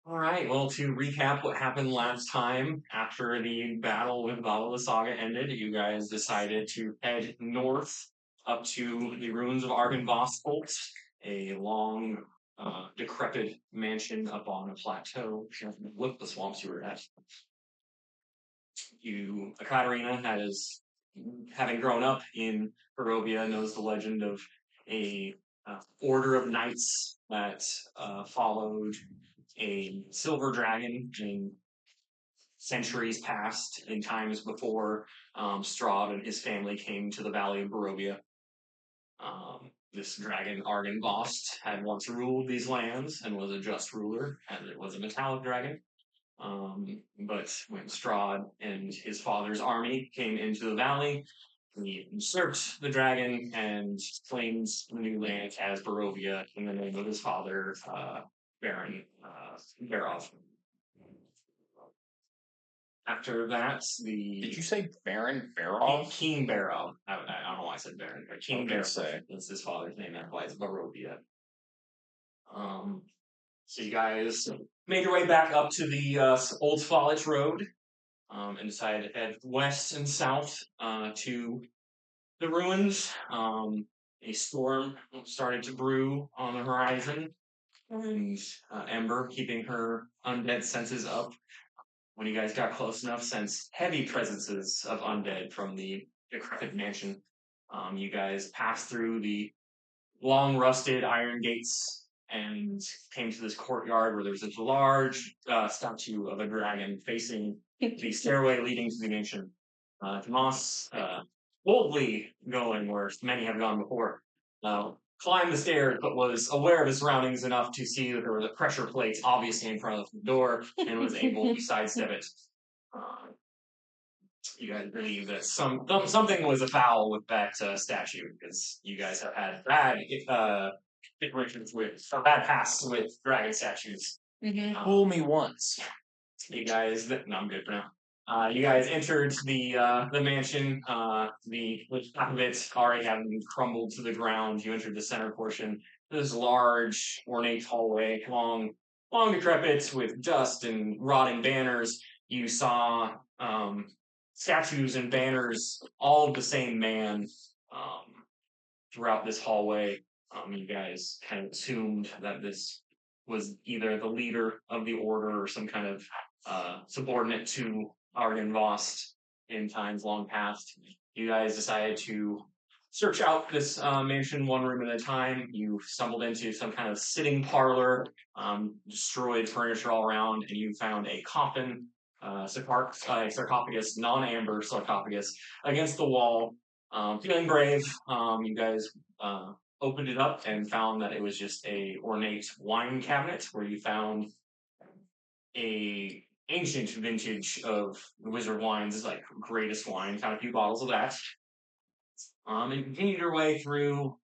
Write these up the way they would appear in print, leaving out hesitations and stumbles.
All right. Well, to recap what happened last time, after the battle with Ballad ended, you guys decided to head north up to the ruins of Argynvost, a long, decrepit mansion up on a plateau with the swamps you were at. Katarina having grown up in Barovia, knows the legend of a order of knights that followed a silver dragon in centuries past, in times before Strahd and his family came to the Valley of Barovia. This dragon, Argynvost, had once ruled these lands and was a just ruler, as it was a metallic dragon. But when Strahd and his father's army came into the valley, he usurped the dragon and claimed the new land as Barovia in the name of his father, Baron Barov. After that, Did you say Baron King, Barov? King Barov. I don't know why I said Baron, but King Okay, Barov. say. That's his father's name. That's why it's Barovia. So you guys made your way back up to the Old Svalich Road, and decided to head west and south to the ruins. A storm started to brew on the horizon, and Ember, keeping her undead senses up, when you guys got close enough, sensed heavy presences of undead from the decrepit mansion. You guys passed through the long rusted iron gates and came to this courtyard where there's this large statue of a dragon facing the stairway leading to the mansion. Tomas boldly going where many have gone before. Climbed the stairs, but was aware of his surroundings enough to see that there was a pressure plate obviously in front of the door and was able to sidestep it. Uh, you guys believe that something was afoul with that statue, because you guys have had bad iterations with bad pasts with dragon statues. Fool me once. You guys, no, I'm good for now. You guys entered the mansion. The top of it already having crumbled to the ground. You entered the center portion. This large, ornate hallway, long decrepit, with dust and rotting banners. You saw statues and banners, all of the same man, throughout this hallway. You guys kind of assumed that this was either the leader of the order or some kind of subordinate to Arden Vost in times long past. You guys decided to search out this mansion one room at a time. You stumbled into some kind of sitting parlor, destroyed furniture all around, and you found a coffin, sarcophagus, non-amber sarcophagus, against the wall. Feeling brave, you guys opened it up and found that it was just a ornate wine cabinet where you found a ancient vintage of the Wizard wines, like greatest wine. Found a few bottles of that. And continued your way through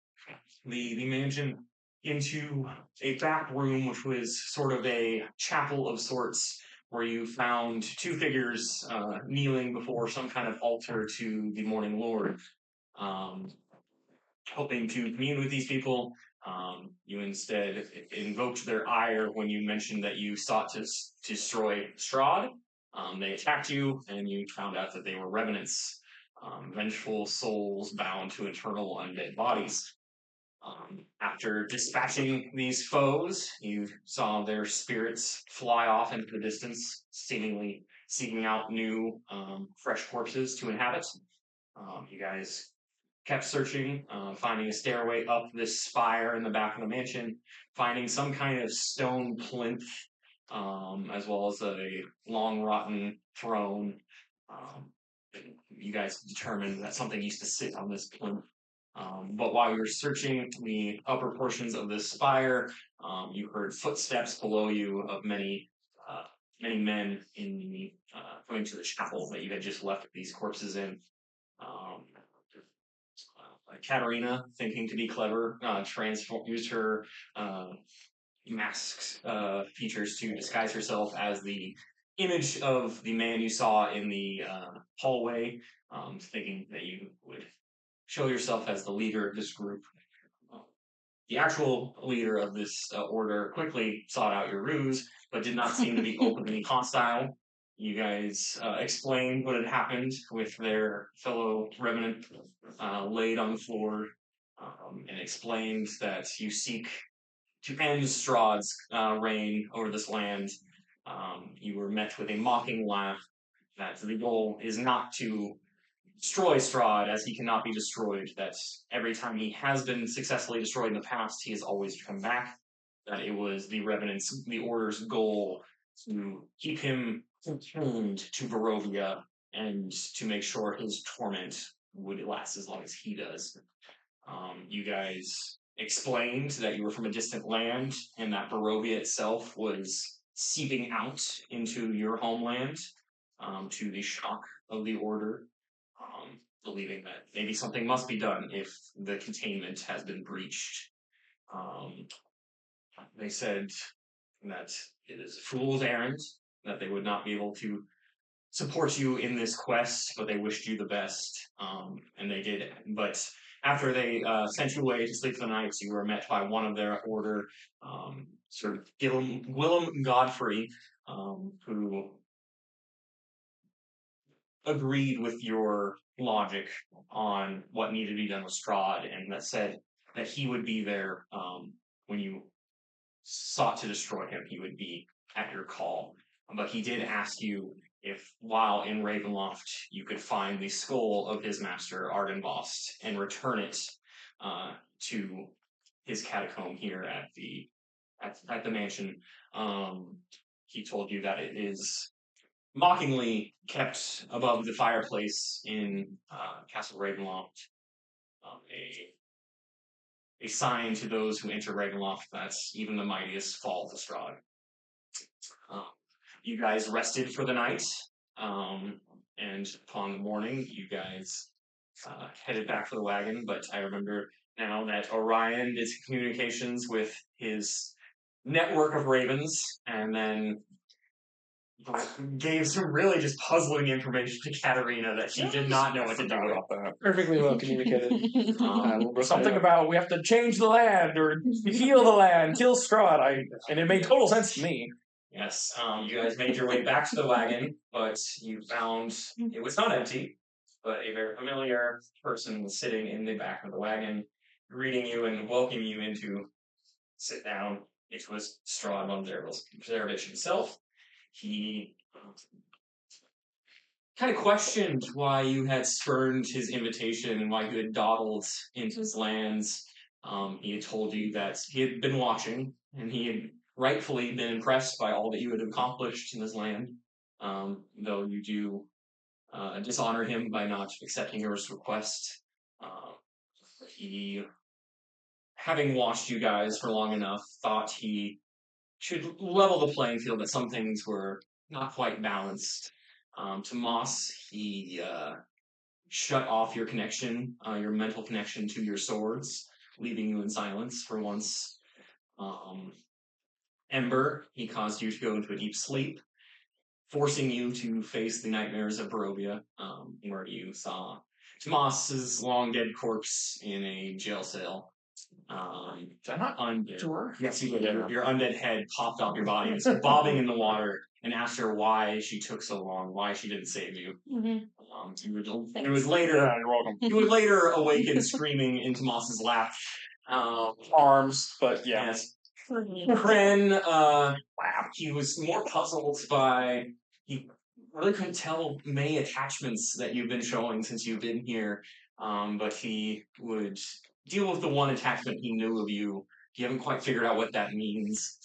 the mansion into a back room, which was sort of a chapel of sorts, where you found two figures kneeling before some kind of altar to the Morning Lord. Hoping to commune with these people, you instead invoked their ire when you mentioned that you sought to destroy Strahd. They attacked you, and you found out that they were revenants, vengeful souls bound to eternal undead bodies. After dispatching these foes, you saw their spirits fly off into the distance, seemingly seeking out new, fresh corpses to inhabit. You guys kept searching, finding a stairway up this spire in the back of the mansion, finding some kind of stone plinth, as well as a long rotten throne. You guys determined that something used to sit on this plinth. But while you were searching the upper portions of this spire, you heard footsteps below you of many men in the going to the chapel that you had just left these corpses in. Katarina, thinking to be clever, used her masked features to disguise herself as the image of the man you saw in the hallway, thinking that you would show yourself as the leader of this group. the actual leader of this order quickly sought out your ruse, but did not seem to be openly hostile. You guys explained what had happened with their fellow revenant laid on the floor, and explained that you seek to end Strahd's reign over this land. You were met with a mocking laugh that the goal is not to destroy Strahd, as he cannot be destroyed, that every time he has been successfully destroyed in the past, he has always come back, that it was the Revenant's, the Order's goal to keep him contained to Barovia and to make sure his torment would last as long as he does. You guys explained that you were from a distant land and that Barovia itself was seeping out into your homeland, to the shock of the Order, believing that maybe something must be done if the containment has been breached. They said that it is a fool's errand, that they would not be able to support you in this quest, but they wished you the best, and they did. But after they sent you away to sleep for the night, you were met by one of their order, sort of Willem Godfrey, who agreed with your logic on what needed to be done with Strahd, and that said that he would be there when you sought to destroy him. He would be at your call. But he did ask you if, while in Ravenloft, you could find the skull of his master, Ardenvost, and return it to his catacomb here at the mansion. He told you that it is mockingly kept above the fireplace in Castle Ravenloft, a sign to those who enter Ravenloft that even the mightiest fall to Strahd. You guys rested for the night, and upon the morning, you guys headed back for the wagon. But I remember now that Orion did communications with his network of ravens, and then gave some really just puzzling information to Katerina that she did not know what to do about that. Perfectly well communicated. Something about we have to change the land or heal the land, kill Strahd. And it made total sense to me. Yes, you guys made your way back to the wagon, but you found it was not empty, but a very familiar person was sitting in the back of the wagon, greeting you and welcoming you in to sit down. It was Strahd von Zarevich himself. He kind of questioned why you had spurned his invitation and why you had dawdled into his lands. He had told you that he had been watching, and he had rightfully been impressed by all that you had accomplished in this land, though you do dishonor him by not accepting your request. He, having watched you guys for long enough, thought he should level the playing field, that some things were not quite balanced. To Moss, he shut off your connection, your mental connection to your swords, leaving you in silence for once. Ember, he caused you to go into a deep sleep, forcing you to face the nightmares of Barovia, where you saw Tomas's long dead corpse in a jail cell. Is that not undead? Yes, you did. Your undead head popped off your body and was bobbing in the water, and asked her why she took so long, why she didn't save you. You would later awaken screaming in Tomas's lap. Arms, but yeah. Yes. Kren, he was more puzzled by, he really couldn't tell many attachments that you've been showing since you've been here, but he would deal with the one attachment he knew of you. You haven't quite figured out what that means.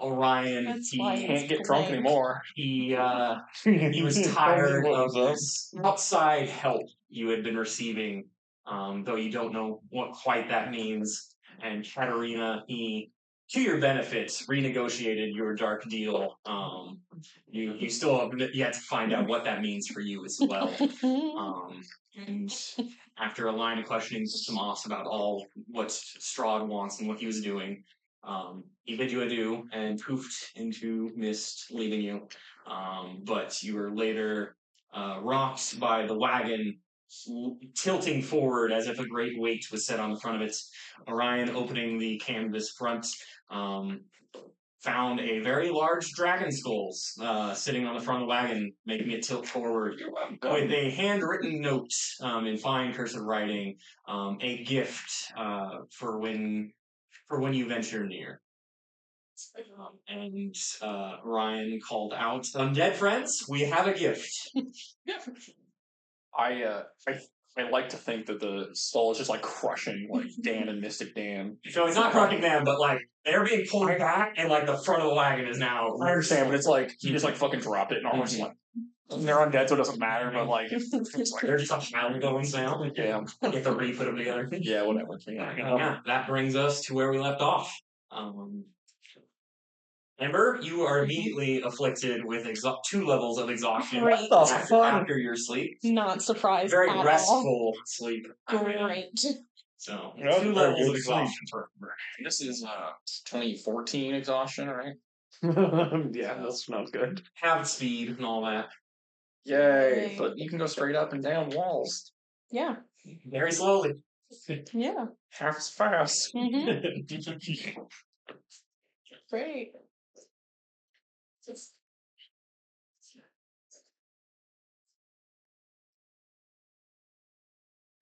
Orion, he can't get drunk anymore. He was tired of this outside help you had been receiving, though you don't know what quite that means. And Katerina, he, to your benefit, renegotiated your dark deal. You still have yet to find out what that means for you as well. And after a line of questioning to Moss about all what Strahd wants and what he was doing, he bid you adieu and poofed into mist, leaving you. But you were later rocked by the wagon tilting forward as if a great weight was set on the front of it. Orion, opening the canvas front, found a very large dragon skull sitting on the front of the wagon, making it tilt forward with a handwritten note in fine cursive writing, a gift for when you venture near. And Ryan called out, "Undead friends, we have a gift." I like to think that the skull is just like crushing like Dan and Mystic Dan. So it's not crushing them, but like they're being pulled back, and like the front of the wagon is now. I understand, but it's like he just like fucking dropped it, and almost like they're undead, so it doesn't matter. But like, it's like they're just a pile of bones now. Yeah, you have to re-put them together. Yeah, whatever. Yeah, that brings us to where we left off. Amber, you are immediately afflicted with 2 levels of exhaustion after your sleep. Not surprised. Very at restful all. sleep. Great. So 2 levels of exhaustion for Amber. This is 2014 exhaustion, right? Yeah, that sounds good. Have speed and all that. Yay! But you can go straight up and down walls. Yeah. Very slowly. Yeah. Half as fast. Great.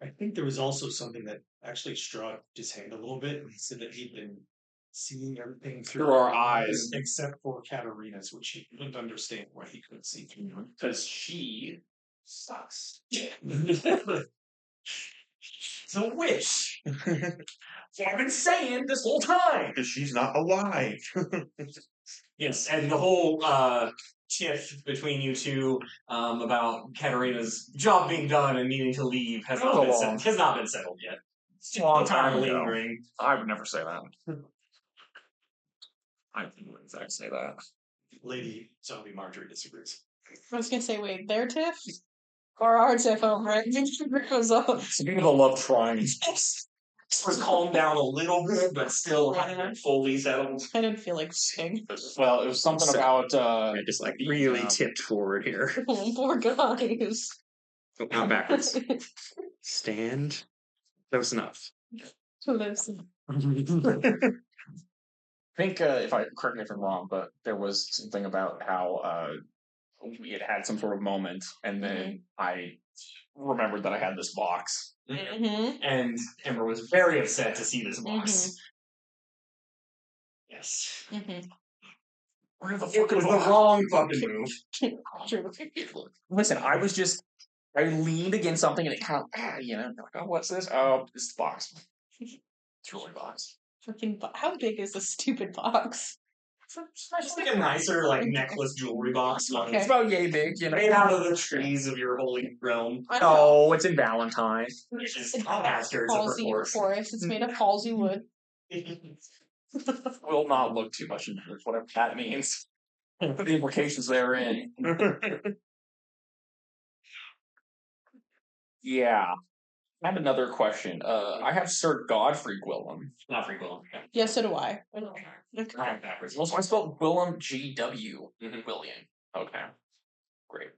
I think there was also something that actually struck his hand a little bit. He said that he'd been seeing everything Through our eyes. except for Katarina's, which he couldn't understand why he couldn't see through her. Because she sucks. It's a witch. I've been saying this whole time. Because she's not alive. Yes, and the whole tiff between you two about Katarina's job being done and needing to leave has not been settled yet. It's a long time lingering. I would never say that. I wouldn't exactly say that. Lady Zombie Marjorie disagrees. I was gonna say, wait, their tiff or our tiff over it? Goes up. Speaking of the love triangle, Was calmed down a little bit, but still hadn't fully settled. I didn't feel like sing. well, it was something about I just like really tipped forward here. Oh, poor guys. Out backwards. Stand. Close enough. Listen. I think if I correct me if I'm wrong, but there was something about how we had some sort of moment, and then I remembered that I had this box. Mm-hmm. And Ember was very upset to see this box. Yes. Where the It fuck was is the the wrong fucking move. Listen, I leaned against something and it kind of, like, oh, what's this? Oh, it's the box. Jewelry box. Freaking how big is this stupid box? Just like a nicer, like, necklace jewelry box. Okay. It's about yay big, Made out of the trees of your holy realm. I don't know. Oh, it's in Valentine. Which is It's bastards of Halsey course. forest. It's made of Halsey wood. Will not look too much into whatever that means. The implications therein. Yeah. I have another question. I have Sir Godfrey Gwillem. Not free will. Yeah, so do I. Backwards. Also, I spelled Gwillem G-W. William. Okay. Great.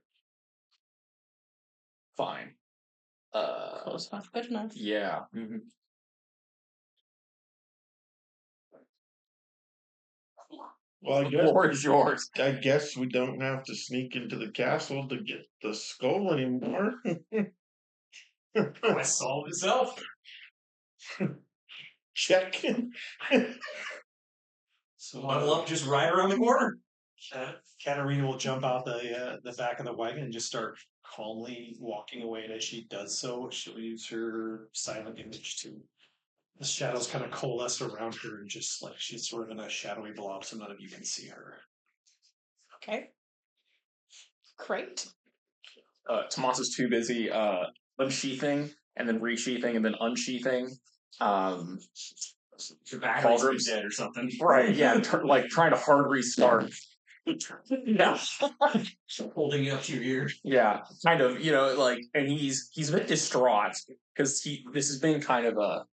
Fine. Close enough. Good enough. Yeah. Well, The floor is yours. I guess we don't have to sneak into the castle to get the skull anymore. I solved itself. Check. So Bundle up just right around the corner. Katarina will jump out the back of the wagon and just start calmly walking away. And as she does so, she'll use her silent image to the shadows kind of coalesce around her and just like she's sort of in a shadowy blob, so none of you can see her. Okay. Great. Tomas is too busy unsheathing and then resheathing and then unsheathing. Your battery's Cauldron's dead or something. Right, yeah, like trying to hard restart. Yeah. Holding you up to your ear. Yeah, kind of, like, and he's a bit distraught because this has been kind of a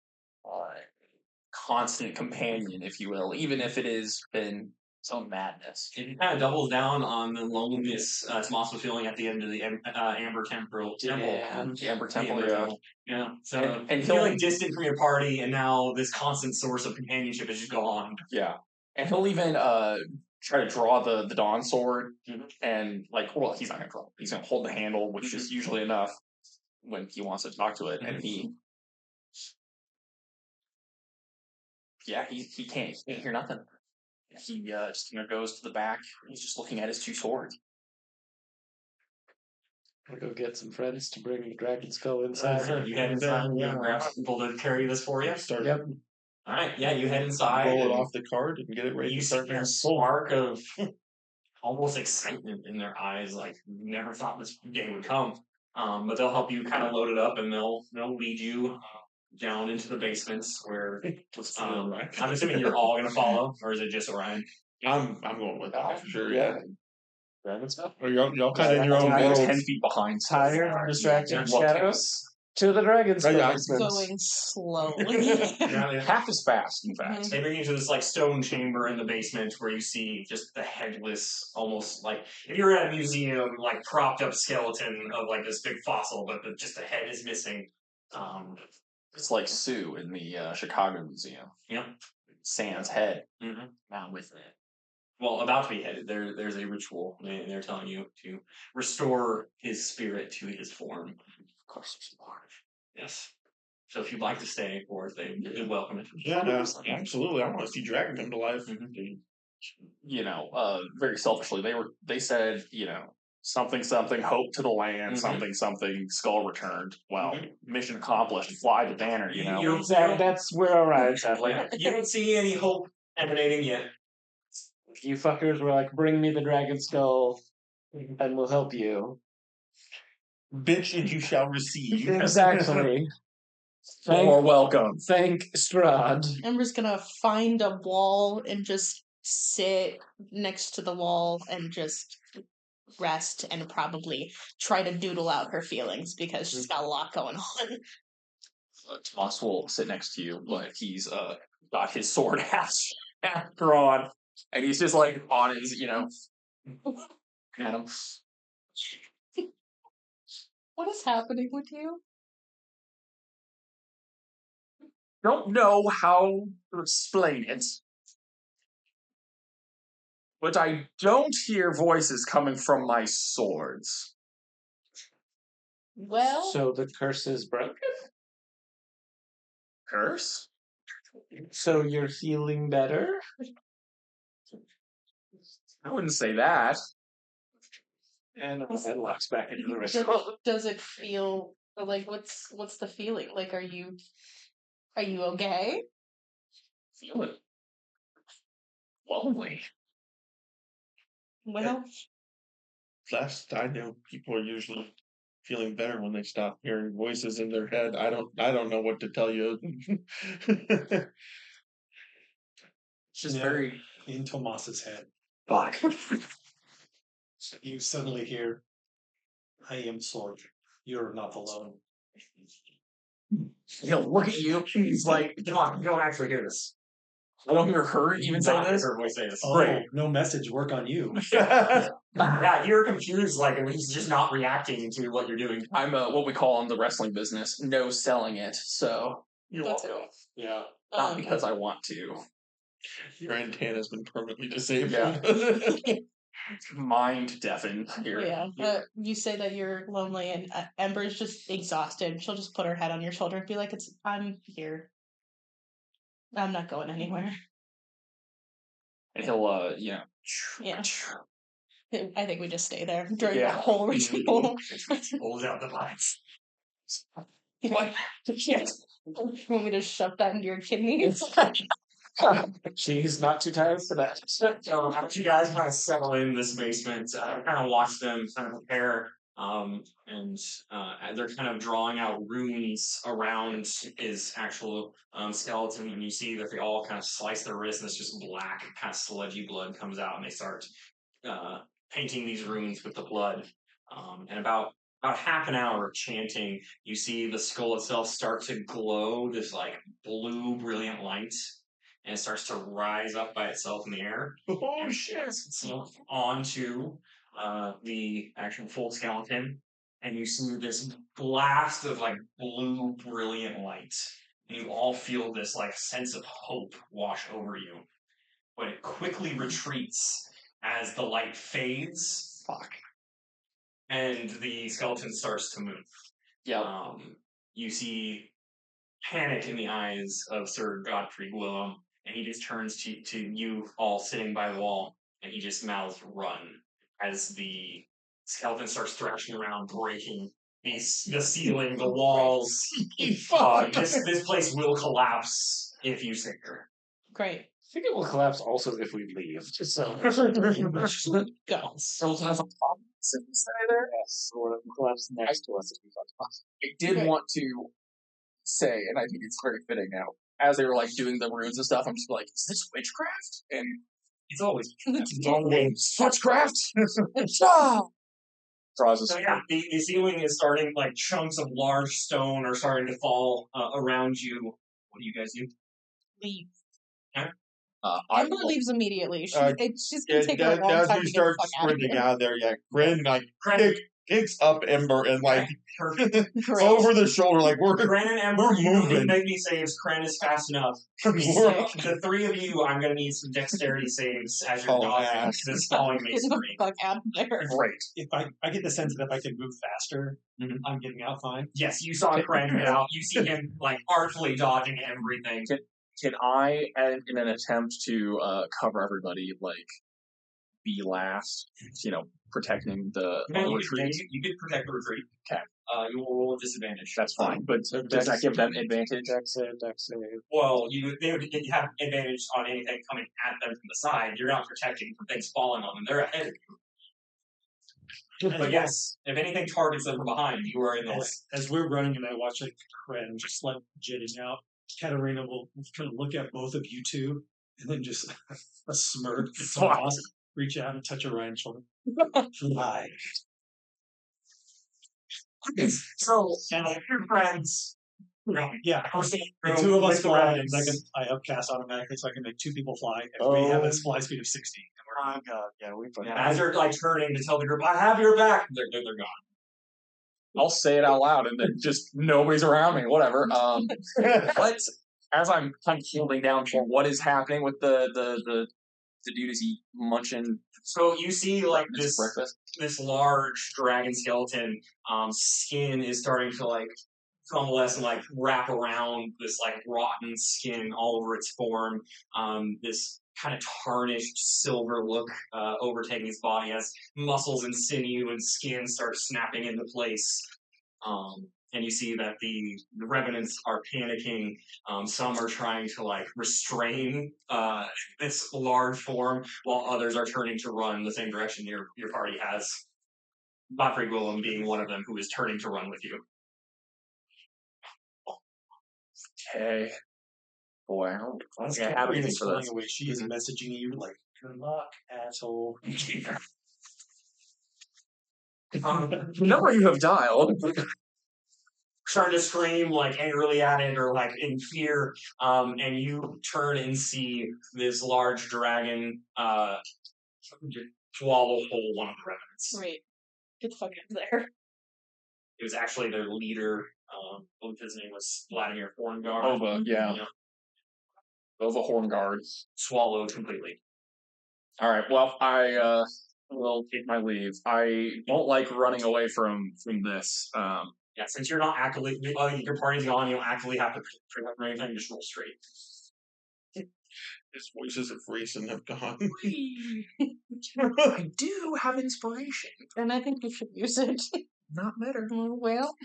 constant companion, if you will, even if it has been Some madness. It kind of doubles down on the loneliness Tomas was feeling at the end of the Amber Temple. The Amber Temple, Amber yeah. Temple. Yeah. So And feeling distant from your party, and now this constant source of companionship is just gone. Yeah. And he'll even try to draw the Dawn sword, and he's not gonna draw. He's gonna hold the handle, which is usually enough when he wants to talk to it, and he can't hear nothing. He just goes to the back. He's just looking at his two swords. I'll go get some friends to bring the dragon skull inside. You head inside. You grab people to carry this for you. Yep. All right. Yeah, you head inside. Roll it and off the card and get it ready You to see start. a spark of almost excitement in their eyes, like you never thought this day would come. But they'll help you kind of load it up, and they'll lead you down into the basements where I'm assuming you're all going to follow, or is it just Orion? I'm going with that for sure. Yeah. Dragon skull. Or y'all kind of in your own I'm world. 10 feet behind. Higher, distracting Yeah. shadows to the dragon skull. Yeah. basement. Going slowly. Half as fast, in fact. They bring you to this like stone chamber in the basement where you see just the headless, almost like if you were at a museum, like propped up skeleton of like this big fossil, but just the head is missing. It's like Sue in the Chicago Museum. Yep. Sans head. Mm-hmm. Not with it. Well, about to be headed. There's a ritual. They're telling you to restore his spirit to his form. Of course, there's more. Yes. So if you'd like to stay, of course, they welcome it. Yeah, absolutely. I want to see Dragon come to life. Very selfishly, they said, something, hope to the land, something, skull returned. Well, mission accomplished, fly the banner, That's where Orion's at. Like, You don't see any hope emanating yet. you fuckers were like, bring me the dragon skull and we'll help you. Bitch, and you shall receive. Exactly. More welcome. Thank Strahd. Amber's gonna find a wall and just sit next to the wall and just rest and probably try to doodle out her feelings because she's got a lot going on. Tomas will sit next to you, but he's got his sword half drawn, and he's just like on his, at him. What is happening with you? Don't know how to explain it, but I don't hear voices coming from my swords. Well, So the curse is broken? Curse? So you're feeling better? I wouldn't say that. And it locks back into the ritual. does it feel like what's the feeling? Like are you okay? Feel it. Lonely. Well, Last I know, people are usually feeling better when they stop hearing voices in their head. I don't know what to tell you. It's just Yeah. very In Tomas's head, fuck. you suddenly hear, "I am Sword. You're not alone." He'll look at you. He's like, Come on, you don't actually hear this. I don't hear her even say Not this. her voice say this. Oh, Great. no message. Work on you. Yeah, you're confused, like he's just not reacting to what you're doing. I'm what we call in the wrestling business, no selling it. So you're That's welcome. Yeah. Not because I want to. Your antenna's been permanently disabled. Yeah. Mind deafened here. yeah. You say that you're lonely, and Ember's just exhausted. She'll just put her head on your shoulder and be like, I'm here. I'm not going anywhere." And he'll, Yeah. I think we just stay there during the whole ritual. Pulls out the pipes. What? Shit. You want me to shove that into your kidneys? She's not too tired for that. So after you guys kind of settle in this basement, kind of watch them kind of prepare, and they're kind of drawing out runes around his actual skeleton, and you see that they all kind of slice their wrists, and it's just black, kind of sludgy blood comes out, and they start painting these runes with the blood. And about half an hour of chanting, you see the skull itself start to glow this like blue, brilliant light. and it starts to rise up by itself in the air. Oh shit! So onto the actual full skeleton, and you see this blast of like blue, brilliant light, and you all feel this like sense of hope wash over you. But it quickly retreats as the light fades. Fuck. And the skeleton starts to move. Yeah. You see panic in the eyes of Sir Godfrey Gwillem, and he just turns to you all sitting by the wall, and he just mouths "run" as the skeleton starts thrashing around, breaking the ceiling, the walls. This place will collapse if you stay here. Great. I think it will collapse also if we leave. So Go. So we'll have a pop stay there? yes, or it will collapse next to us if we fuck. I did Right. want to say, and I think it's very fitting now, as they were like doing the runes and stuff, I'm just like, is this witchcraft? And It's always witchcraft? so yeah. The ceiling is starting, like chunks of large stone are starting to fall around you. What do you guys do? Leave. I Amber leaves immediately. She's Yeah, gonna take her a long as time we to get start the fuck out of sprinting here. out of there, yeah, Gren like kicks up Ember and like Perfect. Great. over the shoulder, like we're Kren and Ember, we're you don't need moving. to make me saves. Kren is fast enough. We're- The three of you, I'm going to need some dexterity saves as you're Oh, dodging ass. this falling Get the masonry. fuck out of there. great. If I get the sense that if I can move faster, Mhm. I'm getting out fine. Yes, you saw Kren get out. You see him like artfully dodging everything. Can I, in an attempt to cover everybody, like, be last, protecting the retreat? You could protect the retreat. Okay. You will roll a disadvantage. That's fine, but does that give them advantage? Dex save. Well, they would have advantage on anything coming at them from the side. You're not protecting from things falling on them. They're ahead of you. But yes, if anything targets them from behind, you are in the way. As we're running and I watch like Kren just like jetting out, Katarina will kind of look at both of you two and then just a smirk. It's awesome. Reach out and touch Orion's shoulder. Fly. So, and your friends, Yeah. The two of us fly. I upcast automatically so I can make two people fly. And we have a fly speed of 60. Oh god, yeah, we put as they're like turning to tell the group, "I have your back," they're gone. I'll say it out loud and then just nobody's around me, whatever. But as I'm kind of holding down for what is happening with the dude, is he munching So you see like his breakfast? this large dragon skeleton skin is starting to like coalesce and like wrap around this like rotten skin all over its form. This kind of tarnished silver look overtaking his body as muscles and sinew and skin start snapping into place. And you see that the revenants are panicking. Some are trying to like restrain this large form, while others are turning to run the same direction your party has. Godfrey Gwillem being one of them, who is turning to run with you. Okay. Boy, I don't think I have anything Katharina's for flying this. away. She is messaging you like, "Good luck, asshole." The number you have dialed. Starting to scream like angrily at it or like in fear, and you turn and see this large dragon swallow whole one of the revenants. Great. Get the fuck out of there. It was actually their leader. I believe his name was Vladimir Horngard. Ova, yeah. Ova Horngard. Swallowed completely. All right. Well, I will take my leave. I don't like running away from this. Yeah, since you're not actively, your party's gone, you don't actively have to protect or anything, just roll straight. His voices of reason have gone. I do have inspiration. And I think you should use it. Not better. Well,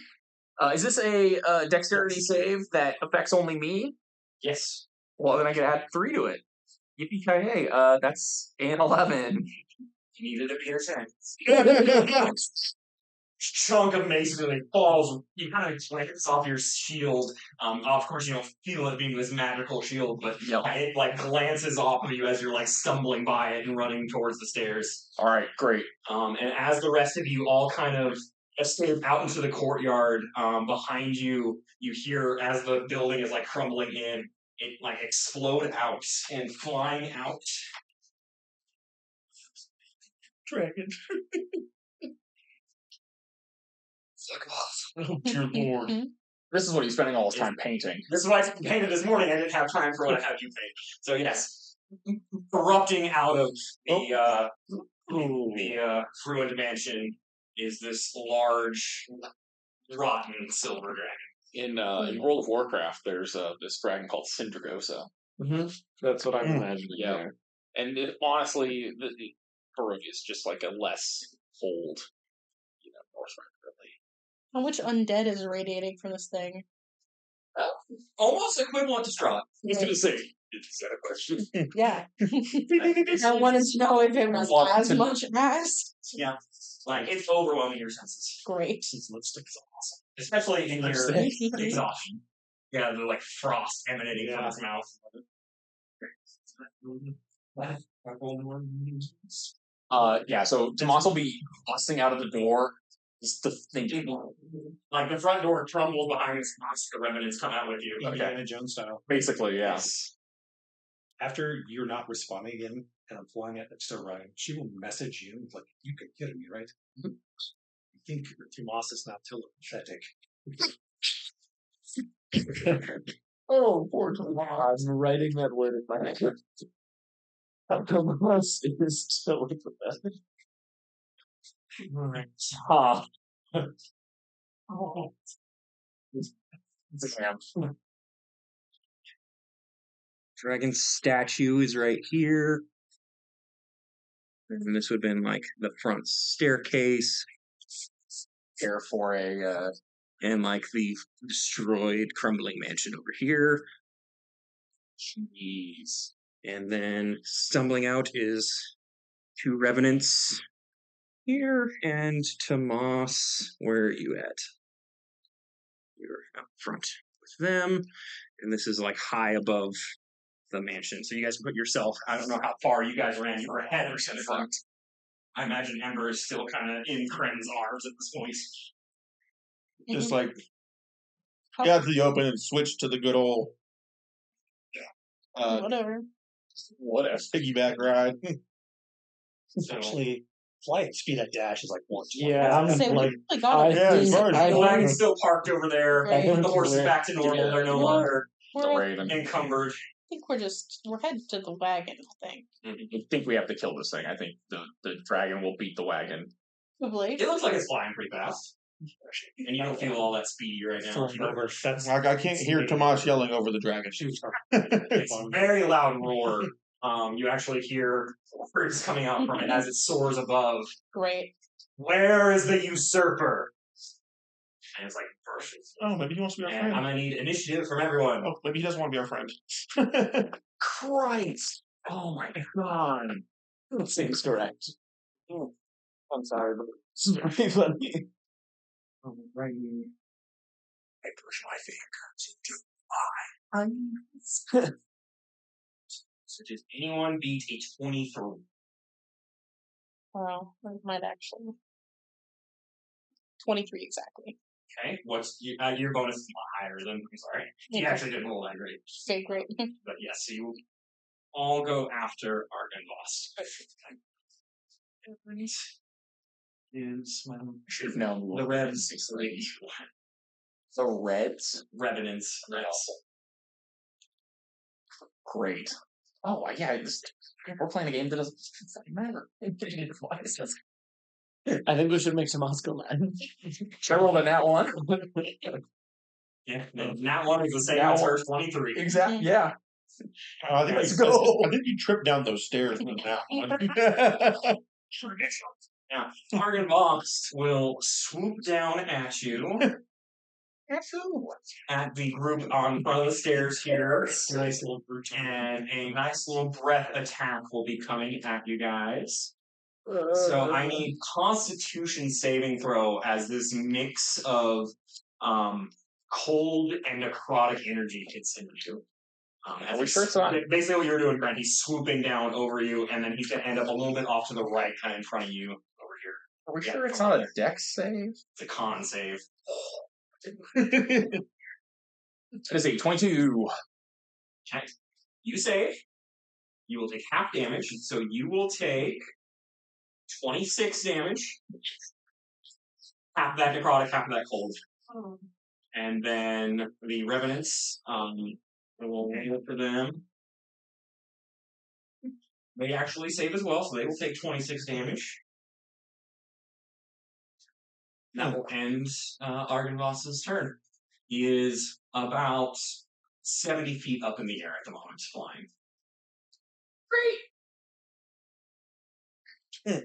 Is this a dexterity save that affects only me? Yes. Well, then I could add 3 to it. Yippee-ki-yay. That's an 11. You needed to be your chance. Chunk of masonry falls. You kind of glance off your shield. Of course, you don't feel it being this magical shield, but it like glances off of you as you're like stumbling by it and running towards the stairs. All right, great. And as the rest of you all kind of escape out into the courtyard, behind you, you hear as the building is like crumbling in, it like explode out and flying out. Dragon. Oh dear lord. This is what he's spending all his time painting. This is what I painted this morning. I didn't have time for what I had you paint. So yes, erupting out of the ruined mansion is this large, rotten silver dragon. In World of Warcraft, there's this dragon called Syndragosa. That's what I'm imagining. Yeah. And honestly, the Barovia is just like a less old, Norse really. How much undead is radiating from this thing? Almost equivalent to straw. I was going to say, is that a question? Yeah. I wanted to know if it was as much as. Yeah. Like, it's overwhelming your senses. Great. His lipstick is awesome. Especially in your exhaustion. Yeah, the like frost emanating from his mouth. So Tomas will be busting out of the door. Just the thinking. Like the front door crumbles behind his house, the remnants come out with you. Indiana Jones style. Basically, yeah. After you're not responding again, and I'm flying it next to Ryan, she will message you like, "You can kidding me, right? You think Tomas is not telepathetic?" Oh, poor Tomas. I'm writing that word in my head. How Tomas is still with the best. Dragon statue is right here. And this would have been like the front staircase. Here for and like the destroyed, crumbling mansion over here. Jeez. And then stumbling out is 2 revenants here, and Tomas, where are you at? You're out front with them, and this is like high above the mansion. So you guys put yourself, I don't know how far you guys ran, you were ahead or to the front. I imagine Ember is still kind of in Kren's arms at this point. Just like get out to the open and switch to the good old Whatever. piggyback ride. So, Actually, flight speed at dash is like 1. Yeah, I'm Say, like, we got as far as the wagon's still parked over there. Right. The horse is back to normal. They're no longer encumbered. I think we're headed to the wagon, I think. I think we have to kill this thing. I think the dragon will beat the wagon. Probably. It looks like it's flying pretty fast. And you don't feel all that speedy right now. I can't hear Tomas yelling over the dragon. It's a very loud roar. You actually hear words coming out from it as it soars above. Great. Where is the usurper? And it's like bursts. Oh, maybe he wants to be our friend. I'm gonna need initiative from everyone. Oh, maybe he doesn't want to be our friend. Christ! Oh my god! That seems correct. I'm sorry, but it's very funny. Right. I push my fingers into my eyes. So does anyone beat a 23? Well, that might actually. 23 exactly. Okay, what's your bonus is a lot higher than, I'm sorry. You actually didn't roll that great. Okay, great. But yes, so you all go after Argon Boss. Is Should have known. the Revs. The Reds? Revenants. Great. Oh, yeah, we're playing a game that doesn't matter. I think we should make Tomas go mad. Should I roll the nat one? Yeah, that one is the same Nat as one. her 23. Exactly, yeah. I think Let's go. I think you tripped down those stairs with that one. Now, Argon Boss will swoop down at you. At the group on front of the stairs here. Nice little brute. And a nice little breath attack will be coming at you guys. So I need Constitution saving throw as this mix of cold and necrotic energy hits into you. Are we sure it's not? Basically what you're doing, Brent, he's swooping down over you, and then he's going to end up a little bit off to the right, kind of in front of you over here. Are we sure it's not a dex save? It's a con save. It is a 22. Okay. You save. You will take half damage, so you will take 26 damage. Half of that necrotic, half of that cold. Oh. And then the revenants, I will roll for them. They actually save as well, so they will take 26 damage. That will end Argynvost's turn. He is about 70 feet up in the air at the moment, flying. Great!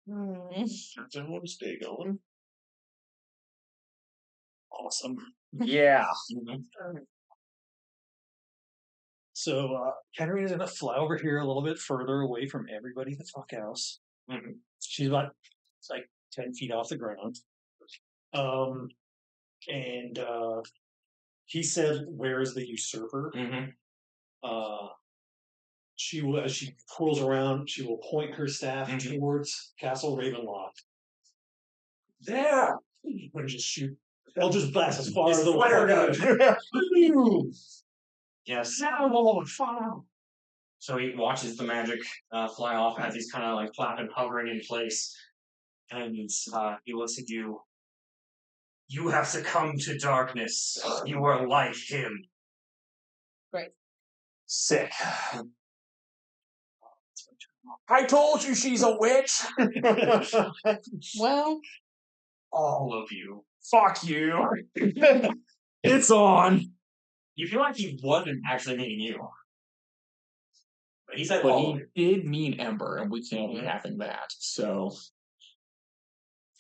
Does everyone stay going? Awesome. Yeah. So Katarina's gonna fly over here a little bit further away from everybody the fuck else. Mm-hmm. She's about like 10 feet off the ground. And he said, "Where is the usurper?" Mm-hmm. She will, as she twirls around, she will point her staff Mhm. towards Castle Ravenloft. There! And just shoot. They'll just blast as far It's as the flare gun. Yes. So he watches the magic fly off as he's kind of like flapping, hovering in place. And he looks at you. You have succumbed to darkness. You are like him. Sick. I told you she's a witch. Well, All of you. Fuck you. It's on. You feel like he wasn't actually meaning you. But he said But all of he you. did mean Ember, and we can't be having that. So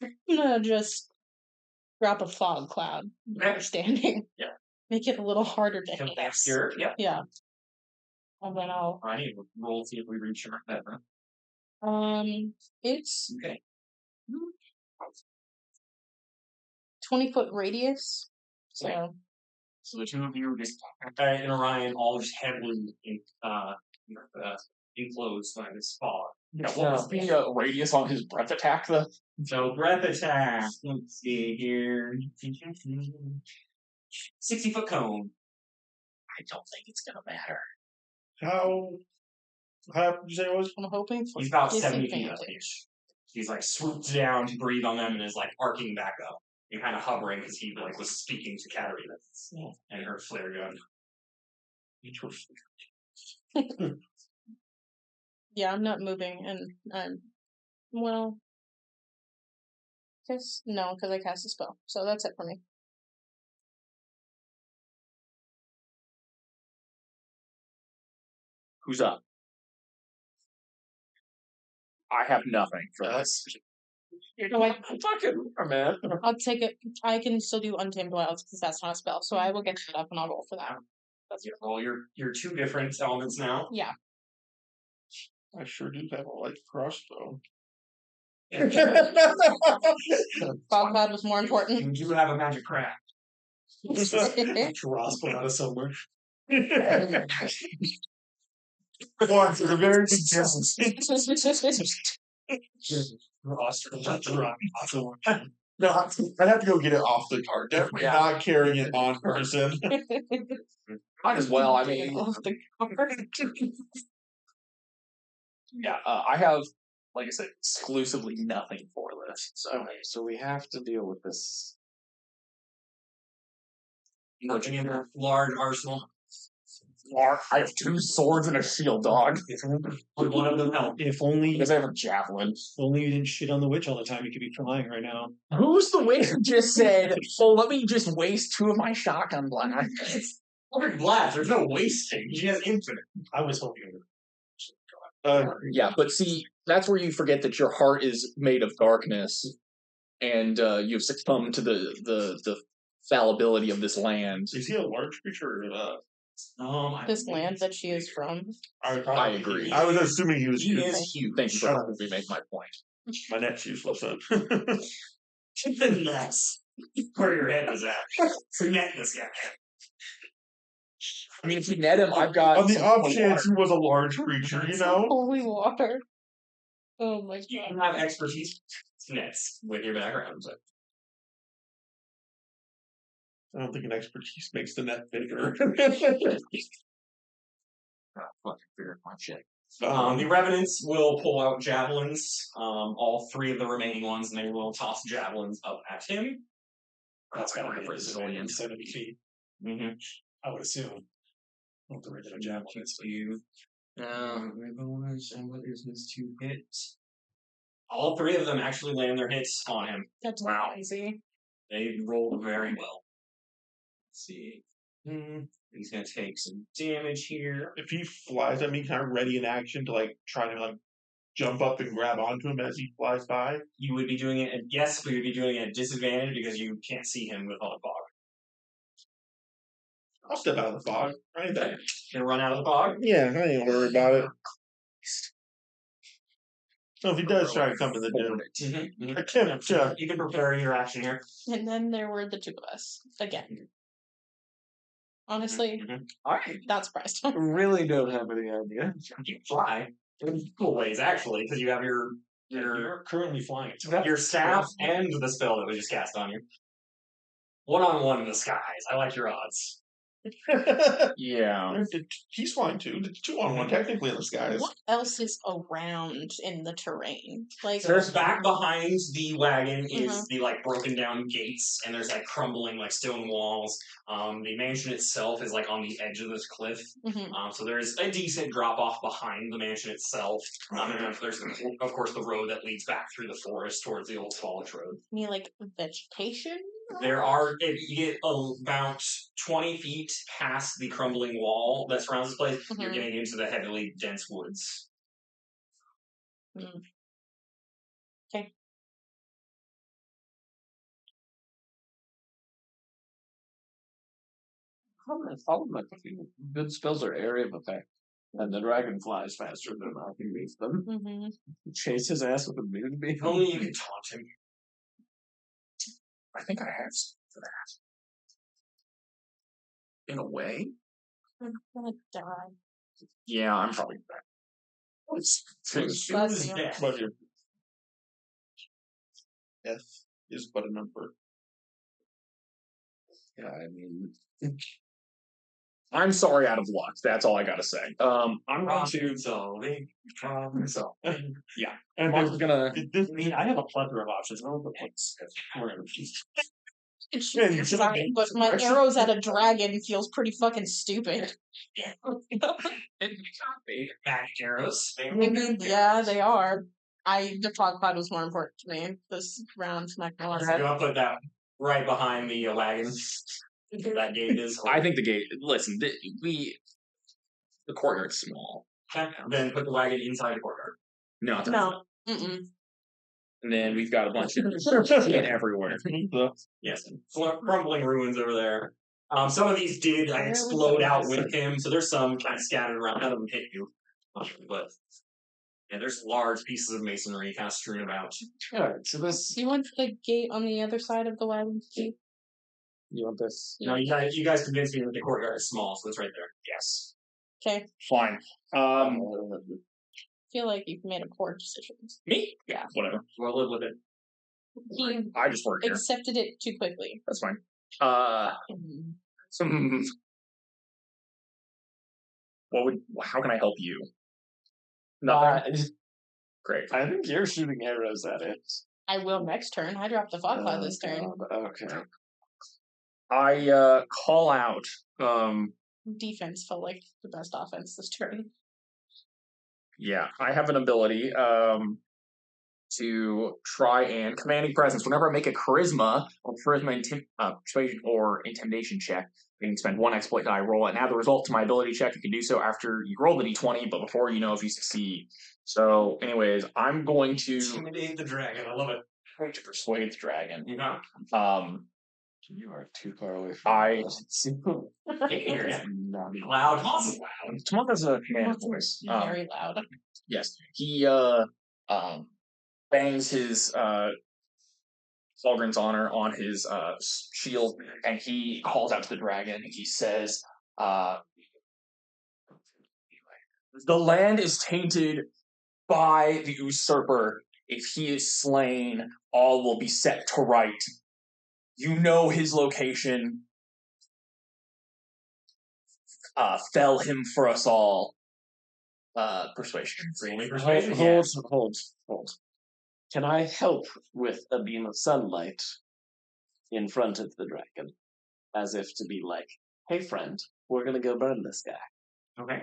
I'm gonna just drop a fog cloud where we're standing. Yeah. Make it a little harder to hit. Obscure. Yeah. Yeah. And then I'll I need to roll see if we reach that. it's Okay. 20-foot radius. So Okay. So the two of you just and Orion all just heavily enclosed by this fog. yeah, what was the radius on his breath attack though? So breath attack. Let's see here. 60-foot cone. I don't think it's gonna matter. How did you say it was? I'm hoping for He's about 70 feet up. disadvantage. He's like swooped down to breathe on them and is like arcing back up. You're kind of hovering because he like was speaking to Katarina and her flare gun. Yeah, I'm not moving, and I'm well. Guess no, because I cast a spell, so that's it for me. Who's up? I have nothing for this. No, I, Fucking man. I'll take it. I can still do Untamed Wilds because that's not a spell, so I will get it up and I'll roll for that. That's your roll. You're two different elements now. Yeah. I sure do have a light crossbow. Fog Cloud was more important. You do have a magic craft. Crossbow out of somewhere. One for the very distance. No, I'd have to go get it off the cart. Definitely not carrying it on person. Might as well. I mean, yeah. I have, like I said, exclusively nothing for this. So So we have to deal with this. Nothing in a large arsenal. I have 2 swords and a shield, dog. Would one of them help? If only, Because I have a javelin. you didn't shit on the witch all the time, you could be flying right now. Who's the witch who just said, "Oh, let me just waste 2 of my shotgun blasts"? Blast. There's no wasting. She has infinite. I was hoping. Yeah, but see, that's where you forget that your heart is made of darkness, and you've succumbed to the fallibility of this land. Is he a large creature or This land that she is from. I agree. I was assuming he was He huge. is huge. Thank you for helping me make my point. My net's useless then. The nuts. Where your head was at. So net this guy. I mean, if you net him, I've got On the some off holy chance water. he was a large creature, you know? Holy water. Oh my You god. can have expertise nets with your background, but I don't think an expertise makes the net bigger. Fucking fear my shit. The Revenants will pull out javelins, all three of the remaining ones, and they will toss javelins up at him. That's got to be resilient. 70 feet, Mm-hmm. I would assume. Not the regular javelin. You. And what is this to hit? All three of them actually land their hits on him. That's crazy. They rolled very well. Let's see. He's going to take some damage here. If he flies at me, kind of ready in action to like try to like jump up and grab onto him as he flies by. You would be doing it, yes, but you'd be doing it at disadvantage because you can't see him with all the fog. I'll step out of the fog. I ain't that. Gonna run out of the fog? Yeah, I ain't worried about it. So if he does try to come to the doom, I can't. Yeah. You can prepare your action here. And then there were the two of us again. Honestly, Alright. not surprised. I really don't have any idea. You can fly. In cool ways, actually, because you have You're currently flying. your staff and the spell that was just cast on you. 1-on-1 in the skies. I like your odds. Yeah. He's flying too. It's 2-on-1 technically in the skies. What else is around in the terrain? Like, There's back behind the wagon is the like broken down gates, and there's like crumbling like stone walls. The mansion itself is like on the edge of this cliff, so there's a decent drop off behind the mansion itself. And then there's of course the road that leads back through the forest towards the Old Fallish Road. you mean like vegetation? There are, if you get about 20 feet past the crumbling wall that surrounds this place, you're getting into the heavily dense woods. Okay. All of my good spells are area of effect. And the dragon flies faster than I can reach them. Chase his ass with a moonbeam. If only you could taunt him. I think I have something for that. In a way. I'm gonna die. Yeah, I'm probably back. Bless you. But your death is but a number. Yeah, I mean, I'm sorry out of luck. That's all I gotta say. I'm going to. Yeah. And I'm gonna. I mean, I have a plethora of options. I don't know It's fine, but my arrows at a dragon feels pretty fucking stupid. It can't be. Magic arrows. I mean, yeah, they are. The frog pod was more important to me this round. Not gonna lie. I'm gonna put that right behind the wagon. That gate is. I think the gate. Listen, the courtyard's small. Then put the wagon inside the courtyard. No. No. Mm-mm. And then we've got a bunch of shit everywhere. Yes, crumbling ruins over there. Some of these did explode out with him, so there's some kind of scattered around. None of them hit you, but yeah, there's large pieces of masonry kind of strewn about. alright, so this. Do you want the gate on the other side of the wagon? You want this? No, you guys convinced me that the courtyard is small, so it's right there. Yes. Okay. Fine. I feel like you've made a poor decision. Me? Yeah. Whatever. We'll live with it. He I just work here. accepted it too quickly. That's fine. How can I help you? Nothing. Great. I think you're shooting arrows at it. I will next turn. I dropped the fog pod this turn. Okay. I call out. Defense felt like the best offense this turn. Yeah, I have an ability to try and commanding presence. Whenever I make a charisma persuasion or intimidation check, you can spend 1 exploit die, roll it, and add the result to my ability check. You can do so after you roll the d20, but before you know if you succeed. So, anyways, I'm going to Intimidate the dragon. I love it. try to persuade the dragon. Yeah. You are too far away I Loud. Awesome loud. Tom has a command voice. Very loud. Yes, he bangs his Fulgrim's honor on his shield, and he calls out to the dragon. He says, "The land is tainted by the usurper. If he is slain, all will be set to right. You know his location. Fell him for us all. Persuasion. Only Hold, persuasion. hold, hold. Can I help with a beam of sunlight in front of the dragon? As if to be like, hey friend, we're gonna go burn this guy. Okay.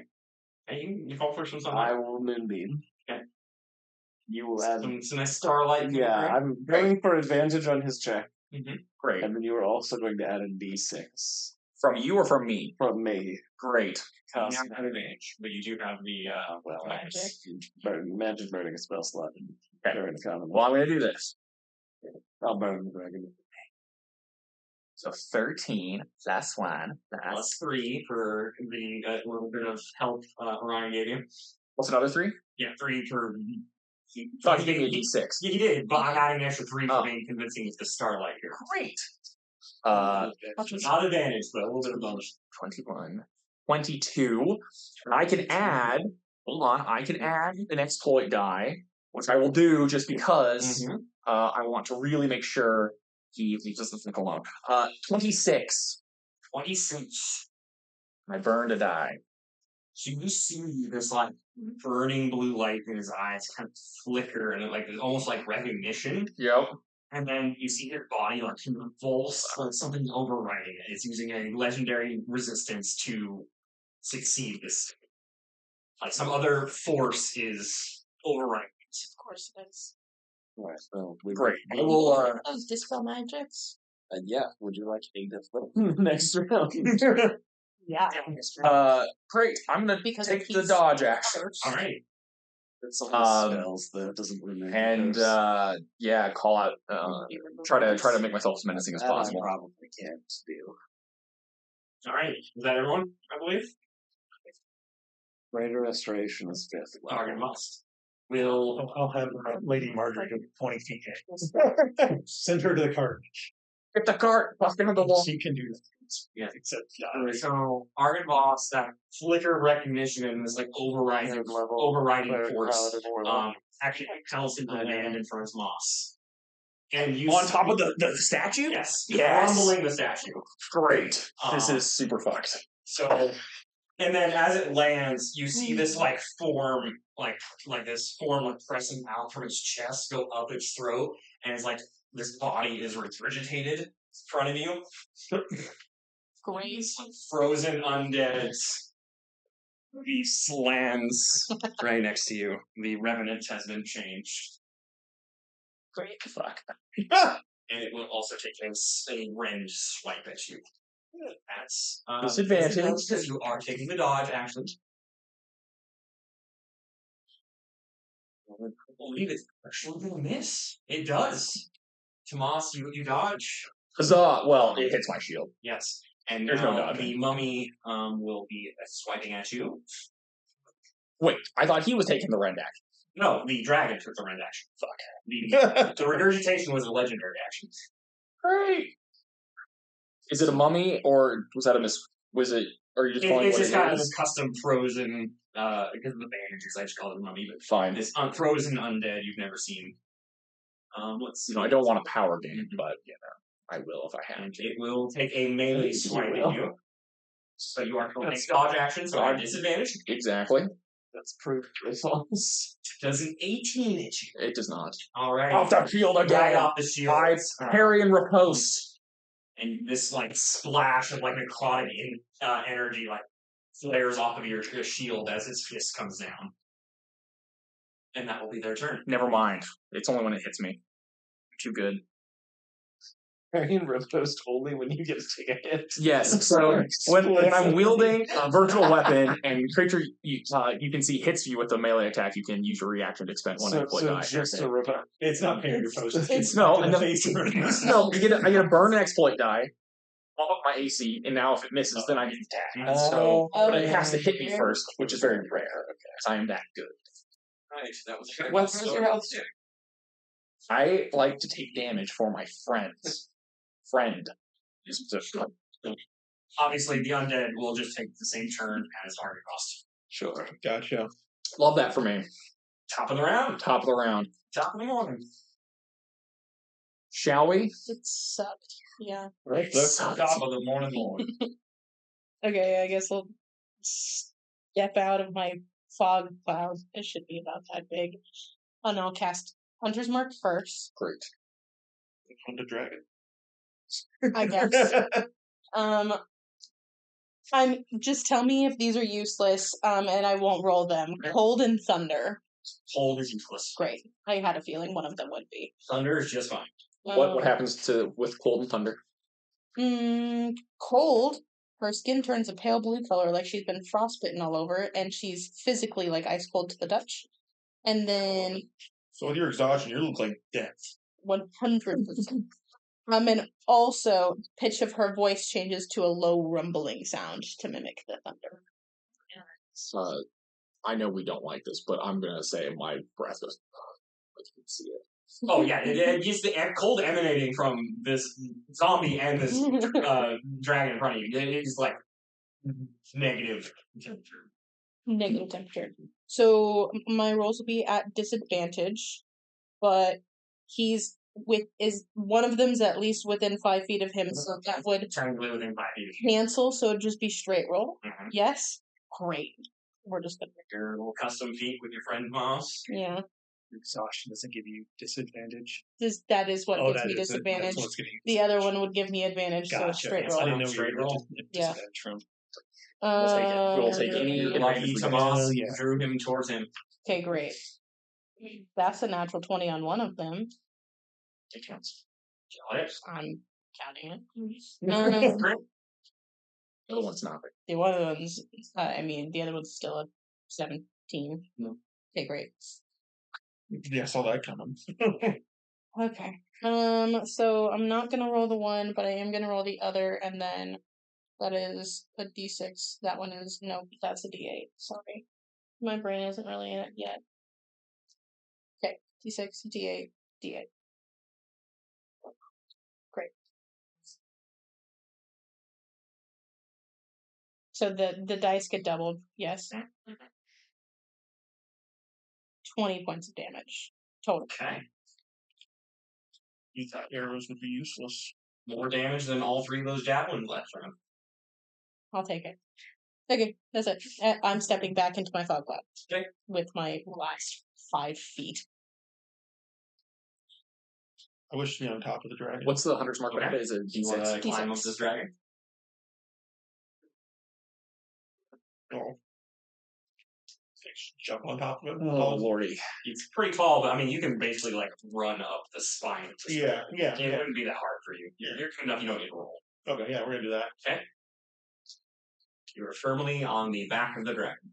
Hey, you call for some I sunlight. will moonbeam. Okay. You will add... Some nice starlight. Yeah, I'm going for advantage on his check. Great. And then you are also going to add a d6. From you or from me? From me. Great. You don't have advantage, but you do have the Magic. Magic burning a spell slot. During the common. Well, I'm going to do this. I'll burn the dragon. So 13 plus 1 plus 3 for the little bit of help Orion gave you. What's another 3? Yeah, 3 for. Thought he gave me a d6. Yeah, he did, but I'm adding an extra 3 for being convincing with the starlight here. Great. Not advantage, but a little bit of bonus. 21. 22. And I can add, hold on, I can add an exploit die, which I will do just because I want to really make sure he doesn't think alone. 26. 26. I burned a die. So you see this like burning blue light in his eyes kind of flicker, and like it's almost like recognition. Yep. And then you see his body like convulse, like something overriding it. It's using a legendary resistance to succeed this. Like some other force is overriding it. Of course it is. Alright, so Great. I will, Those dispel magics. yeah, would you like a different next round? Yeah. great. I'm gonna Because take he's- the dodge action. Alright. It's some of the spells that doesn't really make And yeah, call out. Try to make myself as menacing as that possible. I probably can't do. Alright. Is that everyone, I believe? Greater Restoration is 5th. Target must. Will I'll have Lady Margaret go 20 feet in. Send her to the cart. Get the cart. Fuck into the wall. She can do that. Yeah. Except so Argon Boss, that flicker of recognition and this like overriding force actually compels him to land in front of Moss. And you On top of the statue? Yes. Yes. Crumbling the statue. Great. This is super fucked. So and then as it lands, you see this like form, like this form like pressing out from its chest, go up its throat, and it's like this body is regurgitated in front of you. Great. Frozen undead. He lands right next to you. The revenant has been changed. Great. Fuck. And it will also take a range swipe at you. That's Disadvantage. because you are taking the dodge action. I believe it's actually going to miss. It does. Tomas, you dodge. Huzzah! Well, it hits my shield. Yes. And There's no now dodging. the mummy will be swiping at you. Wait, I thought he was taking the rend action. No, the dragon took the rend action. Fuck. The regurgitation was a legendary action. Great. Is it a mummy or was that a was it? Or are you just calling It's it just what it kind of is? this custom frozen, because of the bandages, I just call it a mummy, but Fine. this unfrozen undead you've never seen. Let's see. You know, I don't want a power game, but you know, I will if I have And to. it will take a melee swipe at you. So you are going to take dodge action, so I have disadvantage. Exactly. That's proof it's false. Does an 18 hit you? It does not. Alright. Off the shield Right again. off the shield. I parry and riposte. And this like splash of like necrotic energy like flares off of your shield as its fist comes down. And that will be their turn. Never mind. It's only when it hits me. Too good. Carrying riposte only when you get to take a hit. Yes. So when I'm wielding a virtual weapon and creature you can see hits you with a melee attack, you can use your reaction to expend one hit point die. Just a riposte. it's not parrying riposte. It's no, in and the the, face of her. no. I get a burn and exploit die. I'll up my AC, and now if it misses, then I get attacked. And so, but it has to hit me first, which is very rare. Okay, I am that good. Right, that was What's your health check? I like to take damage for my friends. Friend. Obviously, the undead will just take the same turn as Argos. Sure. Gotcha. Love that for me. Top of the round. Top of the round. Top of the morning. Shall we? It sucked. Yeah. Right. Sucked. Top of the morning. Okay, I guess I'll step out of my fog cloud. It should be about that big. And I'll cast Hunter's Mark first, Great. On the dragon. I guess. Just tell me if these are useless, and I won't roll them. Cold and Thunder. Cold is useless. Great. I had a feeling one of them would be. Thunder is just fine. What happens with cold and thunder? Cold. Her skin turns a pale blue color, like she's been frostbitten all over, and she's physically like ice cold to the touch. And then So with your exhaustion, you look like death. 100%. And also, pitch of her voice changes to a low rumbling sound to mimic the thunder. I know we don't like this, but I'm gonna say my breath is. I can see it. Oh yeah, it's the cold emanating from this zombie and this dragon in front of you. It's like negative temperature. Negative temperature. So my rolls will be at disadvantage, but one of them's at least within 5 feet of him, so that would Technically within 5 feet. cancel. So it'd just be straight roll. Mm-hmm. Yes, great. We're just gonna Your little custom feat with your friend Moss. yeah. Exhaustion doesn't give you disadvantage. That is what gives that me is it. disadvantage. That's what's getting The other one would give me advantage, so Gotcha. straight I roll. didn't know Straight you were roll. Yeah. disadvantage from. We'll take any You're advantage lucky we to get. Moss yeah. drew him towards him. Okay, great. That's a natural 20 on one of them. It counts. Got it. I'm counting it. The other one's not. The one of them's, the other one's still a 17. No. Okay, great. Yeah, I saw that coming. Okay. So I'm not gonna roll the one, but I am gonna roll the other, and then that is a D6. That one is no, that's a D8. Sorry, my brain isn't really in it yet. Okay, D6, D8, D8. Great. So the dice get doubled. Yes. 20 points of damage total. Okay. You thought arrows would be useless. More damage than all 3 of those javelins last round. I'll take it. Okay, that's it. I'm stepping back into my fog cloud. Okay. With my last 5 feet. I wish to be on top of the dragon. What's the hunter's mark? Okay. Is it Do you want D6? to climb up this dragon? Oh. Jump on top of it. Oh lordy! It's pretty tall, but I mean, you can basically like run up the spine. Of this Yeah, yeah. It wouldn't be that hard for you. You're good enough. You don't need to roll. Okay, yeah, we're gonna do that. Okay. You're firmly on the back of the dragon.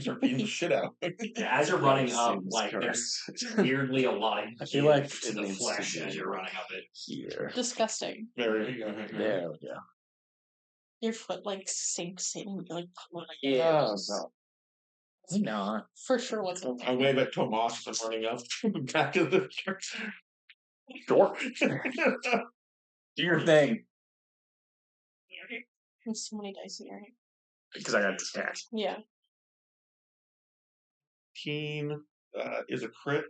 Start beating the shit out. As you're running up, Seems like correct. there's weirdly a lot of I feel like give it to the needs to flesh be as you're running up it. Here. Disgusting. Very. There we go. Your foot like sinks in. You're like, Yeah. No. for sure what's I'm way back to a moss as I'm running up. Back of the church. Sure. Do your thing. There's so many dice in your hand. Because I got distracted. Yeah. 18 is a crit.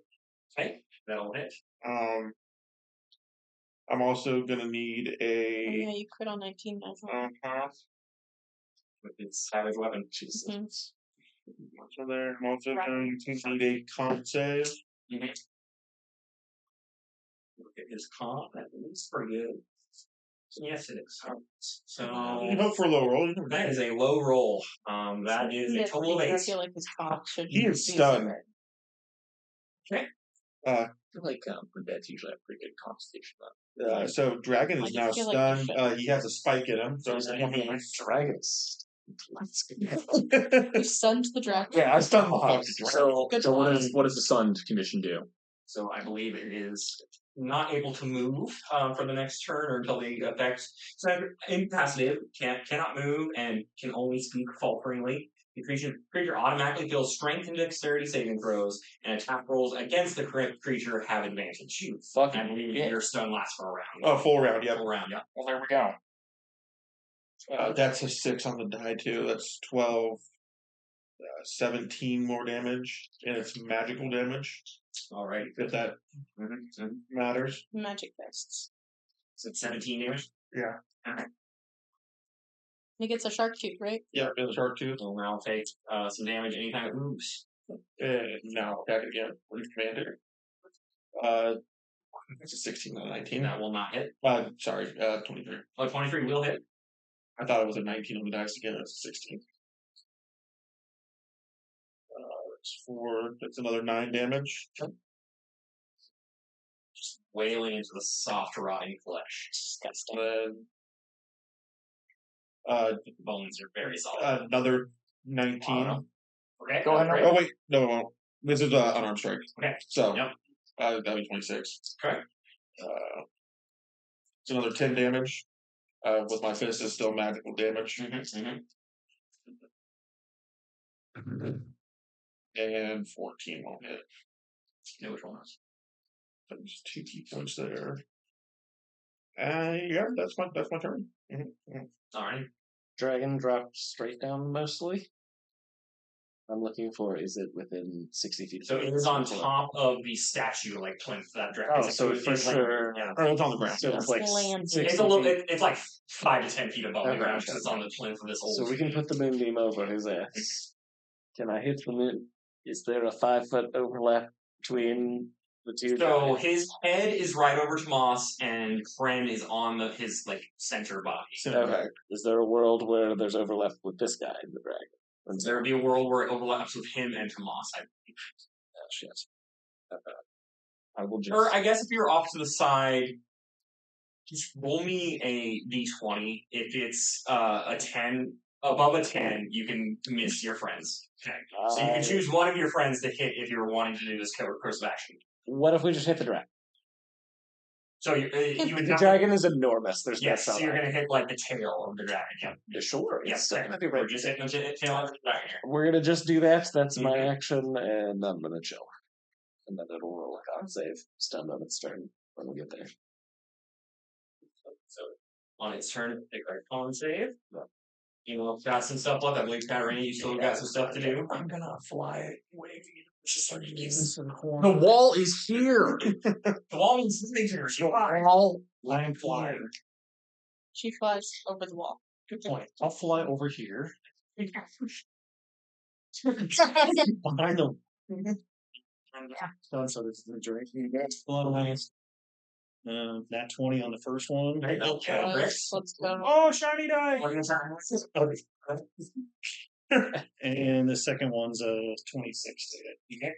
Okay, that'll hit. I'm also gonna need Oh, a. yeah, you crit on 19 now. Uh-huh. With its savage weapon. Jesus. Mhm. So there. I'm also going to need a con save. Mm-hmm. Look at his comp. That is pretty good. Yes, it is. So You hope for a low roll. You never that know. is a low roll. That is a Yeah, total of I 8. feel like his comp should He is be stunned. separate. I feel like undeads usually have pretty good constitution. So Dragon is I now feel like you stunned. should. He has a spike in him. So Those I'm gonna- dragons. You stunned the dragon. Yeah, I stunned the Oh, hawk. So, Good so what one. does the stunned condition do? So I believe it is not able to move for the next turn or until the effects. So incapacitated, cannot move, and can only speak falteringly. The creature automatically feels strength and dexterity saving throws, and attack rolls against the creature have advantage. You fucking I believe idiot. your stun lasts for a round. Oh, full round. Yep. Full round, yeah. Well, there we go. That's a 6 on the die too. That's 12. 17 more damage, and it's magical damage. Alright. If that matters. Magic fists. So it's 17 damage? Yeah. Alright. He gets a shark tooth, right? Yeah, in the shark tooth. So now take some damage anytime it moves. Now attack again. What is commander? It's a 16 and a 19. That will not hit. Sorry, 23. Oh, 23 will hit. I thought it was a 19 on the dice again. It's a 16. That's another 9 damage. Just wailing into the soft, rotting flesh. Disgusting. Then, The bones are very solid. another 19. Okay. Go ahead. great. Oh wait, no, it won't. This is unarmed strike. Okay. So Yep. that'd be 26. Okay. It's another 10 damage. With my fist is still magical damage. And 14 won't hit. Know which one is. There's 2 key points there. Yeah, that's my turn. Alright. Dragon dropped straight down mostly. I'm looking for, is it within 60 feet? So it is on top of the statue, like plinth that dragon. Oh, so for sure. Yeah. Oh, it's on the ground. So it's like Landed. 60 It's a little. feet. It's like 5 to 10 feet above the Okay, ground because okay. it's on the plinth of this old. So we can put the moonbeam over his ass. Can I hit the moon? Is there a 5-foot overlap between the two? So his head is right over Tomas, and Friend is on his like center body. Okay. Is there a world where there's overlap with this guy in the dragon? There would be a world where it overlaps with him and Tomas. Oh, shit. I will just. Or I guess if you're off to the side, just roll me a d20. If it's a 10, above a 10, you can miss your friends. Okay. So you can choose one of your friends to hit if you're wanting to do this course of action. What if we just hit the dragon? So you would The not. dragon is enormous. There's Yes, no so you're going to hit like the tail of the dragon. Yeah. Yeah, sure. Yes, It's gonna be we're right. just hitting the tail of the dragon here. We're gonna just do that. That's my Mhm. action, and I'm gonna chill. And then it'll roll a con save. Stun on its turn when we get there. So on its turn, pick our con save. You know, got some stuff left. I believe Katarina, you still got some stuff to do. I'm gonna fly away. The wall is here. The wall means nothing to her. She I'm flying. She flies over the wall. Good point. I'll fly over here. Behind them. So this is the drink. That 20 on the first one. Okay. Let's go. Oh, shiny die! And the second one's a 26 to hit. Okay.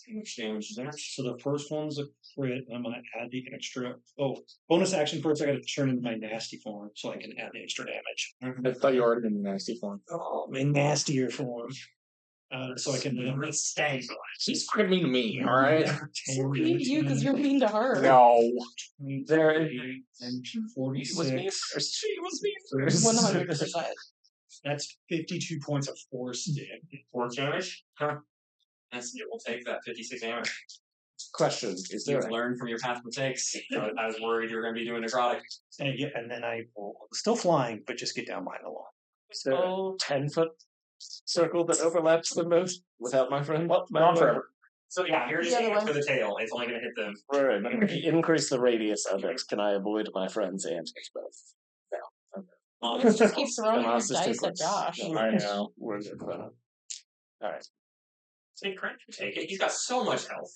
How much damage is that? So the first one's a crit. I'm gonna add the extra. Oh, bonus action first. I got to turn into my nasty form so I can add the extra damage. I thought you were already in the nasty form. Oh, my nastier form. So I can. She's pretty mean to me, all right? So mean to you because you're mean to her. No. There and 46. was me first. She was me first. 100%. That's 52 points of force damage. 4 damage? Huh. Yes, it will take that 56 damage. Question: Is there You've learned from your past mistakes. I was worried you were going to be doing necrotic. And then I will still flying, but just get down mine along. a 10-foot circle that overlaps the most without my friend? Not forever. So yeah, you're just The aiming other for the tail. It's only going to hit them. Right, but if you increase the radius of it, can I avoid my friends and hit both? Just keep throwing your Unless it's dice too at close. Josh. No, I know. We're good. Alright. Take credit. Take it. He's got so much health.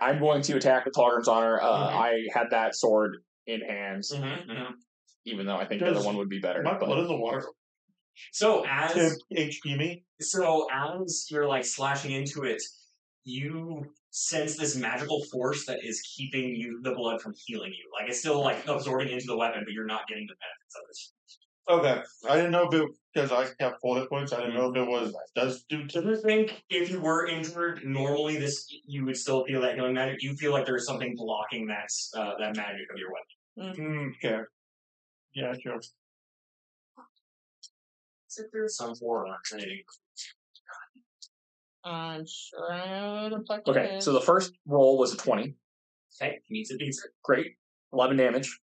I'm going to attack the Targaryen's honor. I had that sword in hand, even though I think the other one would be better. My blood in the water. So as HP me. as you're like slashing into it, you sense this magical force that is keeping the blood from healing you. Like it's still like absorbing into the weapon, but you're not getting the benefits of it. Okay, I didn't know if it, because I have full hit points. I didn't know if it was does do. Do you think if you were injured, normally you would still feel that healing magic? You feel like there's something blocking that magic of your weapon. Okay. Yeah, sure. So there's some form of alternating. I'm sure I know what the fuck it Okay, is. so the first roll was a 20. Okay, meets a beats it. Great. 11 damage.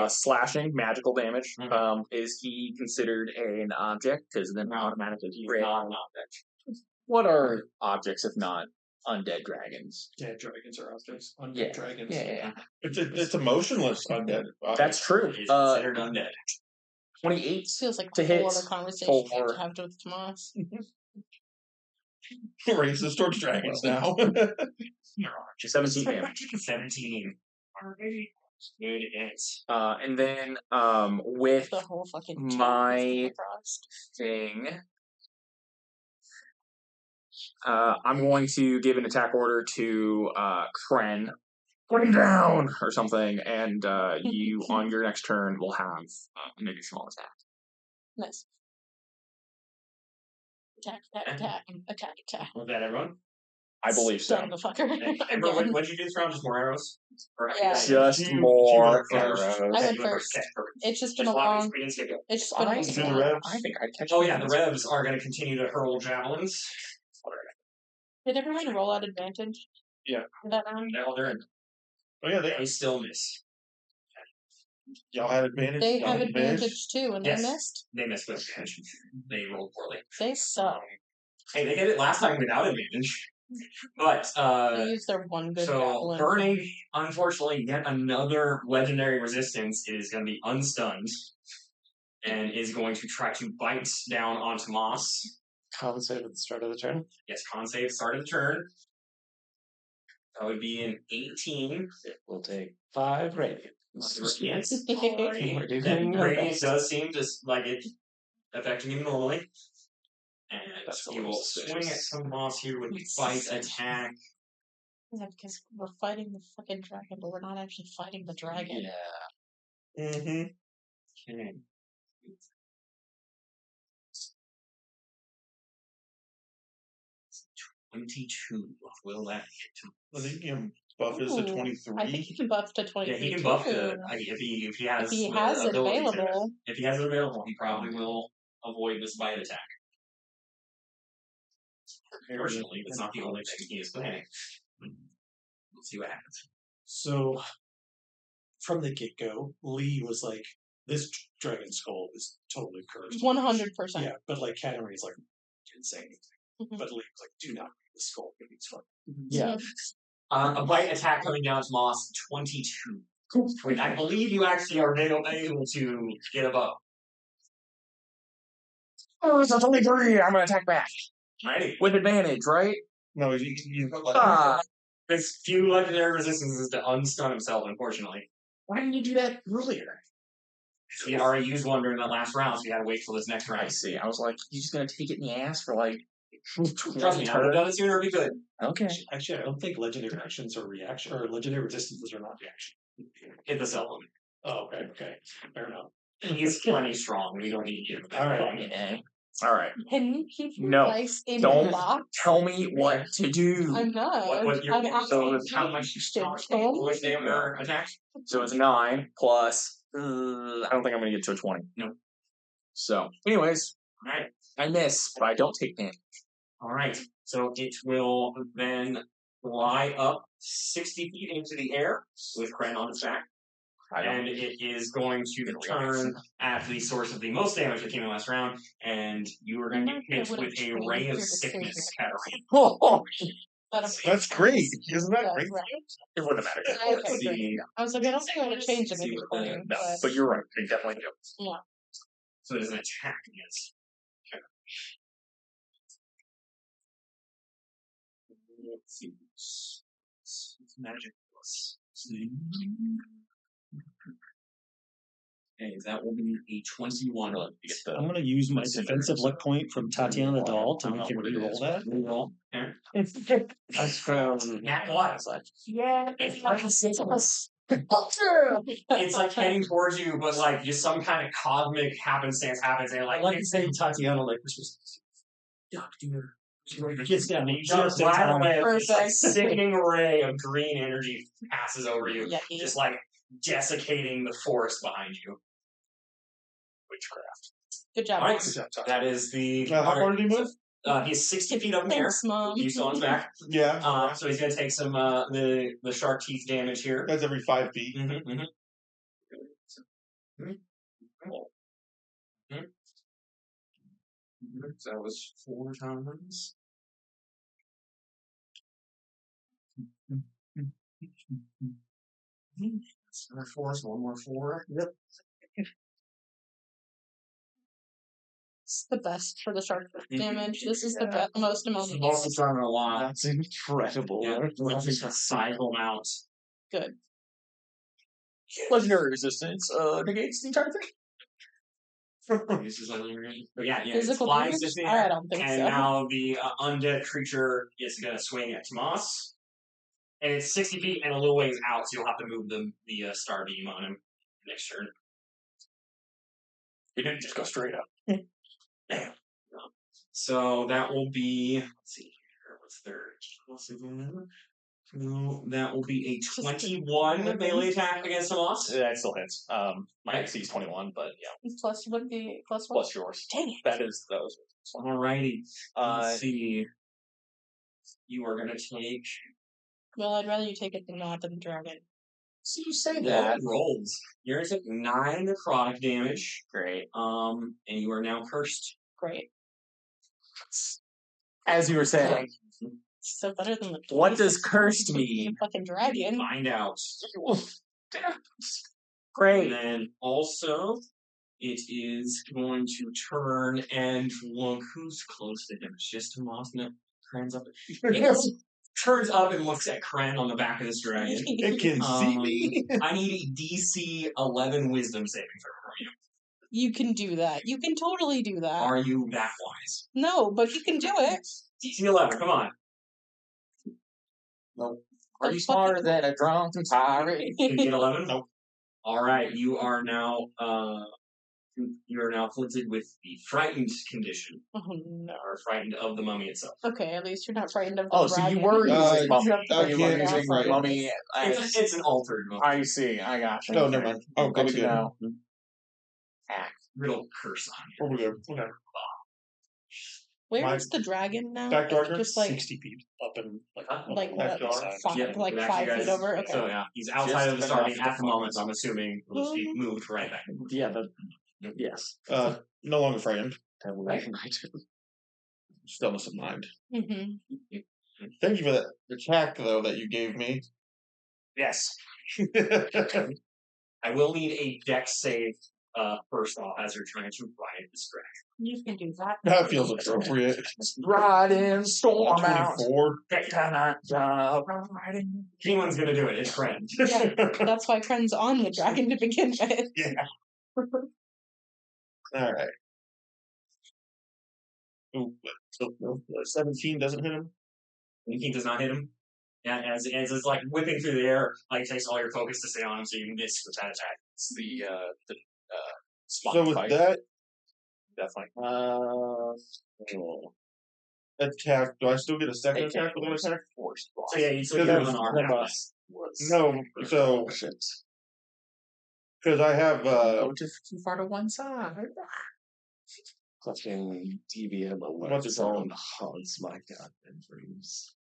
Slashing, magical damage. Mhm. Is he considered an object? Because then automatically He's great. not an object. What are objects if not undead dragons. Dead dragons are objects. Undead Yeah. dragons. Yeah. It's emotionless undead. That's true. He's considered undead. 28 Feels like to a whole hit other conversation we have for- to have with Tomas. Racist towards dragons now. 17 damage. 17. Alright. Good hit. And then with The whole fucking my thing, I'm going to give an attack order to Kren. Put him down or something, and you on your next turn will have an additional attack. Nice. Attack. Was that everyone? I believe so. Son of a fucker. Ember, Again. what'd you do this round? Just more arrows? Or Yeah. Just You- more you went first. arrows. I went You went first. Okay, perfect. It's just been Just a long long. we didn't skip you. It's just been a I long. Do the while. revs. I think I catch. Oh yeah, the Revs are going to continue to hurl javelins. Did everyone roll out advantage? Yeah. For that round? Now they're in. Oh yeah, They still miss. y'all had advantage. They y'all have had advantage too, and Yes. they missed. They missed with advantage. They rolled poorly. They suck. Hey, they did it last time without advantage. But They used their one good so javelin. burning, unfortunately, yet another legendary resistance is going to be unstunned, and is going to try to bite down onto Moss. Con save at the start of the turn. Yes, con save, start of the turn. That would be an 18. It will take 5 radiant. Yes. We're doing That our radius best. does seem just like it affecting him normally. And That's a he little will swing at suspicious. some Moss here with bite attack. Yeah, because we're fighting the fucking dragon, but we're not actually fighting the dragon. Yeah. Mm-hmm. Okay. 22. Will that hit? I think buff is to Ooh, 23. I think he can buff to 23. Yeah, he can buff too. to if he has If he the has it ability to. available. If he has it available, he probably will avoid this bite attack. Fortunately, it's not the only thing he is planning. Let's see what happens. So, from the get go, Lee was like, "This dragon skull is totally cursed." 100%. Yeah, but like Katarina's like, didn't say anything. Mhm. But Lee was like, "Do not break the skull. It's fun." Yeah. A bite attack coming down to Moss, 22. Wait, I believe you actually are able to get above. Oh, it's a 23. I'm gonna attack back Alrighty. with advantage, right? No, you Ah, His few legendary resistances to unstun himself, unfortunately. why didn't you do that earlier? He had already used one during that last round, so he had to wait till this next I round. see. I was like, you just gonna take it in the ass for like Trust me, I would have done it sooner if he could. Okay. Actually, I don't think legendary actions are reaction, or legendary resistances are not reaction. Hit the cell limit. Oh, okay, fair enough. He's plenty strong. We don't need to give him All that. right. Yeah. All right. Can you keep your No, dice in don't the box? Tell me what to do. I'm not. What you're, I'm so asking how much damage their attack? So it's 9 plus. I don't think I'm gonna get to a 20. No. So, anyways, Alright. I miss, but I don't take damage. Alright. So it will then fly up 60 feet into the air with Kren on its back. And it is going to turn at the source of the most damage that came in last round, and you are going to get hit with a ray of sickness, Katarina. That's great. Isn't that great? Right? It wouldn't matter. Okay, great. I was like, I don't think I would have changed anything. No, but you're right. They definitely do. Yeah. So there's an attack against. Let's see. It's magic plus. Okay, that will be a 21. I'm going to use my defensive luck point from Tatiana the doll to make him reroll that. Reroll. Okay. That's from. Nat what? Yeah. It's like heading towards you, but like just some kind of cosmic happenstance happens, and I like to say Tatiana like this was. Gets down You just just in right time. away, a Perfect. sickening ray of green energy passes over you, Yeah. just like desiccating the forest behind you. Witchcraft. Good job. All right, that is the. How far did he move? He's 60 feet up in the air. Thanks, Mom. He's on his back. Yeah. So he's gonna take some the shark teeth damage here. That's every 5 feet. So that was 4 times. Another 4, so 1 more 4. Yep. It's the best for the shark damage. This is the most amount of Also charming a lot. That's incredible. Yeah, let's just cycle out. good. Legendary resistance negates the entire thing. This is legendary. But yeah, it Physical flies damage? in I there, don't think and so. now the undead creature is going to swing at Tomas. And it's 60 feet and a little ways out, so you'll have to move the star beam on him next turn. He didn't just go straight up. Damn. So that will be. Let's see here. What's their equals again? No, that will be a 21 melee attack against Tomas. That still hits. My AC is 21, but yeah. Plus would be plus what? Plus yours. Dang it. That is those. Alrighty. Let's see. You are going to take. Well, I'd rather you take it than not than the dragon. So you say That rolls. You're going to take 9 necrotic damage. Great. And you are now cursed. Great. As you were saying, So better than the. what does 26 cursed mean? Fucking dragon. Find out. Great. And then also, it is going to turn and look who's close to him. It's just Tomas. No, Kren's up. It turns up and looks at Kren on the back of this dragon. It can see me. I need a DC 11 Wisdom saving throw from you. You can do that. You can totally do that. Are you that wise? No, but you can do it. DC 11, come on. Nope. Are you smarter than a drunk pirate? Can you get 11? Nope. All right, you are now afflicted with the frightened condition, Oh no. or frightened of the mummy itself. Okay, at least you're not frightened of the Oh, so dragon. you were using mummy. I You can't were using right. mummy. It's an altered mummy. I see. I got you. No, never mind. Oh, Good we to good. know. Riddle curse on you. We're good. Okay. Where My- is the dragon now? Back darker. Just like 60 feet up and like like back what? door. Five, Yep, like back 5 you guys. feet over. Okay. So yeah, he's outside Just of the starting enough at to the moment. focus. So I'm assuming he'll just be moved right back. Yeah, yes. No longer frightened. Right. Stillness of mind. Mm-hmm. Thank you for that attack, though, that you gave me. Yes, I will need a dex save first off as you're trying to ride this dragon. You can do that. That feels appropriate. Riding storm out. 24. Anyone's gonna do it. It's friend. Yeah, that's why Kren's on the dragon to begin with. Yeah. All right. Ooh, so 17 doesn't hit him. He does not hit him. Yeah, as it's like whipping through the air, like takes all your focus to stay on him, so you miss with that attack. It's the spot So with fight. that Definitely. attack, do I still get a second attack with one attack? So yeah, you still So get there's an arm. One of after us was. No, so Shit. because I have Go too far to one side. Clutching DVM What's alerts it called? on haunts my goddamn dreams.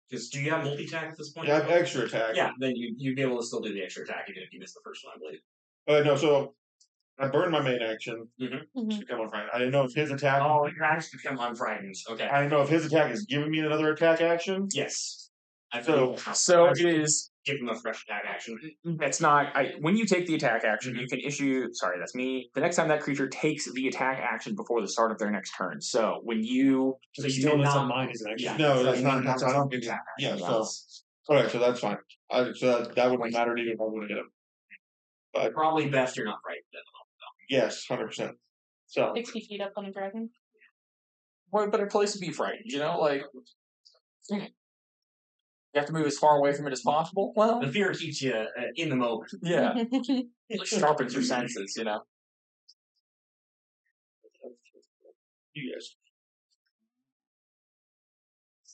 Because do you have multi attack at this point? I have extra attack. Yeah, then you'd be able to still do the extra attack even if you miss the first one, I believe. No, so I burned my main action Mhm. to become unfrightened. I didn't know if his attack. Oh, your action become unfrightened. Okay. I didn't know if his attack is giving me another attack action. Yes. I So- So it is. give him a fresh attack action. That's not. When you take the attack action, you can issue. Sorry, that's me. The next time that creature takes the attack action before the start of their next turn. So when you. So you did Stillness not of mind is an action. Yeah. No, so that's you not. did not I don't take think. attack Yeah. action. So okay, so that's fine. So that wouldn't matter to you if I would have hit him. Probably best you're not frightened. Yes, 100%. So 60 feet up on the dragon. What a better place to be frightened, you know? Like. You have to move as far away from it as possible. Well, The fear keeps you in the moment. yeah. It sharpens your senses, you know? you guys.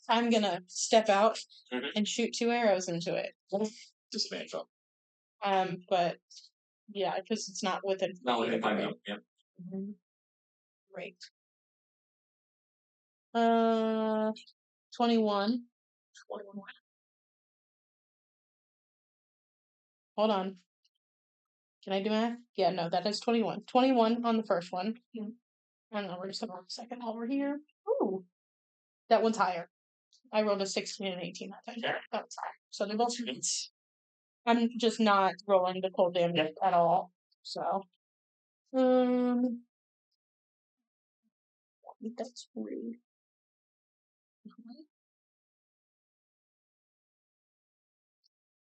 I'm gonna step out Mhm. and shoot 2 arrows into it. Disadvantage on. But yeah, because it's not within. Not within 5 feet. feet. Yep. Mhm. Great. 21. Hold on. Can I do math? Yeah, no, that is 21. 21 on the first one. I don't know, we're just going to second over here. Ooh. That one's higher. I rolled a 16 and 18 that time. Okay. That's fine. So they're both hits. I'm just not rolling the cold damage at all. So, that's rude.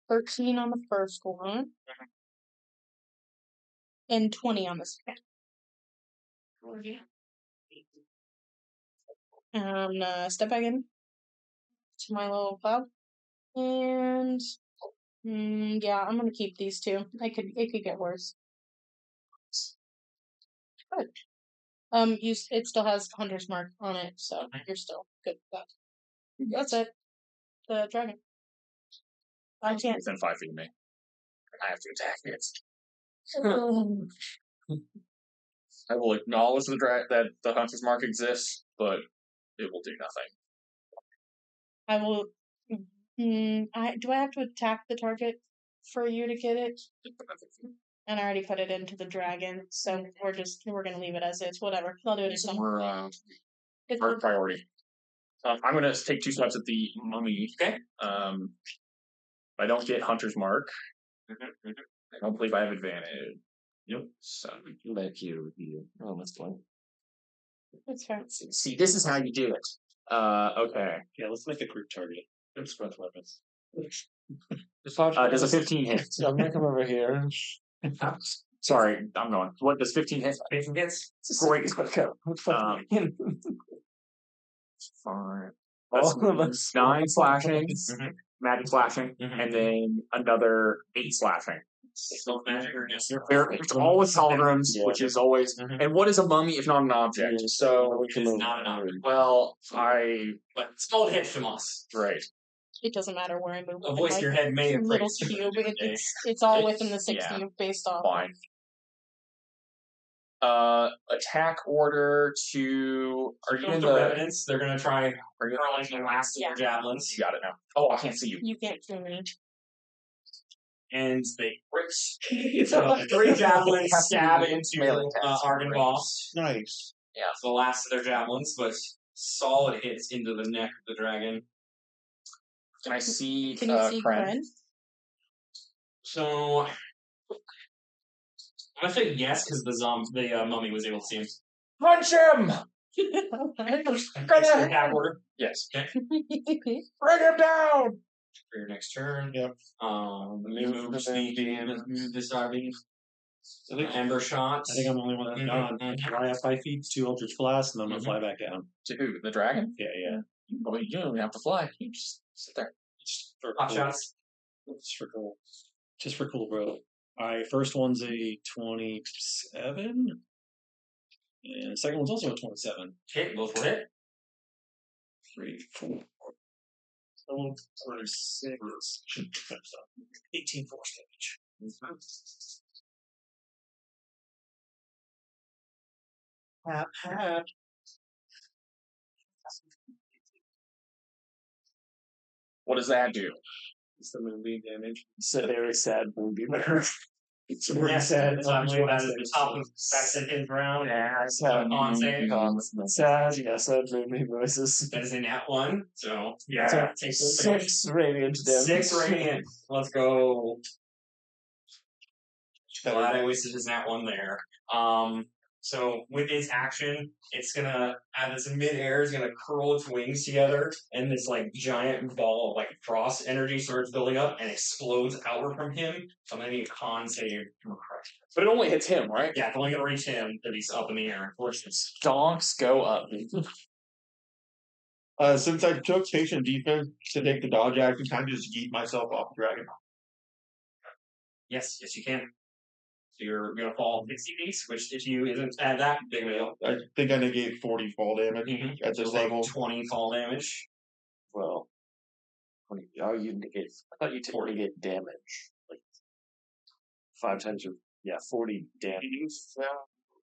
13 on the first one, and 20 on the second. Step back in to my little cloud, and yeah, I'm gonna keep these two. It could get worse. Good. It still has Hunter's Mark on it, so you're still good with that. That's it. The dragon. I can't. Within 5 feet of me. I have to attack it. I will acknowledge that the Hunter's Mark exists, but it will do nothing. I will. Do I have to attack the target for you to get it? And I already put it into the dragon, so we're gonna leave it as is. Whatever. I'll do it as We're our priority. I'm gonna take 2 steps at the mummy. Okay. I don't get Hunter's Mark. I don't believe I have advantage. Yep. So Let you. Oh, that's fine. That's fair. see, this is how you do it. Okay. Yeah, let's make a group target. Group breath weapons. Does a 15 hit? I'm gonna come over here. Sorry, I'm going. What does 15 hit? 15 hits. Great. Fine. Fine. All of us. 9 slashing, Mhm. magic slashing, Mhm. and then another 8 slashing. Still magic or just It's always holograms, Yeah. which is always. Mhm. And what is a mummy if not an object? Yeah. So, We can It's move not an on. object. well, But it's called hit from us. right. It doesn't matter where I move. A voice in your head may have little praised you. cube. It's all within the 60 Yeah. based off. Fine. Attack order to. Are you in the the? revenants? They're gonna try Are you? hurling the last of Yeah. their javelins. You got it now. Oh, I can't see you. You can't see me. And they bricks. So 3 javelins stab into Melee attacks. Argynvost. Nice. Yeah, it's the last of their javelins, but solid hits into the neck of the dragon. Can I see? Can you see Kren? Kren? So I'm gonna say yes because the mummy was able to see him. Punch him! Attack order. Yes. Okay. Bring him down! For your next turn. Yep. Move this RV. I think, Ember shot. I think I'm the only one that's gone. I have 5 feet, 2 Eldritch Blasts, and then I'm gonna fly back down. To who? The dragon? Yeah. Well, you don't even have to fly. You just sit there. Just for Hot cool. shots. Just for cool, bro. Alright, first one's a 27. And the second one's also a 27. Okay, both will hit. 3, 4. So, 6. 18 force damage. What does that do? It's the movie damage. So very sad movie. It's really Yes, sad. so I believe that is the top of back in round. Con save. Sad, yeah, sad movie voices. That is in that one. So yeah, So, take 6 radiant damage. 6 radiant. Let's go. Glad I wasted his nat one there. So with its action, it's gonna at this midair is gonna curl its wings together, and this like giant ball of like frost energy starts building up and explodes outward from him. So I'm gonna need a con save from a crush. But it only hits him, right? Yeah, it's only gonna reach him if he's up in the air. Donks go up. Since I took patient defense to take the dodge action, can I just yeet myself off the dragon? Yes, you can. So you're gonna fall 60 feet, which if you isn't at that big of a deal. I think I negate 40 fall damage at this You'll take level. 20 fall damage. Well, you negate. I thought you negate damage. Like 5 times your. Yeah, 40 damage.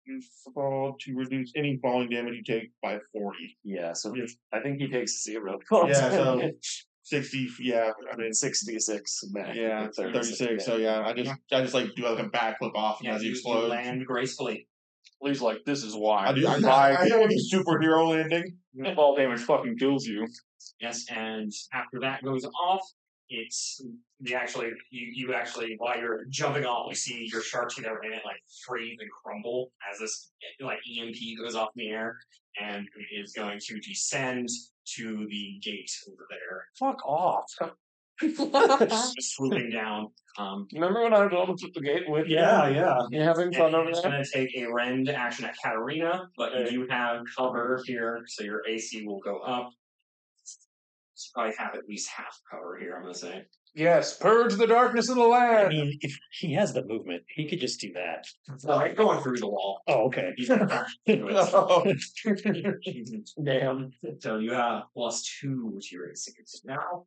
You fall to reduce any falling damage you take by 40. Yeah, so I think he takes 0. Yeah, so damage. 60. Yeah, I mean 66 max. yeah, 36. So yeah, I just like do like a backflip off Yeah, as he you explodes. land gracefully. Lee's like, this is why. I know the superhero landing. Fall damage fucking kills you. Yes, and after that goes off, it's you actually while you're jumping off, you see your shark teeth in it like freeze and crumble as this like EMP goes off in the air, and it is going to descend to the gate over there. Fuck off. Just swooping down. Remember when I was almost at the gate with you? Yeah. You having fun over It's there? going to take a rend action at Katarina, but you do have cover here, so your AC will go up. So probably have at least half cover here, I'm going to say. Yes, purge the darkness of the I land. mean, if he has the movement, he could just do that. Like going through the wall. Oh, okay. He's gonna crash into it. Damn. So you have +2 to your AC now.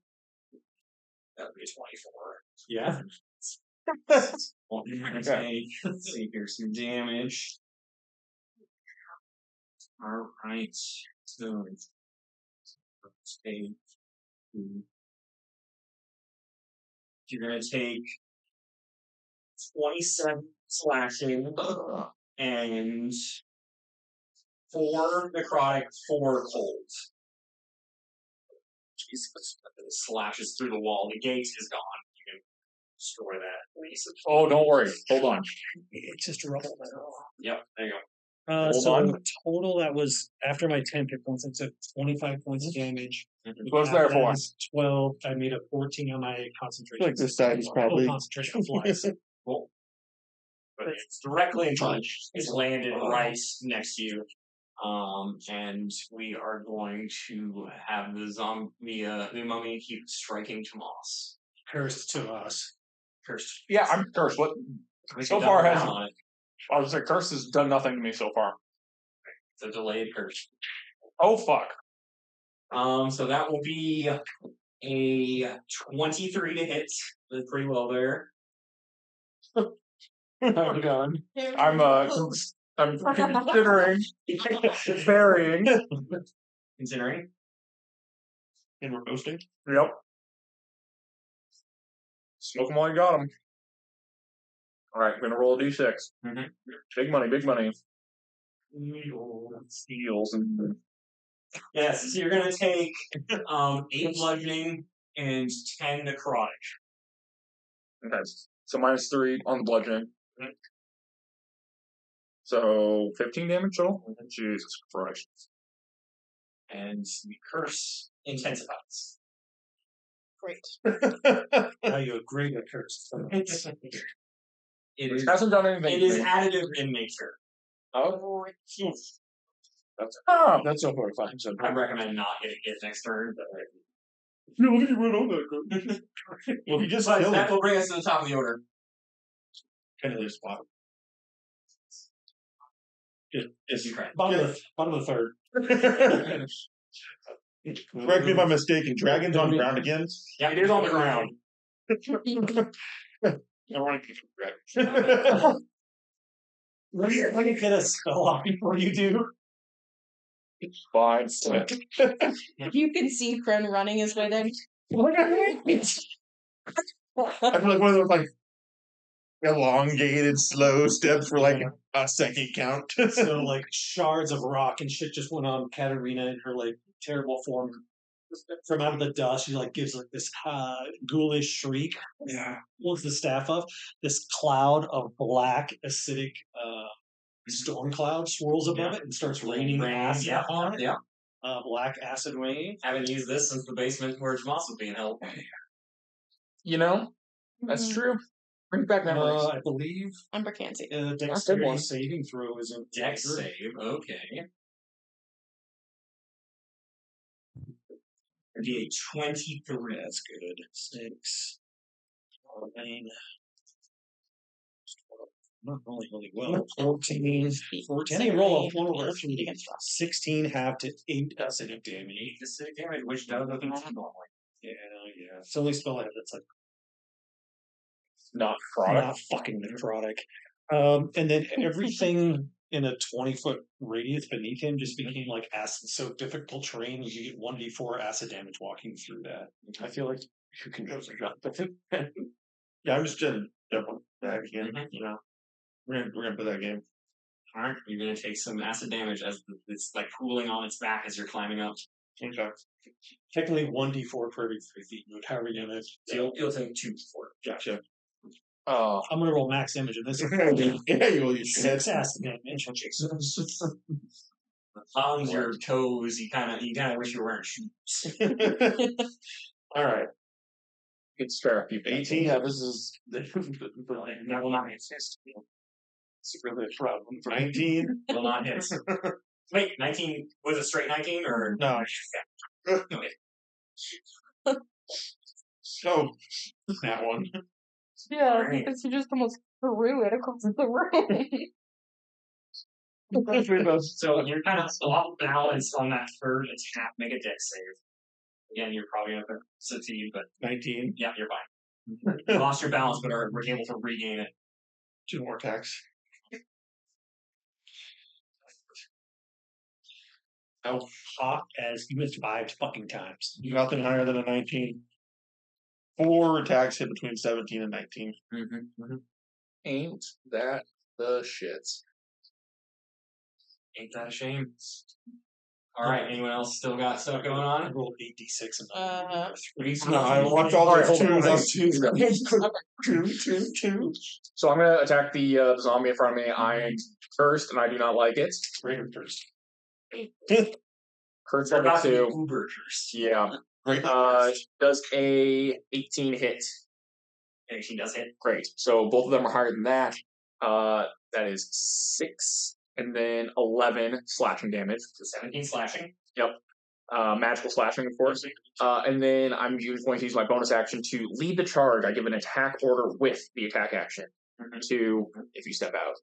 That would be a 24. Yeah. Well, you're gonna take, let's see, here's some damage. Alright. So let's take you're gonna take 27 slashing and 4 necrotic, 4 cold. Jesus. It slashes through the wall. The gate is gone. You can destroy that. Oh, don't worry. Hold on. It's just rubble now. Yep, there you go. Hold So on. total, that was after my 10 hit points. I took 25 points of damage. What's there for? 12. I made a 14 on my I concentration. feel like this side is probably. concentration flies. Cool. But it's directly in front. It's landed right next to you. And we are going to have the mummy keep striking Tomas. Cursed to us. Cursed. Yeah, I'm cursed. What? So far has I was like, curse has done nothing to me so far. It's a delayed curse. Oh fuck. So that will be a 23 to hit. That's pretty well there. I'm done. I'm considering burying. Considering. And we're boasting. Yep. Smoke them while you got them. All right, we're gonna roll a d6. Mm-hmm. Big money, big money. Steals and Yes, so you're gonna take 8 bludgeoning and 10 necrotic. okay. So -3 on the bludgeoning. So 15 damage total. Jesus Christ. And the curse intensifies. Great. Now you agree to curse. It is Hasn't done anything. it is additive in nature. Oh, That's so far fine. So I recommend not getting hit next turn, but No, he went on that. Well, he just but killed that him. will bring us to the top of the order. Kind of this spot. If you cry. Bottom of the third. Correct me if I'm mistaken. Dragon's on the ground again. Yeah, it is on the ground. I want to keep it Let me get a spell off before you do. fine. You can see Kren running his way there. I feel like one of those like elongated, slow steps for like a second count. So like shards of rock and shit just went on Katarina in her like terrible form. From out of the dust, she like gives like this ghoulish shriek. Yeah. Pulls the staff up. This cloud of black acidic storm cloud swirls above it and starts raining acid on it. Yeah. Black acid rain. Haven't used this since the basement where Tomas was being held. You know, that's true. Bring back memories. I believe Umber can't see. dexterity one. saving throw is in Dex order. save, okay. It'd be a 23. that's good. 6. 9. Not rolling really well. 14. 14. Any roll of 1 over 3. 16 half to 8 acidic damage. Acidic damage, which does nothing normally. Yeah. It's the only spell I have that's like Not product. not fucking necrotic. And then everything in a 20-foot radius beneath him just became like acid soaked difficult terrain. You get 1d4 acid damage walking through that. I feel like you can just drop it. Yeah, I'm just gonna jump on that again. Mhm. You know, we're gonna play that game. Alright, you're gonna take some acid damage as it's like pooling on its back as you're climbing up. Okay. Technically 1d4 per every 3 feet moved. How are we gonna? So you'll take 2 for it. Gotcha. Oh, I'm gonna roll max damage in this. Yeah, you will use your head. 6 acid damage. Palms, your toes, you kinda wish you were wearing shoes. All right. it's fair if you 18. Yeah, this is That will not hit. it's really a problem. 19. Will not hit. Wait, 19 was it straight 19 or No. no hit? So that one. Yeah, Alright. because you just almost threw it across the room. So you're kind of off balance on that third attack. Make a dex save. Again, you're probably gonna succeed, but 19. yeah, you're fine. You lost your balance, but are able to regain it. 2 more attacks. How hot as you missed 5 fucking times. Nothing higher than a 19. 4 attacks hit between 17 and 19. ain't that the shit. Ain't that a shame? All right, anyone else still got stuff going I on? rolled 8d6 and No, I watch all Alright, those hold on. twos. Two. So I'm gonna attack the zombie in front of me. I'm cursed and I do not like it. Raven first. Cursed They're level about to be 2. uber cursed. Yeah. Right. Does a 18 hit. And she does hit. Great. So both of them are higher than that. That is 6 and then 11 slashing damage. So 17 slashing. Magical slashing, of course. And then I'm going to use my bonus action to lead the charge. I give an attack order with the attack action to if you step out.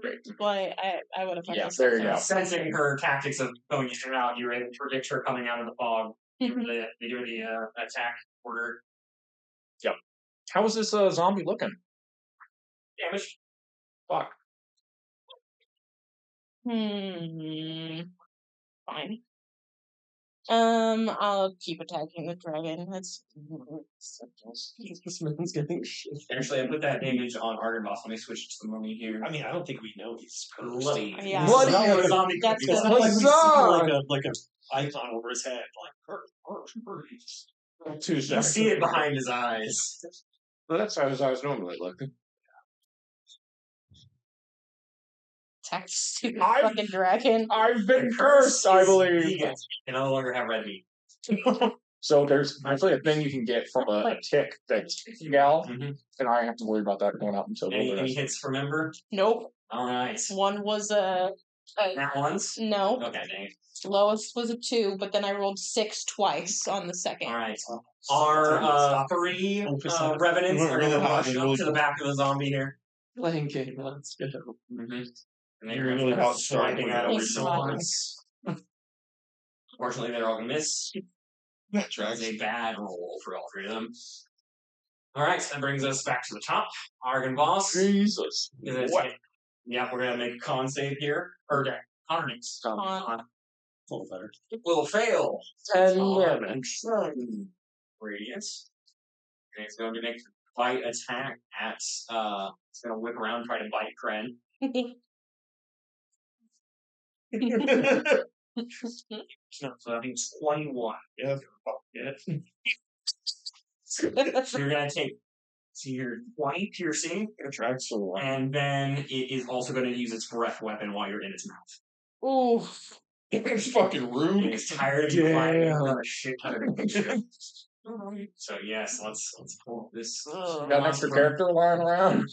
Great. Boy, I would have. Yeah, there you go. Sensing her tactics of going in and out, you're able to predict her coming out of the fog. Give her the attack order. How is this zombie looking? Damage. Fuck. Fine. I'll keep attacking the dragon. That's This man's getting shit. Actually, I put that damage on Argon Boss. Let me switch it to the mummy here. I mean, I don't think we know he's cursed. Bloody. Yeah. This is Bloody. not what a zombie That's could be. It's good. not like we see Huzzah! like a icon over his head, like 2 You seconds. see it behind his eyes. Well, that's how his eyes normally look. attack stupid I've- fucking dragon. I've been The cursed, I is believe. vegan. You no longer have red meat. So there's actually a thing you can get from a tick that's gal, Mhm. and I have to worry about that going out until the Any wilderness. hits from Ember? Nope. All right. One was a That ones? no. Okay, dang it. Lowest was a 2, but then I rolled 6 twice on the second. All right. Our 3 revenants are going to rush up to the back of the zombie here. Playing game, let's go. Mm-hmm. And You're they're really going about to to start start swiping with at that it Thanks with a lot. swords. Fortunately, they're all going to miss. That That's tracks. a bad roll for all 3 of them. All right, so that brings us back to the top. Argon Boss. Jesus. Is it What? Yeah, we're going to make a con save here. Or Connex. Con. full better. Will fail. 10 damage. Radius. And it's going to make a bite attack at it's going to whip around, try to bite Kren. So I think it's 21. Yeah. Yeah. So you're going to take your 20 piercing, That tracks a lot. and then it is also going to use its breath weapon while you're in its mouth. Ooh. It's fucking And rude. it's tired of you fighting a shit ton of shit. So yes, let's pull this. Got an extra character lying around.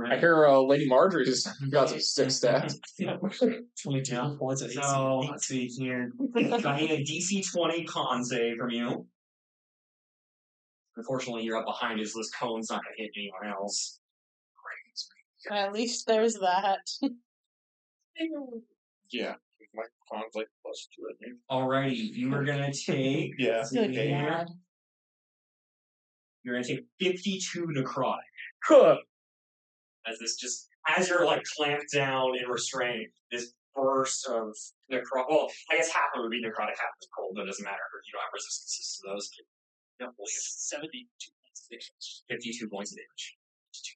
I hear Lady Marjorie's got some 6 stats. 22 points at So let's see here. So I need a DC 20 con save from you. Unfortunately, you're up behind us, so this cone's not going to hit anyone else. At least there's that. Yeah. My conflict plus 2, I think. Alrighty, you are going to take. Yeah. Good Okay. God. You're going to take 52 necrotic. Huh. As this just, as you're like clamped down and restrained, this burst of necrotic. Well, I guess half of it would be necrotic, half is cold, but it doesn't matter. You don't have resistances to those. No, 72 points of damage. 52 points of damage.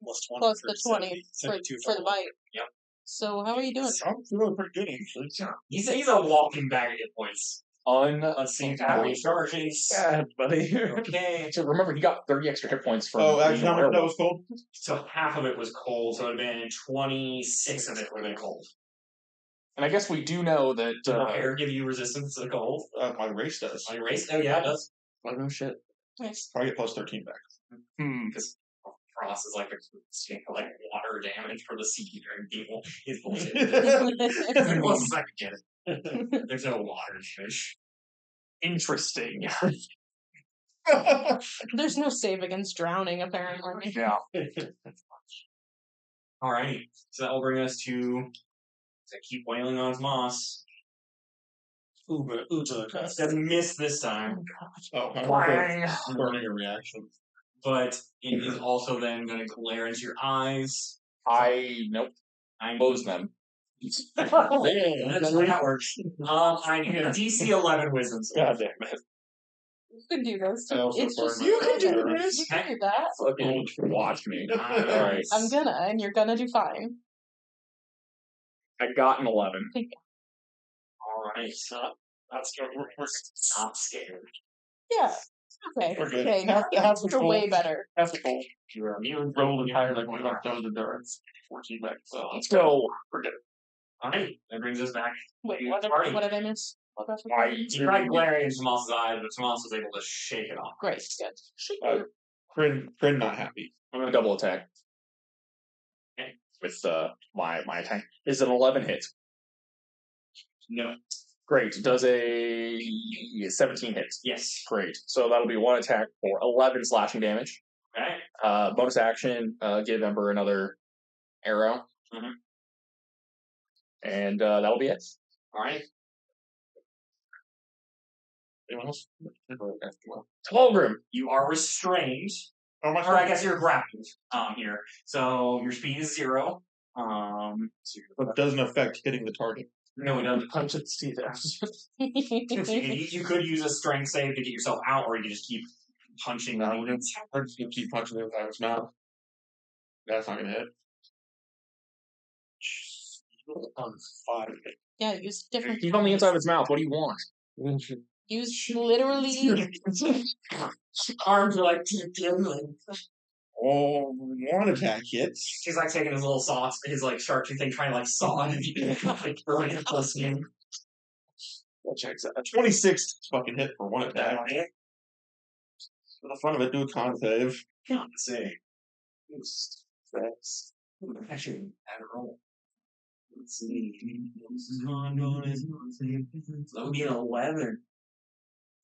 plus 20 Plus for the 20 70, 72 for the bite. Yep. So how are you doing? I'm feeling pretty good actually. He's a walking bag of hit points. Let's see how he charges. Yeah, buddy. Okay. So remember, he got 30 extra hit points from Oh, being actually, a how much that werewolf. was cold? So half of it was cold, so it would have been 26 of it would have been cold. And I guess we do know that. Does the hair give you resistance to the cold? My race does. On your race? Oh, yeah, it does. Oh, no shit. Nice. I get plus 13 back. Because frost is like like water damage for the sea during people. It's bullshit. Closest I could get it. There's no water damage. Interesting. There's no save against drowning, apparently. Yeah. Alrighty. So that will bring us to keep wailing on his moss. Uber. Doesn't miss this time. Oh, I'm Bang. burning a reaction. But it is also then going to glare into your eyes. Nope. I Close them. That's how that works. I need a DC 11 wisdom. God damn it. You can do this. I also It's just burned my you can do reaction. this. You can do that. Fucking watch me. Alright. I'm gonna, and you're gonna do fine. I got an 11. Alright, so that's good. We're not scared. Yeah. Okay. We're good. Okay. Now Half the you're goal. way better. Half the goal. You're immune. Rolled higher than one of those endurance. 14 back. So Let's go. we're good. Alright, that brings us back. Wait, You what party. did I miss? What was Why? it? You tried glaring into Tomas' eyes, but Tomas was able to shake it off. Great. Good. Crin not happy. I'm gonna double attack. Okay. With my attack. Is an 11 hit. No. Great. Does a 17 hit. Yes. Great. So that'll be one attack for 11 slashing damage. Okay. Bonus action, give Ember another arrow. Mhm. And that'll be it. Alright. Anyone else? Tolgrim. You are restrained. Oh, my Or I guess you're grappled here. So your speed is 0. But doesn't affect hitting the target. No, it doesn't. Punch its teeth out. You could use a strength save to get yourself out, or you can just keep punching. No, we're just gonna keep punching him out of his mouth. That's not gonna hit. On 5. Yeah, use different. He's on the inside of his mouth. What do you want? Use literally. Arms are like. Oh, one attack hits. He's like taking his little sauce, his like shark thing, trying to like saw it. Like throwing it close to him. That checks out. 26 fucking hit for one attack. For the fun of it, do a con save. Can't say. Actually, add a roll. Let's see. That would be an 11.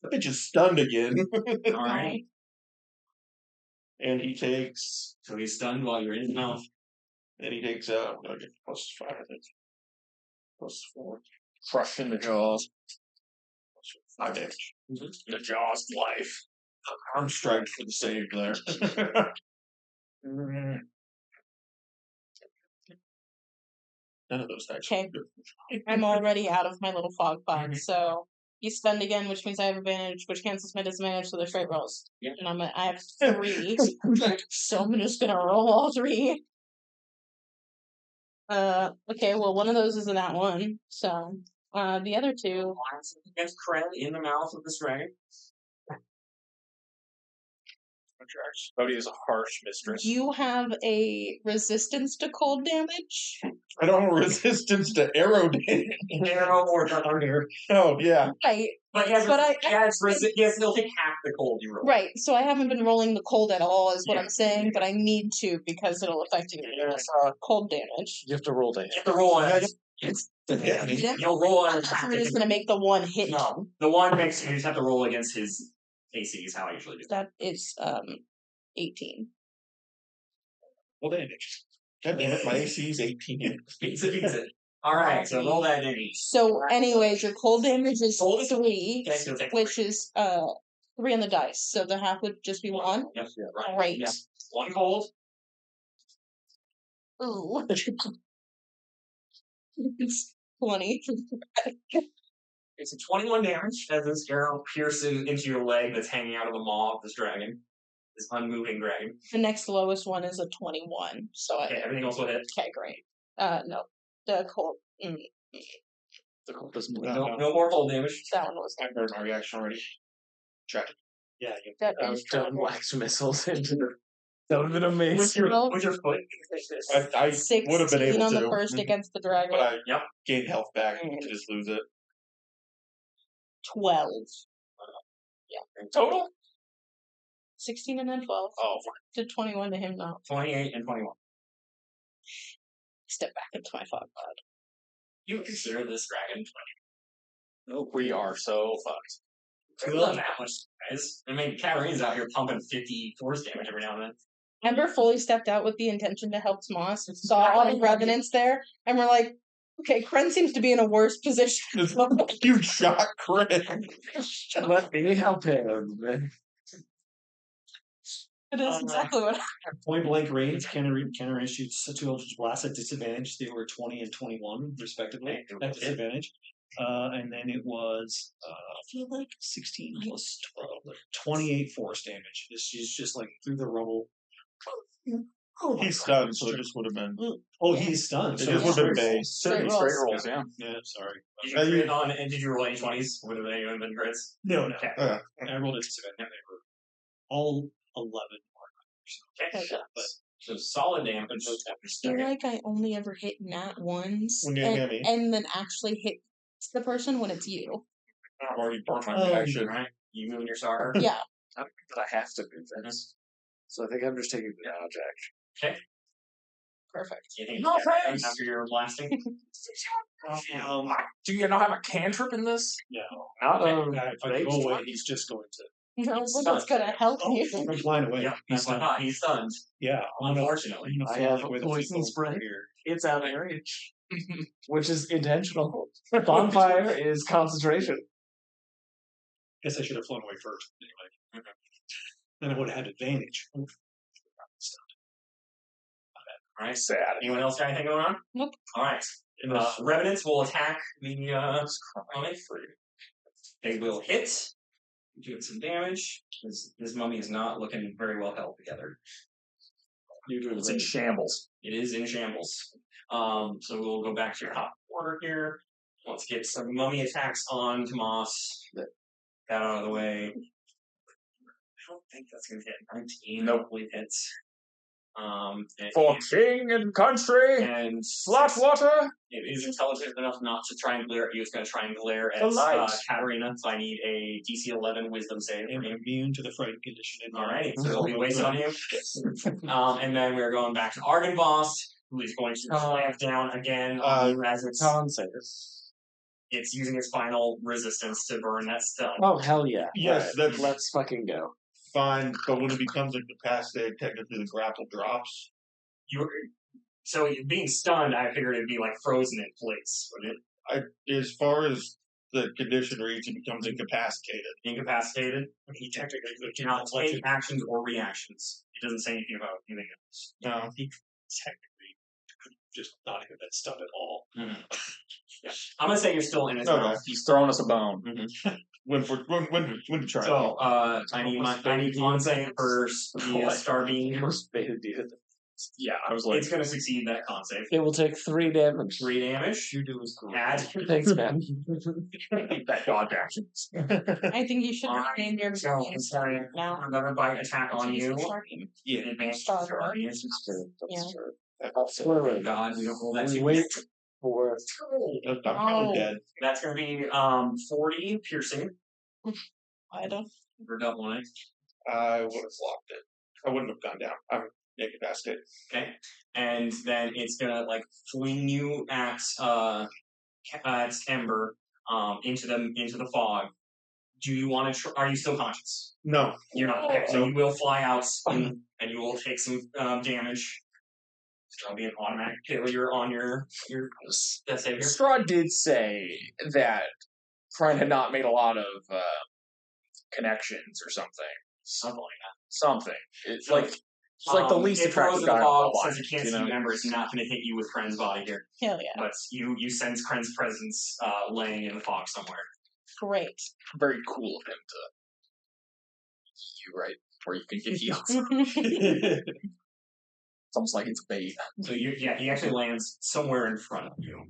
That bitch is stunned again. Alright. And he takes. So he's stunned while you're in his mouth. And he takes out. I get plus 5, I think. Plus 4. Crush in the jaws. 5 damage. The jaws of life. Arm strike for the save there. None of those dice. Okay. I'm already out of my little fog pod, so he's stunned again, which means I have advantage, which cancels my disadvantage, so they're straight rolls. Yeah. And I have 3, so I'm just gonna roll all 3. Okay, well, one of those is in that one, so the other 2. Against Kren in the mouth of this dragon. Cody is a harsh mistress. You have a resistance to cold damage. I don't have resistance to arrow damage. Arrow or thunder. Oh, yeah. Right, But yes, But I- yes, he'll take half the cold you roll. right. So I haven't been rolling the cold at all, is what I'm saying, but I need to because it'll affect you. Cold damage. You have to roll damage. You have to roll on it. Yeah. You'll roll on it. I'm just gonna make the one hit. No, the one makes you just have to roll against his AC is how I usually do. That is 18. Well, damage. God damn it, my AC is 18. Beats it. Alright, so roll that damage. So, anyways, your cold damage is Cold is 3, Okay, so take which is 3 on the dice. So the half would just be 1. Yep, right. Great. Yeah. One cold. Ooh. It's 20. It's a 21 damage as this arrow pierces into your leg that's hanging out of the maw of this dragon. This unmoving dragon. The next lowest one is a 21. So Okay, everything else will hit. okay, great. No. The cold. The cold doesn't No more cold damage. That one was I heard my reaction already. Check. Yeah, that I is was done terrible. wax missiles into the. That would have been amazing. With your foot. I would have been 16 able on the to, first against the dragon. but I Yep. gained health back and just lose it. 12. Total? 16 and then 12. Oh, Did 21 to him now. 28 and 21. Step back into my fog pod. You would consider this dragon 20. We are so fucked. It's not that much, guys. I mean, Katarina's out here pumping 50 force damage every now and then. Ember fully stepped out with the intention to help Tomas. Saw all the revenants there, and we're like, okay, Kren seems to be in a worse position. Huge shot crit. Let me help him. It is exactly what At point blank range, Kenner shoots two Eldritch Blasts at disadvantage. They were 20 and 21, respectively, at disadvantage. And then it was, I feel like 16 plus 12, 28 force damage. She's just like through the rubble. Oh, He's stunned, so it just would have been. Oh, he's stunned. It So just would have been base. Straight Straight rolls. rolls, yeah. Yeah, sorry. Did you crit on, and did you roll any 20s? Would have anyone been crits? No. Okay. I rolled a disadvantage. They were all 11 Okay. But So solid damage. I feel like I only ever hit nat ones When you hit me. and then actually hit the person when it's you. I've already burned my Oh, reaction. Right? You and your star. Yeah. I don't think that I have to do this. So I think I'm just taking the dodge action. Perfect. You think No, thanks. after your blasting? Do you not have a cantrip in this? No. Not If I go away, he's just going to. No, that's gonna help you. I'm flying away. Yeah, that's what I thought. He's stunned. Yeah, I'm gonna- Unfortunately. I'm gonna I fly have away the poison people spray. here. It's out of range, which is intentional. Bonfire is concentration. Guess I should have flown away first. Anyway. Then I would have had advantage. Alright. Sad. Anyone else got anything going on? Nope. Alright. Revenants will attack the mummy. They will hit. Doing some damage. This mummy is not looking very well held together. It's in shambles. It is in shambles. So we'll go back to your top order here. Let's get some mummy attacks on Tomas. Get that out of the way. I don't think that's going to hit 19. Nope. Hopefully it hits. For king and country, And Flatwater. it is intelligent enough not to try and glare at you. It's going to try and glare The at light. Katarina. So I need a DC 11 Wisdom save. I'm immune to the frightened condition. Alrighty, so it'll be wasted on you. And then we're going back to Argon Boss, who is going to clamp down again as it's it's using its final resistance to burn that stun. Oh hell yeah! Yes, Alright, that's let's fucking go. fine, but when it becomes incapacitated, technically the grapple drops. So being stunned, I figured it'd be like frozen in place, wouldn't it? As far as the condition reads, it becomes incapacitated. Incapacitated. He technically could Cannot take actions or reactions. It doesn't say anything about anything else. No. He technically could just not even been stunned at all. Yeah. I'm gonna say you're still in his Okay. mouth. He's throwing us a bone. When to try So it. I need con save for the star beam. Most beta did. Yeah, I was like, It's gonna succeed that con save. It will take 3 damage. 3 damage. You do is cool. Add. Thanks, man. that dodge actions. I think you should Alright, name your So sorry. now. Another bite attack on you. Yeah. Advanced Star Guardian. That's true. That's Yeah. true. Oh God, we don't roll that We too. wait for I'm Oh. dead. That's gonna be 40 piercing I don't. for double it. I would have blocked it. I wouldn't have gone down. I'm incapacitated. Okay, and then it's gonna like fling you at Ember into the fog. Do you want to? Are you still conscious? No. You're not. Okay, so you will fly out and you will take some damage. So that'll be an automatic failure on your death savior. Straw did say that Kren had not made a lot of connections or something. Something like that. Something. It's So, like the least it throws attractive in guy the fog, on the since line. it can't you see know? you, Ember, it's not going to hit you with Kren's body here. Hell yeah. But you sense Kren's presence laying in the fog somewhere. Great. Very cool of him to you, right? Where you can get healed. It's almost like it's bait. So he actually lands somewhere in front of you.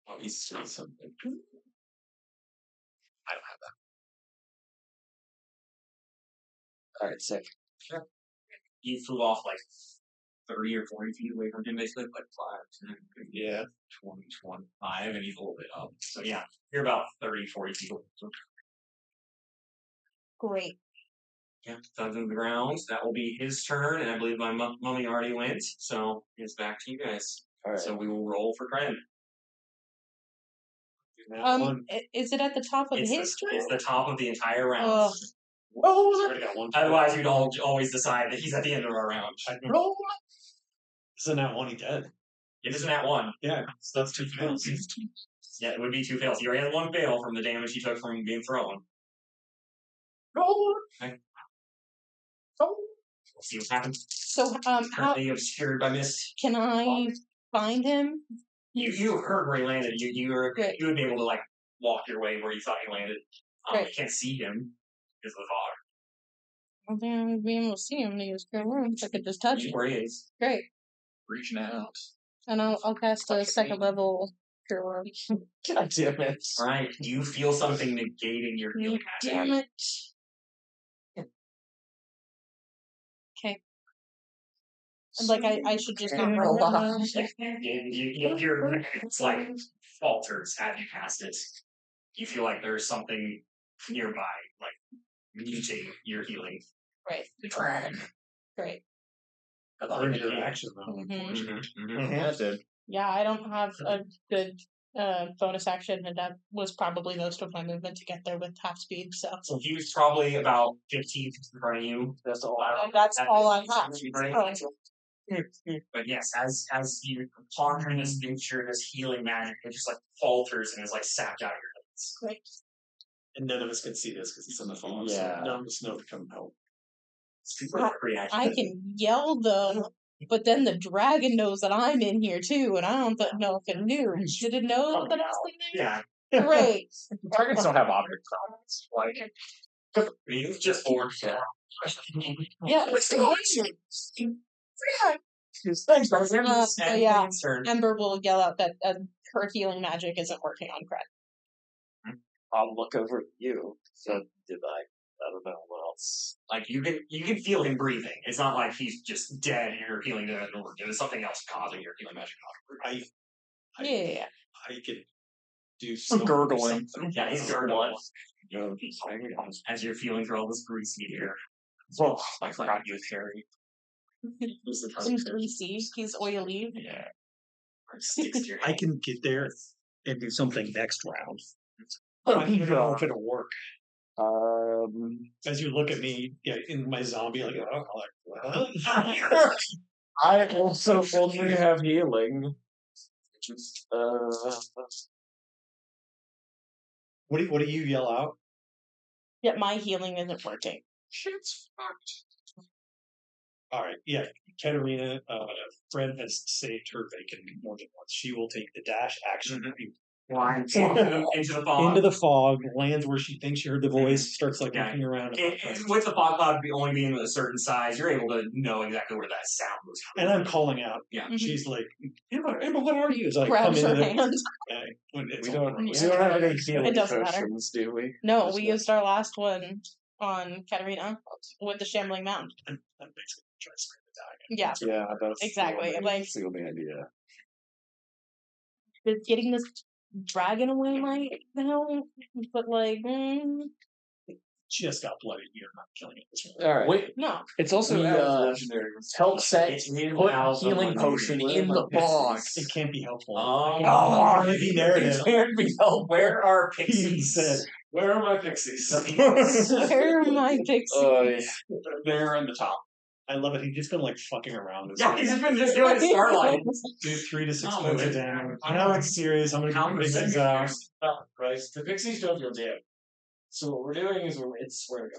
Let me see something. I don't have that. All right, sick. Sure. You flew off like 30 or 40 feet away from him, basically, like 5, 10, 15, Yeah. 20, 25, and he's a little bit up. So yeah, you're about 30, 40 feet away. Great. Yeah, thumbs in the ground. That will be his turn, and I believe my mummy already went, so it's back to you guys. All right. So we will roll for Kren. Is it at the top of his turn? It's the top of the entire round. Ugh. Otherwise, you'd always decide that he's at the end of our round. Roll. Isn't that one he dead? It isn't that one. Yeah, so that's 2 fails. Yeah, it would be 2 fails. He already had 1 fail from the damage he took from being thrown. Roll. Okay. We'll see what happens. So, how Currently obscured by mist. can I find him? You heard where he landed. You Good. would be able to like walk your way where you thought he landed. You Great. can't see him because of the fog. I don't think I would be able to see him. He was clear room. I could just touch him. Where he is. Great. Reaching out. And I'll cast a second level cure wounds. God damn it! All right. You feel something negating your healing magic. Damn it. Okay. Like I should just roll off. It's like falters as you cast it. You feel like there's something nearby, like muting your healing. Great. Drag. Great. Earned your action though. Mm-hmm. Yeah, it did. Yeah, I don't have a good bonus action, and that was probably most of my movement to get there with half speed. So he was probably about 15 feet in front of you. That's all. That's all I have. But yes, as you ponder this nature, this healing magic, it just like falters and is like sapped out of your hands. Great. And none of us can see this because it's in the fog. Yeah. So none of us know to come help. Super reaction. I can yell though, but then the dragon knows that I'm in here too, and I don't know if it knew. Did it know that I was leaving? Yeah. Great. Dragons don't have object problems. Like, He's just bored. Yeah. Thanks, guys. So yeah, Ember will yell out that her healing magic isn't working on Cred. I'll look over at you. So did I? I don't know what else. Like you can feel him breathing. It's not like he's just dead and you're healing to there's something else causing your healing magic. Yeah. I could do some gurgling. Yeah, he's gurgling. As you're feeling through all this greasy air. Oh, I forgot you was Harry. He's greasy. He's oily. Yeah. I can get there and do something next round. I don't even know if it'll work. As you look at me, in my zombie, like, what? I also only have healing. What do you yell out? Yeah, my healing isn't working. Shit's fucked. All right, yeah. Katarina, Fred has saved her bacon more than once. She will take the dash action. Into the fog. Into the fog, lands where she thinks she heard the voice, starts like looking around. With the fog cloud only being a certain size, you're able to know exactly where that sound was coming And I'm calling out. Yeah. She's like, Emma, what are you? It's like, Grabs her hand. We don't have any healing potions, do we? No, we used our last one on Katarina with the Shambling Mound. I'm basically trying to scream it down. Yeah. Yeah, that's exactly. Like, the only idea. Getting this dragon away might help, but like, Just got bloody. You're not killing it. All right. Wait, no. it's also help set. Put healing potion in the fog. It can't be helpful. Oh, it be narrative. It can't be helpful. Where are He pixies? said, Where are my pixies? Where are my pixies? They're on the top. I love it. He's just been like fucking around. Yeah, he's been just doing Starlight. Do 3 to 6 Oh, points of wait. damage. I know it's serious. I'm gonna How get many pixies out. Right. The pixies don't feel damage. So what we're doing is it's swear to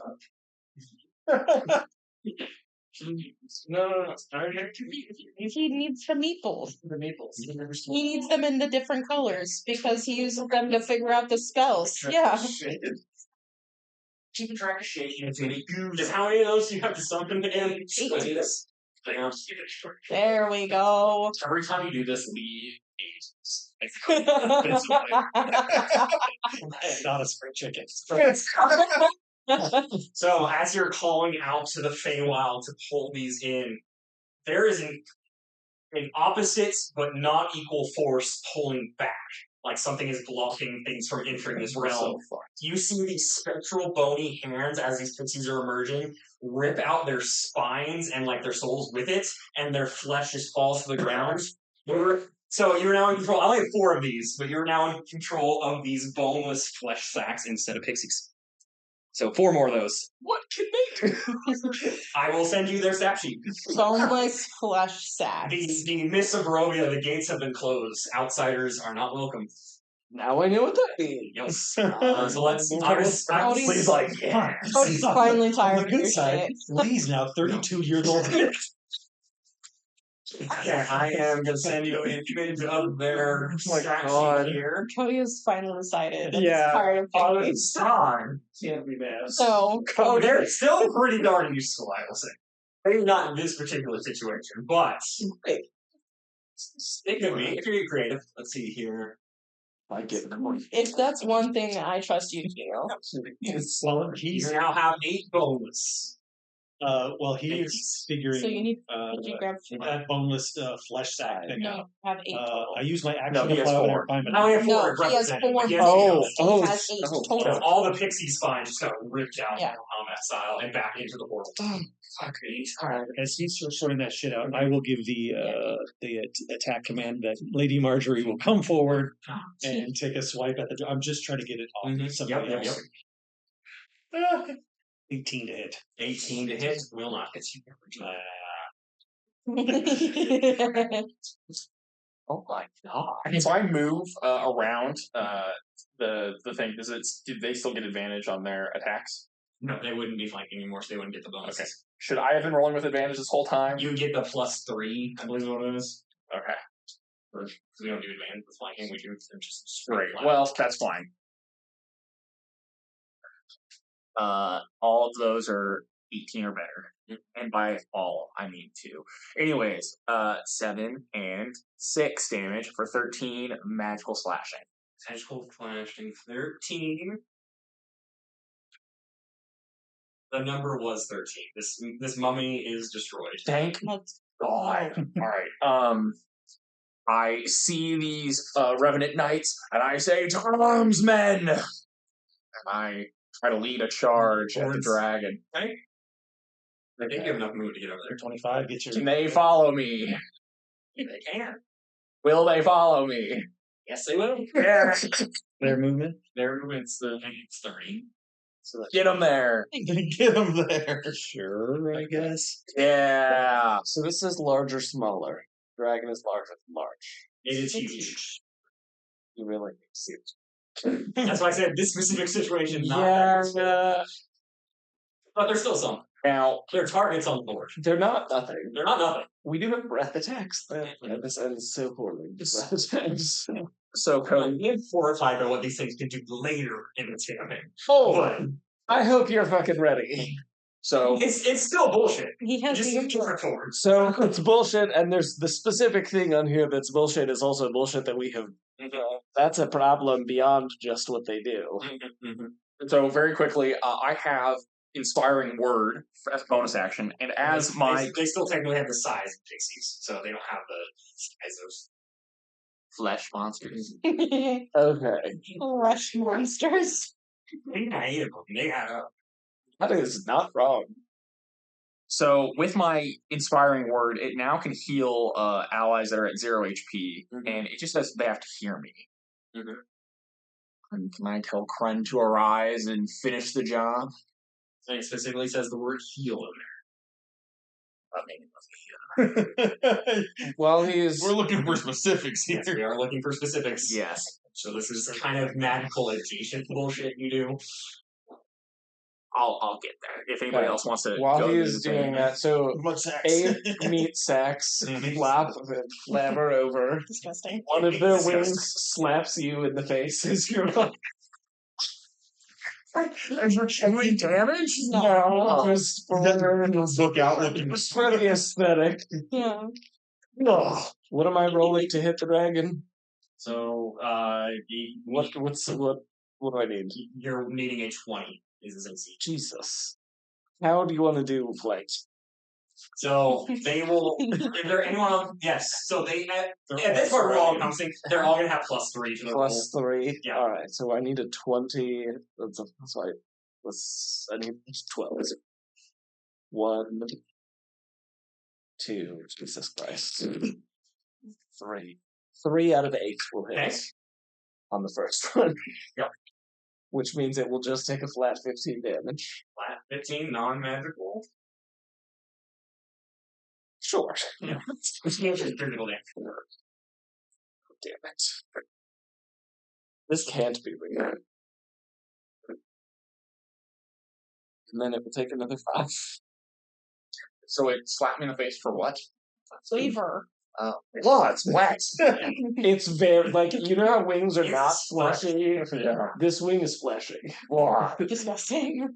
God. No. He needs the meeples. The maples. He needs them in the different colors because he uses them to figure out the spells. Yeah. Keeping track of shade. Just how many of those do you have to summon again? There we go. Every time you do this, Lee ages. Not a spring chicken. So as you're calling out to the Feywild to pull these in, there is an opposite but not equal force pulling back. Like something is blocking things from entering this realm. You see these spectral bony hands as these pixies are emerging rip out their spines and like their souls with it, and their flesh just falls to the ground. So you're now in control. I only have 4 of these, but you're now in control of these boneless flesh sacks instead of pixies. So 4 more of those. What can they do? I will send you their stat sheet. Boneless flesh sacks. The Miss of Barovia, the gates have been closed. Outsiders are not welcome. Now I know what that means. Yes. So let's. Cody's like, yeah. Cody's finally On tired the of good your side, shit. Lee's now 32 years old. Yeah, I am going to send you an image of their stat God. sheet here. Cody has finally decided that Yeah. he's tired of Oh, picking. it's time. Can't be bad. So, Oh, Cody, they're still pretty darn useful, I will say. Maybe not in this particular situation, but it could be if you're creative. Let's see here. I get if that's one thing I trust you to do. Well, You now have 8 boneless. well, he is figuring So you need. Did you grab 2? that boneless flesh sack thing No, out. have 8 total. I use my No, action he to has fly over 4. there and find I only have 4 No, he has represented, 4 but he has boneless. 8. He has 8 total. All the pixie spines just got ripped out Yeah. combat style and back into the portal. As he's sorting that shit out, I will give the attack command that Lady Marjorie will come forward and take a swipe at the. I'm just trying to get it off Mhm. somebody Yep, else. 18 to hit. 18 to hit will not hit you. Oh my god! If I move around the thing, did they still get advantage on their attacks? No, they wouldn't be flanking anymore, so they wouldn't get the bonus. Okay. Should I have been rolling with advantage this whole time? You get the +3, I believe is what it is. Okay. Because we don't do advantage with flanking, we do just Great. straight. Well, that's fine. All of those are 18 or better. And by all, I mean 2. Anyways, 7 and 6 damage for 13 magical slashing. Magical flashing 13. The number was 13. This mummy is destroyed. Thank God. Alright. I see these revenant knights, and I say, "To arms, men!" And I try to lead a charge at the dragon. Okay. They didn't give enough movement to get over there. 25 gets your. Can they follow me? They can. Will they follow me? Yes, they will. Yeah. Their movement? Their movement's 30. So Get them there. Get them there. Sure, I guess. Yeah. So this is large or smaller? Dragon is larger than large. it is huge. You really need to see it. That's why I said this specific situation. Not Yeah. but there's still some. Now, There are targets on the board. They're not nothing. They're not nothing. We do have breath attacks. This ends so poorly. Breath attacks. so Cody, We have 4 or 5 of what these things can do later in the campaign. Oh, But I hope you're fucking ready. so it's still bullshit. He has Just the ignore it forward. So it's bullshit, and there's the specific thing on here that's bullshit is also bullshit that we have. That's a problem beyond just what they do. So very quickly, I have Inspiring Word as a bonus action, and as my They still technically have the size of pixies, so they don't have the size of flesh monsters. Okay. Rush monsters. They hate them. They add up. That is not wrong. So with my Inspiring Word, it now can heal allies that are at 0 HP, and it just says they have to hear me. And can I tell Krun to arise and finish the job? And it specifically says the word heal in Well, he's. We're looking for specifics there. here. Yes, we are looking for specifics. Yes. So this is kind of magical adjacent bullshit you do. I'll get there. If anybody else wants to While go he do is the same. doing that, so Much sex. 8 meat sacks flap and flamber over. Disgusting. One of their Disgusting. wings slaps you in the face as you're like, Any damage? No. Just Look out, looking. Just for the aesthetic. Yeah. What am I rolling to hit the dragon? So, What do I need? you're needing a 20 is his AC. Jesus. How do you want to do flight? So they will. Is there anyone else? Yes. So they at this part we're all announcing they're all gonna have +3 to the roll. +3. Yeah. All right. So I need a 20. That's right. I need 12. 1, 2. Jesus Christ. 3. 3 out of 8 will hit Okay. on the first one. Yep. Which means it will just take a flat 15 damage. Flat 15, non-magical. Sure. Yeah. Which means it's critical damage. Damn it. This can't be real. And then it will take another 5. So it slapped me in the face for what? Flavor. Well, it's wet. It's very, like, you know how wings are It's not fresh. fleshy? Yeah. This wing is fleshy. Wow. Disgusting.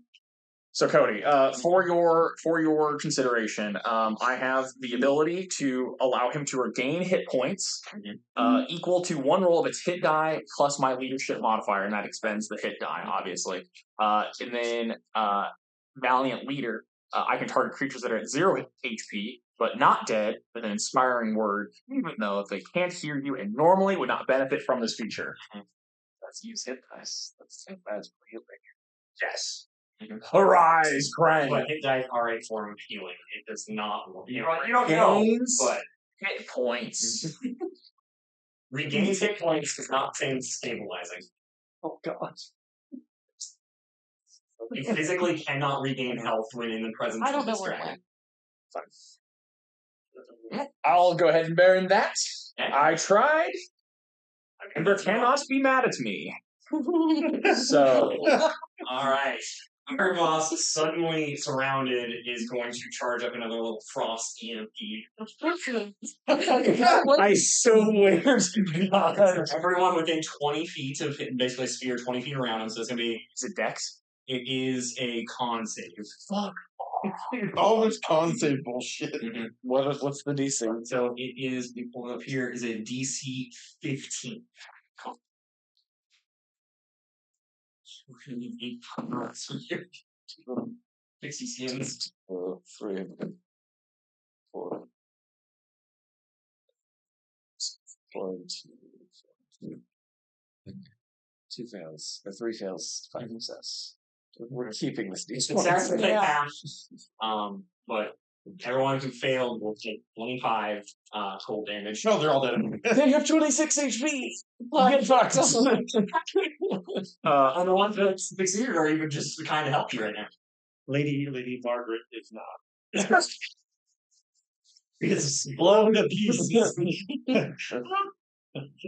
So Cody, for your consideration, I have the ability to allow him to regain hit points equal to 1 roll of its hit die plus my leadership modifier, and that expends the hit die, obviously. And then Valiant Leader, I can target creatures that are at 0 HP but not dead with an inspiring word, even though they can't hear you and normally would not benefit from this feature. Let's use hit dice. That's healing. Yes. Arise, Krang. But hit dice are a form of healing. It does not. You don't know, Gains but hit points. regains hit points does not seem stabilizing. Oh god. You physically cannot regain health when in the presence I don't of know this where it dragon. went. I'll go ahead and bear in that. Okay. I tried. Ember cannot be mad at me. So, All right. Our boss, suddenly surrounded, is going to charge up another little frost EMP. I swear to God. Everyone within 20 feet of him, basically a sphere 20 feet around him, so it's going to be. is it Dex? It is a con save. Fuck. All this con save bullshit. What's the DC? So it is, we pull it up here, is a DC 15. 60 skins. 3, 4, 2 fails. 3 fails. 5 success. We're keeping this It's DC. actually Yeah. half. But everyone who failed will take 25 cold damage. No, they're all dead. They have 26 HP. Like, Get fucked. And the ones that succeeded are even just kind of help you right now. Lady Margaret is not. It's blown to pieces.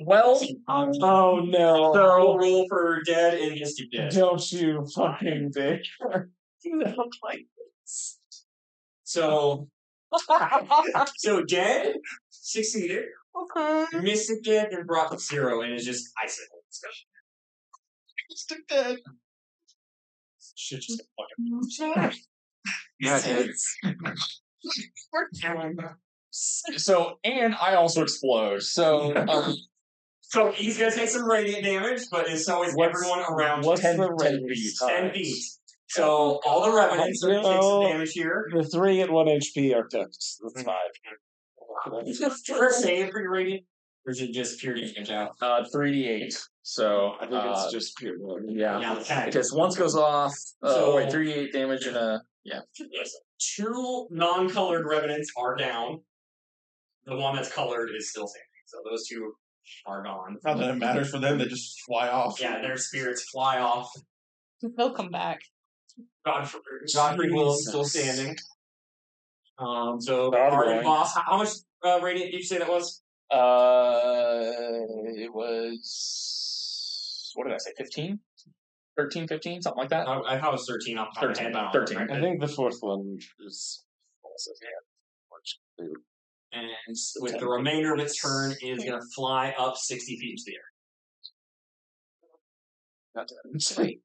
Well, Oh no. So roll for dead and just keep dead. Don't you fucking dick. You look like this. So dead succeeded. Okay. Mystic dead and brought to 0 and is just icicle. Stick dead. Shit just fucking. yeah, dude. So, and I also explode. So, So he's gonna take some radiant damage, but so is everyone around What's 10 the 10 range? feet. 10 feet. So all the revenants are gonna take some damage here. The 3 at 1 HP are cooked. That's 5. For save for your radiant, or is it just pure damage out? 3d8. So, I think it's just pure. yeah. Yeah, okay. Because once goes off, So- 3d8 damage and yeah. Yes. 2 non-colored revenants are down. The one that's colored is still standing. So those 2 are gone. Not that it matters for them, they just fly off. Yeah, their spirits fly off. They'll come back. Godfrey will still standing. So God our willing. boss, how much radiant did you say that was? It was, what did I say, 15? 13, 15, something like that? I thought it was 13 off the top of my head. but I don't 13. know. I think the 4th one is also And with the remainder of its turn, is going to fly up 60 feet into the Sweet.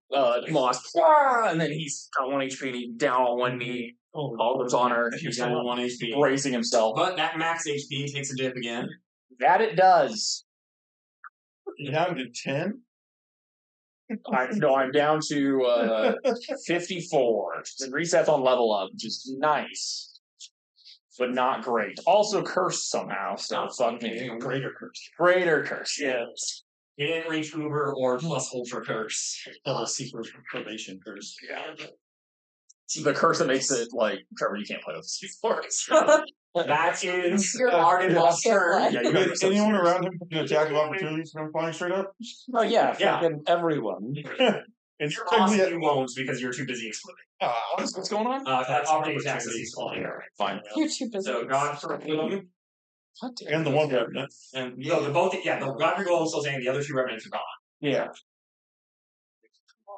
Moss, and then he's got 1 HP and he's down on one knee. All goes on her. He's got 1 HP. Bracing himself. But that max HP takes a dip again. That it does. You down to 10? I'm down to 54. It resets on level up, which is nice, but not great. Also cursed somehow, so fuck me. Greater curse. Greater curse, yes. He didn't reach Uber or plus Ultra Curse. Double secret probation curse. Yeah. The curse that makes it like, Trevor, you can't play with these words. That is Ardenwell's turn. Yeah, you Did got anyone around him get an attack of opportunity from flying straight up? Oh yeah, Yeah. fucking everyone. And You're awesome, you won't because you're too busy exploding. what's going on? That operating attacks as he's flying. Fine. You're too busy. So God for him. and the one revenant. And no, the both the Godfrey Golem still saying the other 2 revenants are gone. Yeah.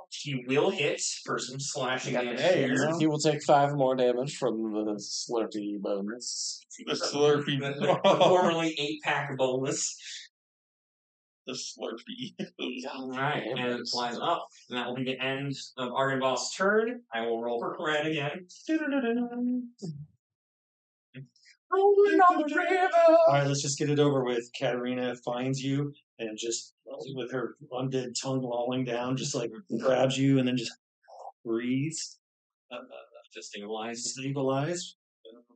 He will hit for some slashing damage. Hey, here. He will take 5 more damage from the Slurpee bonus. The Slurpee. The formerly 8-pack bonus. The Slurpee. Alright, and it flies up. And that will be the end of Ardenboss's turn. I will roll for Coret again. Rolling on the river. All right, let's just get it over with. Katarina finds you and just with her undead tongue lolling down, just like grabs you and then just breathes. Just stabilize. Stabilize,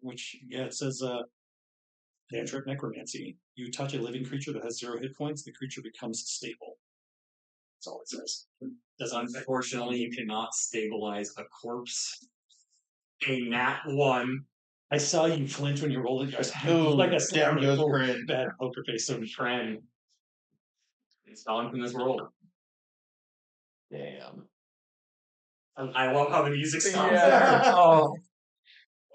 which it says cantrip necromancy. You touch a living creature that has 0 hit points, the creature becomes stable. That's all it says. Doesn't Unfortunately, you cannot stabilize a corpse. A nat 1. I saw you flinch when you rolled it. Oh, Like a damn goes full Fred. bad poker face. So Friend. It's gone from this world. Damn. I love how the music stops Yeah. there.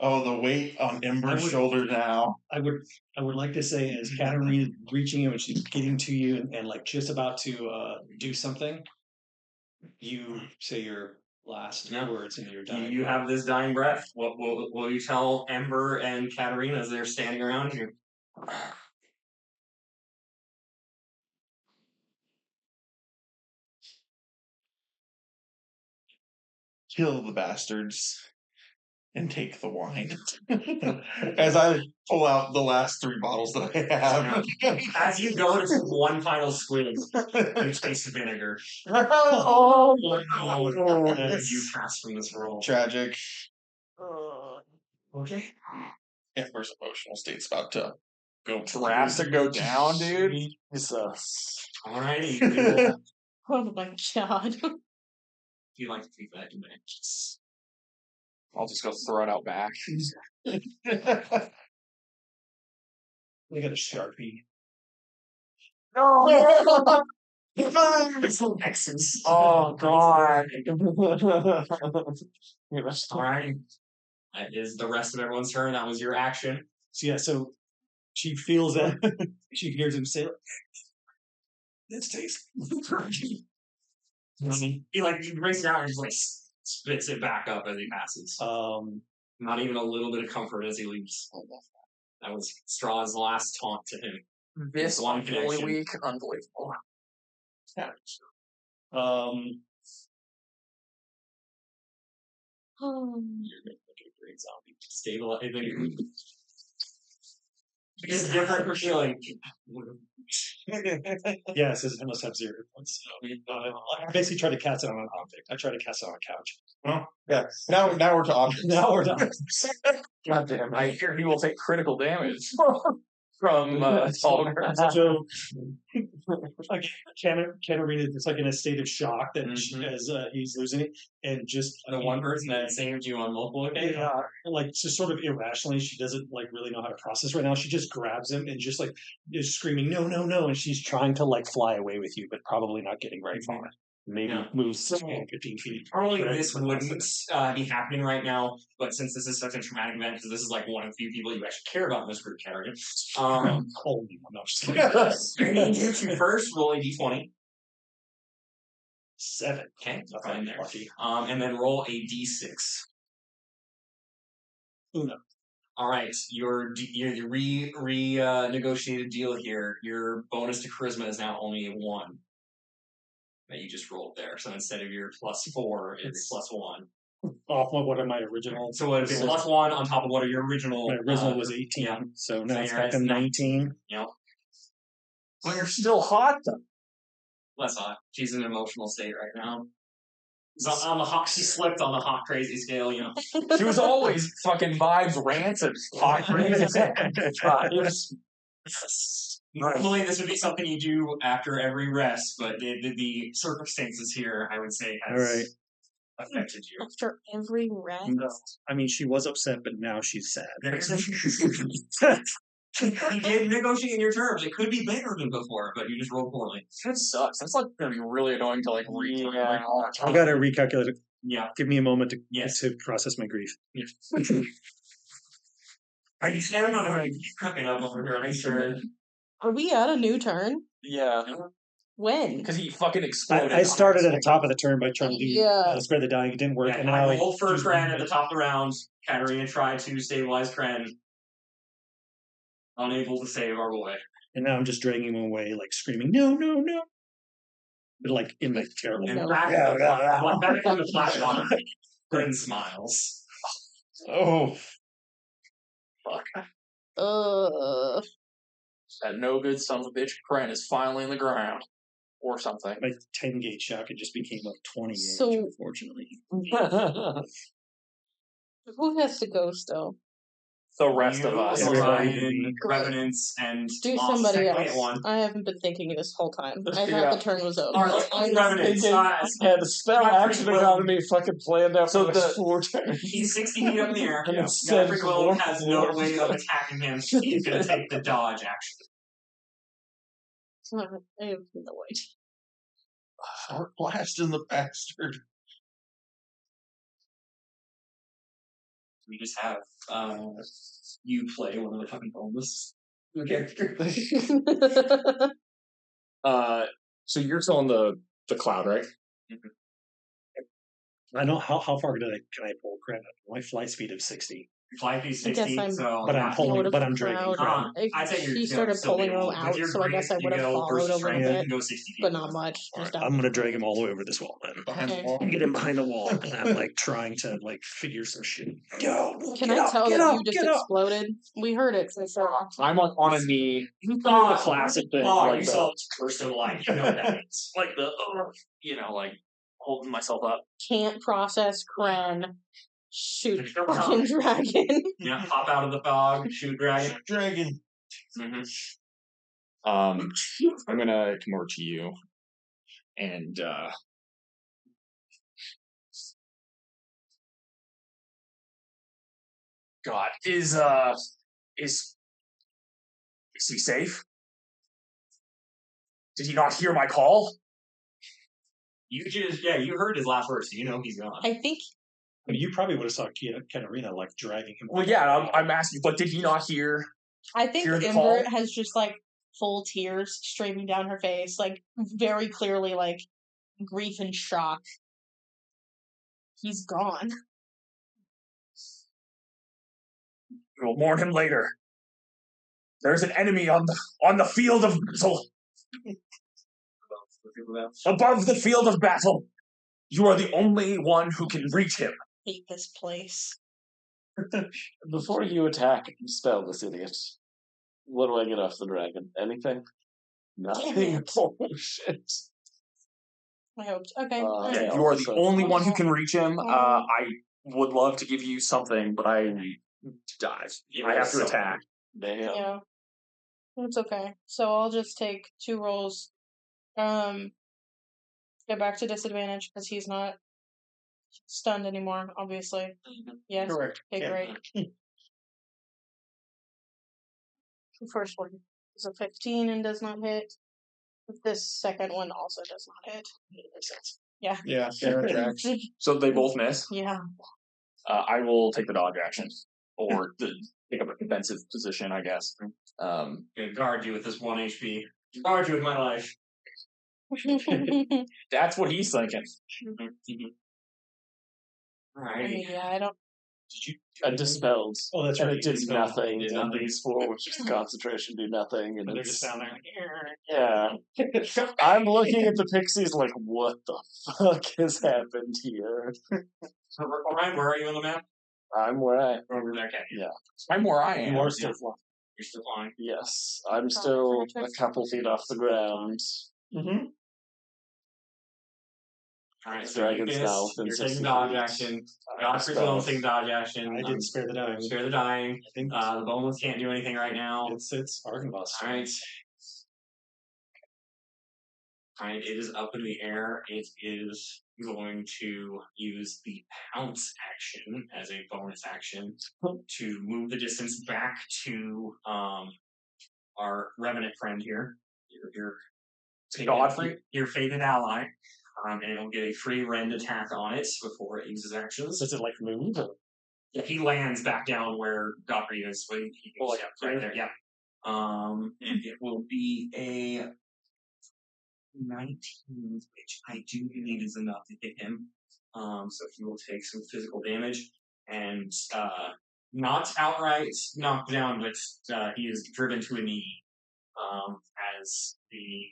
Oh, the weight on Ember's I would- shoulder now. I would like to say as Katarina reaching you and she's getting to you and like just about to do something, you say your last Yeah. words and you're done. You have this dying breath. What will you tell Ember and Katarina as they're standing around you? Kill the bastards and take the wine. As I pull out the last 3 bottles that I have. As you go to take one final swig, you taste vinegar. Oh, As you pass from this world. Tragic. Okay. Ember's emotional state's about to go drastic go down, dude. Jesus. Alrighty. You will- Oh my god. If you like to take that, you may. I'll just go throw it out back. They got a Sharpie. No. X's. Oh god. Alright. That is the rest of everyone's turn. That was your action. So yeah, so she feels that she hears him say, "This tastes." He brings it out and just like spits it back up as he passes. Not even a little bit of comfort as he leaves. That was Straw's last taunt to him. This One Holy connection. Week, unbelievable. You're gonna look at a great zombie. Stable. I think it's different for feeling. Yeah, it says it must have 0 hit points. So, I basically tried to cast it on an object. I tried to cast it on a couch. Well, yeah. Now we're to options. Now we're done. God damn, I hear he will take critical damage from Soldier. So, Katarina is like in a state of shock that as he's losing it, and just The one person that saved you on multiple occasions. yeah, like just sort of irrationally, she doesn't like really know how to process right now. She just grabs him and just like is screaming, "No, no, no!" And she's trying to like fly away with you, but probably not getting very far. Maybe Yeah. moves 15 feet. Probably Right. this wouldn't be happening right now, but since this is such a traumatic event, because this is like one of the few people you actually care about in this group, Kerrigan, Only one. No, just kidding. I need you to first roll a d20. 7. Okay, Not fine that there. lucky. And then roll a d6. Uno. All right, your negotiated deal here. Your bonus to charisma is now only a 1. that you just rolled there. So instead of your +4, it's +1. Off what are my original? So what if it's +1 on top of what are your original? My original was 18, yeah. so now So it's you're back at to 19. Yep. Well, you're still hot though. Less hot. She's in an emotional state right now. So on the hot, she slipped on the hot crazy scale. She was always fucking vibes rancid. Hot crazy. Normally, this would be something you do after every rest, but the circumstances here, I would say, has All right. affected you. After every rest. No. I mean, she was upset, but now she's sad. You did negotiate in your terms. It could be better than before, but you just rolled poorly. That sucks. That's like gonna be really annoying to like read. Yeah. I gotta recalculate it. Yeah. Give me a moment to Yes. to process my grief. Are you standing on a cooking up over here? Make sure. Are we at a new turn? Yeah, When? because he fucking exploded. I started at the top of the turn by trying to Yeah. spread the dying. It didn't work, Yeah, and I now rolled for Kren at the top of the round. Katarina tried to stabilize Kren. Unable to save our boy. and now I'm just dragging him away, like screaming, "No, no, no!" But like in the terrible. And No. back in the Flatwater, Kren smiles. Oh, That no good son of a bitch Kren is finally in the ground. Or something. my 10 gauge shock it just became a 20 gauge. So- Unfortunately, Who has to go still? The rest of us. Orion, Revenants, and Do Moss somebody technically else. at one. I haven't been thinking this whole time. I thought Yeah. the turn was over. Alright, let's go Revenants. Yeah, the spell action economy fucking planned out So for the- the 4 turns. He's 60 feet up in the air. And Yeah. instead Godfrey of Glow war- has no way of attacking him. He's going to take the dodge action. I have no idea. Start blasting the bastard. We just have you play one of the fucking bonus character. So you're still on the cloud, right? I know how far can I pull credit? My fly speed of 60, Fly through 60, I'm- so but I'm not- pulling, would've but I'm dragging. crowd- credit. I'd say you're She still- started still pulling able. him With out, your so I guess I grief, would have you go followed versus a little strength, bit, you can go 60 feet. but not much. Just I'm gonna drag him all the way over this wall. Then Behind the Okay. wall. I'm getting behind the wall, and I'm like trying to like figure some shit. Go. Can get I up, tell get that up, you just get up. exploded? We heard it. I'm on a knee. You Doing the classic thing. Oh, like you the- saw burst of light. You know what that means. like the, like holding myself up. Can't process Kren. Shoot fucking dragon. Yeah, pop out of the fog, shoot dragon. Dragon. Mm-hmm. I'm gonna come over to you, and God, is he safe? Did he not hear my call? You heard his last words, so you know he's gone. I think I mean, you probably would have saw Katarina like dragging him. Well, yeah, I'm asking, but did he not hear? Hear the Ember call? has just like full tears streaming down her face, like very clearly like grief and shock. He's gone. We'll warn him later. There's an enemy on the field of battle. Above the field of battle. You are the only one who can reach him. Hate this place. Before you attack and spell this idiot, what do I get off the dragon? Anything? Nothing. Oh, shit. I hope. Okay. Yeah, alright. Yeah, you are the so- only one who can reach him. Mhm. I would love to give you something, but I dive. I have to attack. Damn. Yeah. It's okay. So I'll just take 2 rolls. Get back to disadvantage because he's not stunned anymore, obviously. Yes. Correct. Okay, Yeah. great. The first one is a 15 and does not hit. This second one also does not hit. Yeah. Yeah, so they both miss. Yeah. I will take the dodge action, or take up a defensive position, I guess. Gonna guard you with this 1 HP. Guard you with my life. That's what he's thinking. I Alrighty. mean, yeah, I don't Did you? I dispelled. Oh, that's And right. it did Dispel. nothing. Did And nothing. these four, which is concentration, do nothing. And They're it's just down there. yeah. I'm looking at the pixies like, what the fuck has happened here? Ryan, where are you on the map? I'm where I. Over there, okay. I'm where I am. You are still flying. You're still flying. Yes, I'm still a couple feet off the ground. Mm-hmm. Alright, The so dragon's now Lucas, within you're 60 taking dodge feet. action. Godfrey's will taking dodge action. I did spare the dying. Spare the dying. I think The boneless can't do anything right now. it's Argynvost. Alright. Alright, it is up in the air. It is going to use the pounce action as a bonus action to move the distance back to our revenant friend here. Godfrey? Your fated ally. And it'll get a free rend attack on it before it uses actions. Does it like move? Or? Yeah, he lands back down where Godfrey is. Well, right there, yeah. And it will be a 19, which I do believe is enough to hit him. So he will take some physical damage and not outright knocked down, but he is driven to a knee as the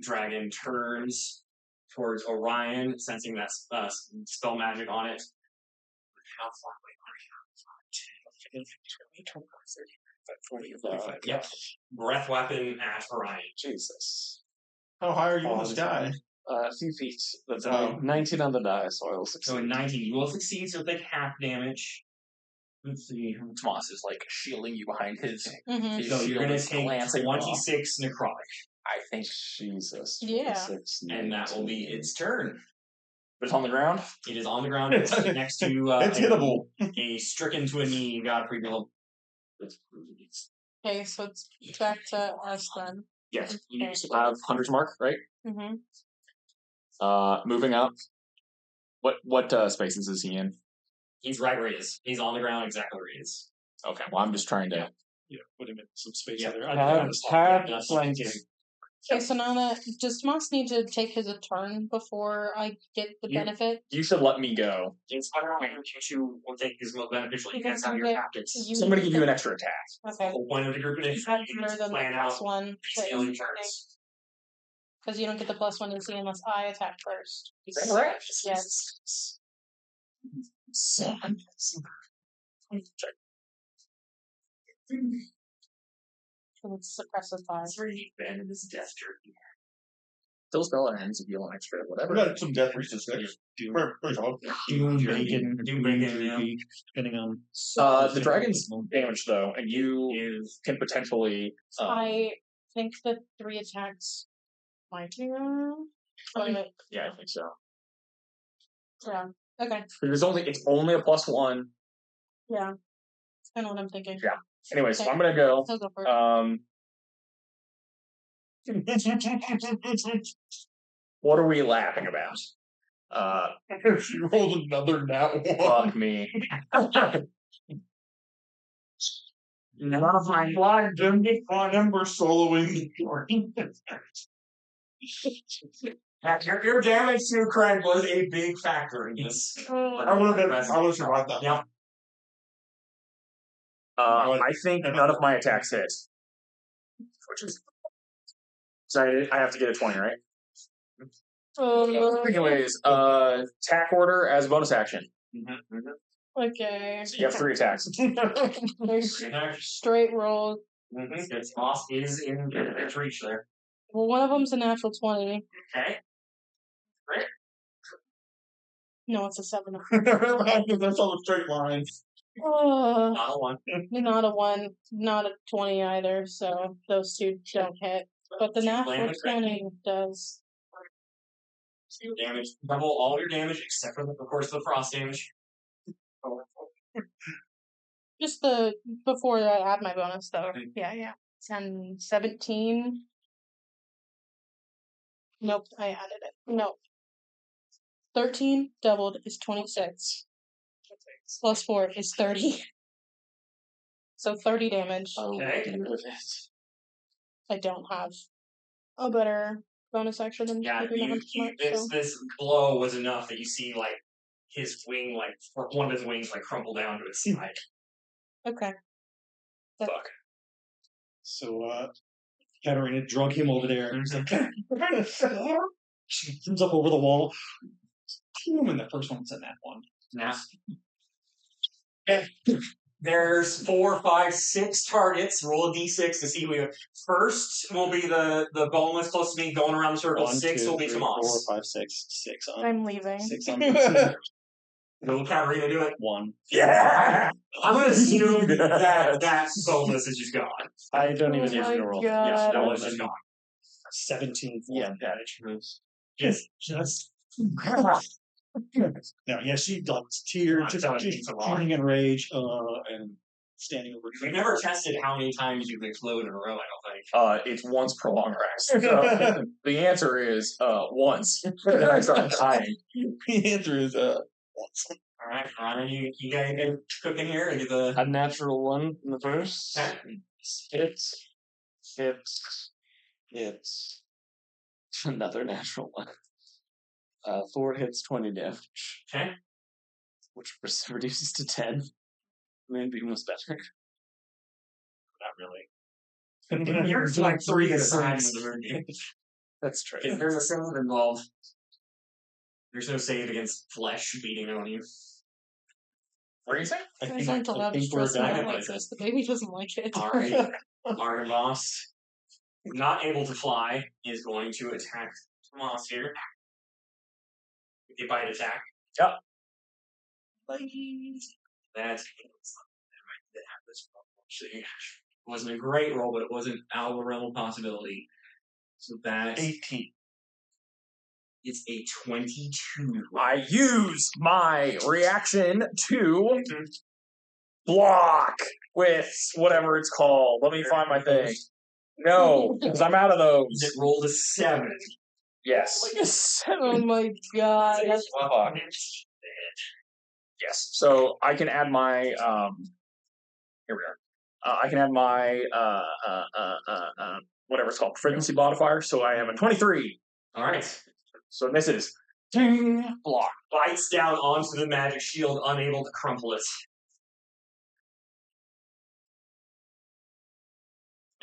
dragon turns towards Orion, sensing that spell magic on it. How far away are you? Yep. Breath weapon at Orion. Jesus. How high are you on the sky? A few feet. That's Oh. 19 on the die, so I will So succeed. 19. You will succeed, so take half damage. Let's see. Tomas is like shielding you behind his. Mm-hmm. his So you're shield going to is take glancing off. 26 necrotic. I think Jesus. Yeah. 26, And that will be its turn. but it's on the ground. It is on the ground next to It's hittable. a stricken to a knee Godfrey Bill. Okay, so it's back to us then. Yes. You have Hunter's Mark, right? Mm-hmm. Moving up. What spaces is he in? He's right where he is. He's on the ground exactly where he is. Okay, well I'm just trying to. Yeah, put him in some space Yeah. there. Have flanking. Okay, so now that does Moss need to take his turn before I get the You- benefit? You should let me go. It's you will take his most beneficial. You Because can't have your you get- tactics. you- So I'm going to give you an extra attack. Okay. The whole point of the group initiative Is that is better to than the plan plus out one? scaling turns. Because you don't get the plus one AC unless I attack first. Is that correct? Yes. So it's suppressive 5. That's where you abandon this death jerky. Those spell ends if you want extra, We whatever. got some death resistance. Where's all? Doom Jerky. bacon, Doom green bacon, jerky, depending on. The dragon's damaged though, and you Is can potentially. I think the 3 attacks might be wrong. Yeah, I think so. Yeah. Okay. It's only a +1. Yeah. That's kind of what I'm thinking. Yeah. Anyway, so Okay. I'm gonna go. I'll go for it. What are we laughing about? She rolled another nat one. Fuck me. none of my blood. Remember soloing. Your damage to Craig was a big factor in this. I would have survived that. Yeah. I think none of my attacks hit. Which is. So I have to get a 20, right? Anyways, attack order as a bonus action. Okay. So you have 3 attacks. There's straight rolls. It's Moss is in its reach there. Well, one of them's a natural 20. Okay. No, it's a 7. That's all the straight lines. Not a one. Not a 1, not a 20 either, so those 2 don't hit. But the natural 20 does. Damage. Double all your damage except for, of course, the frost damage. Just the before I add my bonus, though. Yeah. 10, 17. Nope, I added it. Nope. 13 doubled is 26. Plus 4 is 30. So 30 damage. Okay. I don't have a better bonus action than Yeah, keeping the hunter's mark, so. this blow was enough that you see, like, his wing, like one of his wings, like crumple down to its side. Okay. Fuck. So Katarina drug him over there, and he's like, she comes up over the wall. Boom, and the first one's in that one. Now, okay. There's 4, 5, 6 targets. Roll a d6 to see who. First will be the boneless close to me going around the circle. 6 will be Tomas. 4, 5, 6. 6 on. I'm leaving. 6 on. Will Katarina do it? 1. Yeah! I'm gonna assume that boneless is just gone. I don't even Oh need my you to roll. God. Yes, that was just gone. 17 Yeah. damage. Just. No, yeah, she like tears, just turning in rage, and standing over. We've never tested how many times you can explode in a row, I don't think. It's once per long rest. So the answer is once. And then I start dying. The answer is once. Alright, Ryan, you got anything cooking here? Or the... A natural 1 in the first. Hits. Another natural 1. 4 hits, 20 damage. Okay. Which reduces to 10. Maybe was better. Not really. You're like 3 at a time. That's true. If there's a save involved, there's no save against flesh beating on you. What are you saying? I Guys think, aren't I allowed to think we're stress out done. like this. The baby doesn't like it. Alright. Argonvoss, not able to fly, is going to attack Tomas here. With a bite attack. Yep. That's actually wasn't a great roll, but it wasn't out of the realm of possibility. So that 18. is a 22. I use my reaction to block with whatever it's called. Let me find my thing. No, because I'm out of those. It rolled a 7. Yes. Oh my god. Fuck. Yes. So I can add my here we are. I can add my whatever it's called, frequency modifier. So I have a 23. Alright. So this is ding, block. Bites down onto the magic shield, unable to crumple it.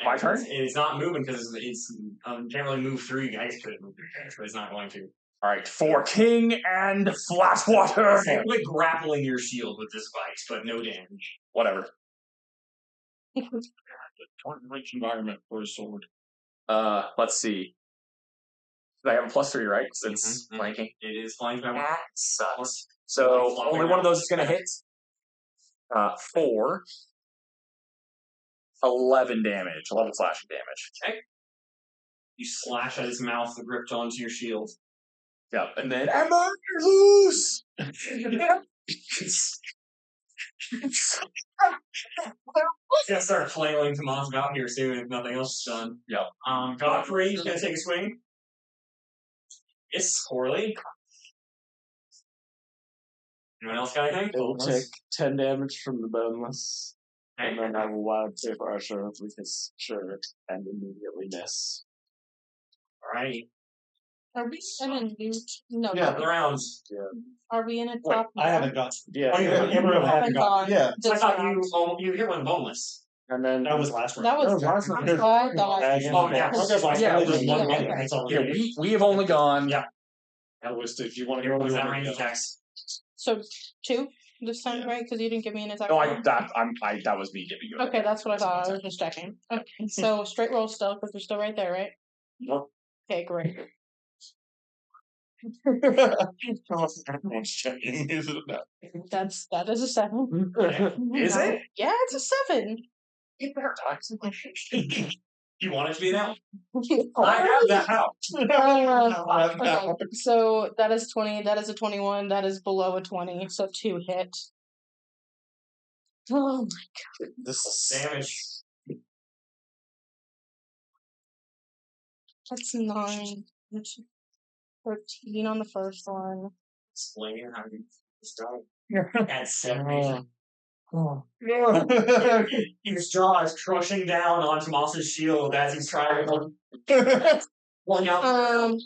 My turn? It's not moving because it's can't really move through. You guys could move, but it's not going to. All right, for King and Flatwater. It's like grappling your shield with this bite, but no damage. Whatever. Rich environment for a sword. Let's see. I have a +3, right? Since flanking. It is flanking. That sucks. So only one of those is going to hit. 4. 11 damage. 11 slashing damage. Okay. You slash at his mouth, gripped onto your shield. Yep. And then Emma, you're loose. Gonna start flailing Tomas about here soon if nothing else is done. Yep. Godfrey is gonna take a swing. It's poorly. Anyone else got anything? It will take 10 damage from the boneless. And then I will wild shape Archer with his shirt and immediately miss. Alright. Are we in a new? No. Yeah. Couple rounds. Are we in a Wait, top? I haven't got. Yeah. Oh, you haven't- Emerald haven't haven't got. gone. Yeah. So I This thought round. you hit one boneless. And then That was last round. That was. last round. That's what I thought. Oh, yeah. Yeah, Yeah, just one yeah, minute. okay. That's all. Yeah, we have only gone. Yeah. That was if you want to What go. was that range attacks? So 2 this time, Yeah. right? Because you didn't give me an attack. No, roll. that was me giving you. Okay, that's what I thought. I was just checking. Okay, so straight roll still because we're still right there, right? Yep. Okay, great. Everyone's checking. Is it enough? That is a 7. Is No. it? Yeah, it's a 7. You better talk to me. You want it to be that? I have that out. Okay, so that is 20. That is a 21. That is below a 20. So 2 hit. Oh my This Damage. That's 9. That's 13 on the first one. Explaining how you start. At 7. Oh. His jaw is crushing down on Tomas's shield as he's trying to one out.